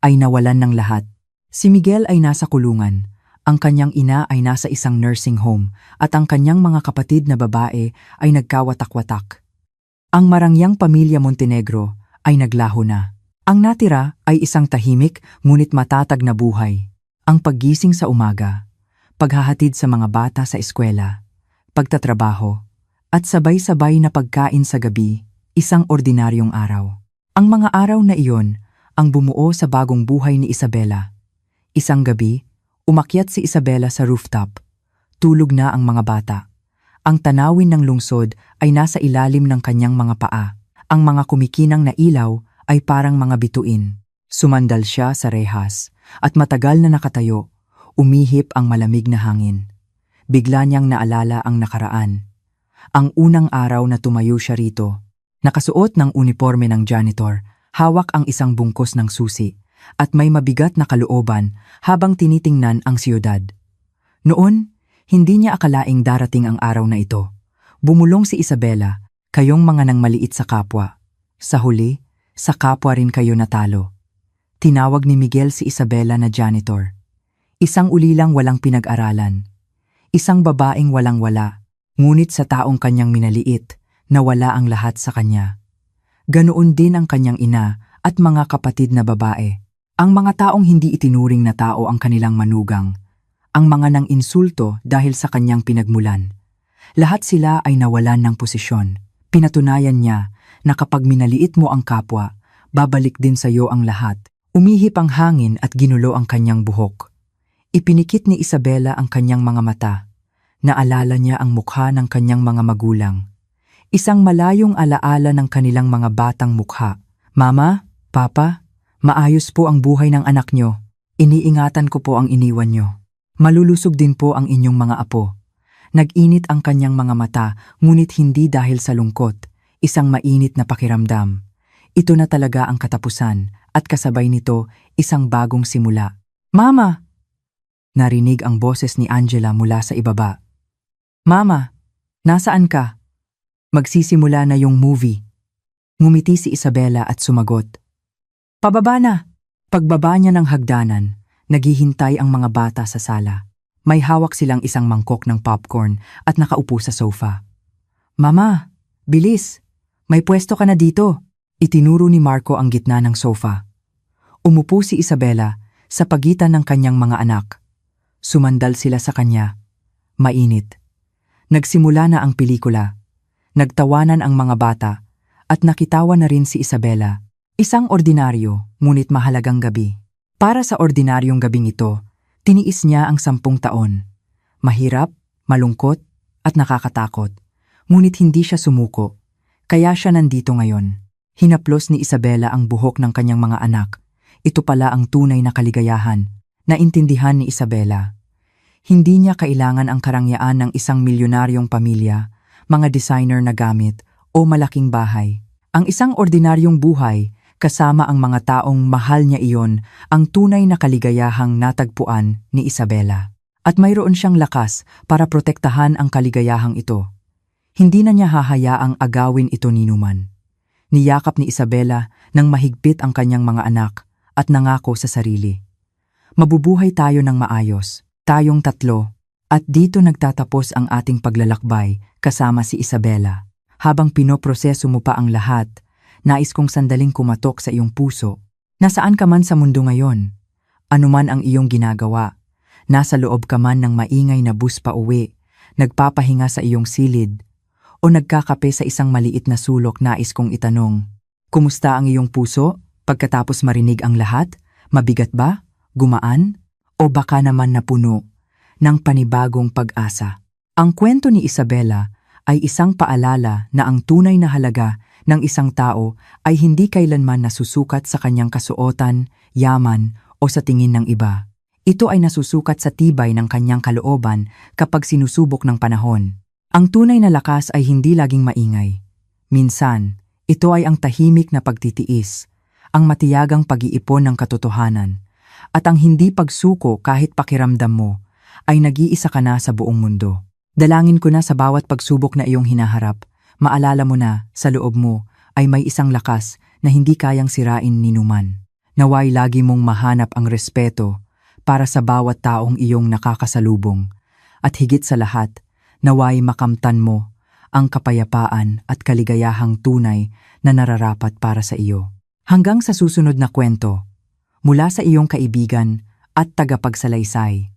ay nawalan ng lahat. Si Miguel ay nasa kulungan, ang kanyang ina ay nasa isang nursing home, at ang kanyang mga kapatid na babae ay nagkawatak-watak. Ang marangyang pamilya Montenegro ay naglaho na. Ang natira ay isang tahimik ngunit matatag na buhay. Ang paggising sa umaga, paghahatid sa mga bata sa eskwela, pagtatrabaho, at sabay-sabay na pagkain sa gabi, isang ordinaryong araw. Ang mga araw na iyon ang bumuo sa bagong buhay ni Isabela. Isang gabi, umakyat si Isabela sa rooftop. Tulog na ang mga bata. Ang tanawin ng lungsod ay nasa ilalim ng kanyang mga paa. Ang mga kumikinang na ilaw ay parang mga bituin. Sumandal siya sa rehas at matagal na nakatayo, umihip ang malamig na hangin. Bigla niyang naalala ang nakaraan. Ang unang araw na tumayo siya rito. Nakasuot ng uniforme ng janitor, hawak ang isang bungkos ng susi, at may mabigat na kalooban habang tinitingnan ang siyudad. Noon, hindi niya akalaing darating ang araw na ito. Bumulong si Isabela, kayong mga nang maliit sa kapwa. Sa huli, sa kapwa rin kayo natalo. Tinawag ni Miguel si Isabela na janitor. Isang ulilang walang pinag-aralan. Isang babaeng walang-wala, ngunit sa taong kanyang minaliit, nawala ang lahat sa kanya. Ganoon din ang kanyang ina at mga kapatid na babae. Ang mga taong hindi itinuring na tao ang kanilang manugang. Ang mga nang insulto dahil sa kanyang pinagmulan. Lahat sila ay nawalan ng posisyon. Pinatunayan niya na kapag minaliit mo ang kapwa, babalik din sa iyo ang lahat. Umihip ang hangin at ginulo ang kanyang buhok. Ipinikit ni Isabela ang kanyang mga mata. Naalala niya ang mukha ng kanyang mga magulang. Isang malayong alaala ng kanilang mga batang mukha. Mama, Papa, maayos po ang buhay ng anak nyo. Iniingatan ko po ang iniwan nyo. Malulusog din po ang inyong mga apo. Nag-init ang kanyang mga mata, ngunit hindi dahil sa lungkot, isang mainit na pakiramdam. Ito na talaga ang katapusan, at kasabay nito, isang bagong simula. Mama! Narinig ang boses ni Angela mula sa ibaba. Mama, nasaan ka? Magsisimula na yung movie. Ngumiti si Isabela at sumagot. Pababa na! Pagbaba niya ng hagdanan, naghihintay ang mga bata sa sala. May hawak silang isang mangkok ng popcorn at nakaupo sa sofa. Mama, bilis! May pwesto ka na dito! Itinuro ni Marco ang gitna ng sofa. Umupo si Isabela sa pagitan ng kanyang mga anak. Sumandal sila sa kanya. Mainit. Nagsimula na ang pelikula. Nagtawanan ang mga bata at nakitawa na rin si Isabela. Isang ordinaryo, ngunit mahalagang gabi. Para sa ordinaryong gabing ito, tiniis niya ang 10 taon. Mahirap, malungkot, at nakakatakot. Ngunit hindi siya sumuko. Kaya siya nandito ngayon. Hinaplos ni Isabela ang buhok ng kanyang mga anak. Ito pala ang tunay na kaligayahan. Naintindihan ni Isabela. Hindi niya kailangan ang karangyaan ng isang milyonaryong pamilya, mga designer na gamit, o malaking bahay. Ang isang ordinaryong buhay, kasama ang mga taong mahal niya iyon, ang tunay na kaligayahang natagpuan ni Isabela. At mayroon siyang lakas para protektahan ang kaligayahang ito. Hindi na niya hahayaang agawin ito ni numan. Niyakap ni Isabela nang mahigpit ang kanyang mga anak at nangako sa sarili. Mabubuhay tayo ng maayos, tayong tatlo, At dito nagtatapos ang ating paglalakbay kasama si Isabela. Habang pinoproseso mo pa ang lahat, nais kong sandaling kumatok sa iyong puso. Nasaan ka man sa mundo ngayon? Ano man ang iyong ginagawa? Nasa loob ka man ng maingay na bus pa uwi, nagpapahinga sa iyong silid, o nagkakape sa isang maliit na sulok, nais kong itanong, kumusta ang iyong puso pagkatapos marinig ang lahat? Mabigat ba? Gumaan? O baka naman napuno ng panibagong pag-asa? Ang kwento ni Isabela ay isang paalala na ang tunay na halaga ng isang tao ay hindi kailanman nasusukat sa kanyang kasuotan, yaman o sa tingin ng iba. Ito ay nasusukat sa tibay ng kanyang kalooban kapag sinusubok ng panahon. Ang tunay na lakas ay hindi laging maingay. Minsan, ito ay ang tahimik na pagtitiis, ang matiyagang pag-iipon ng katotohanan, at ang hindi pagsuko kahit pakiramdam mo ay nag-iisa ka na sa buong mundo. Dalangin ko na sa bawat pagsubok na iyong hinaharap, maalala mo na sa loob mo ay may isang lakas na hindi kayang sirain ni numan. Naway lagi mong mahanap ang respeto para sa bawat taong iyong nakakasalubong, at higit sa lahat, naway makamtan mo ang kapayapaan at kaligayahang tunay na nararapat para sa iyo. Hanggang sa susunod na kwento, mula sa iyong kaibigan at tagapagsalaysay.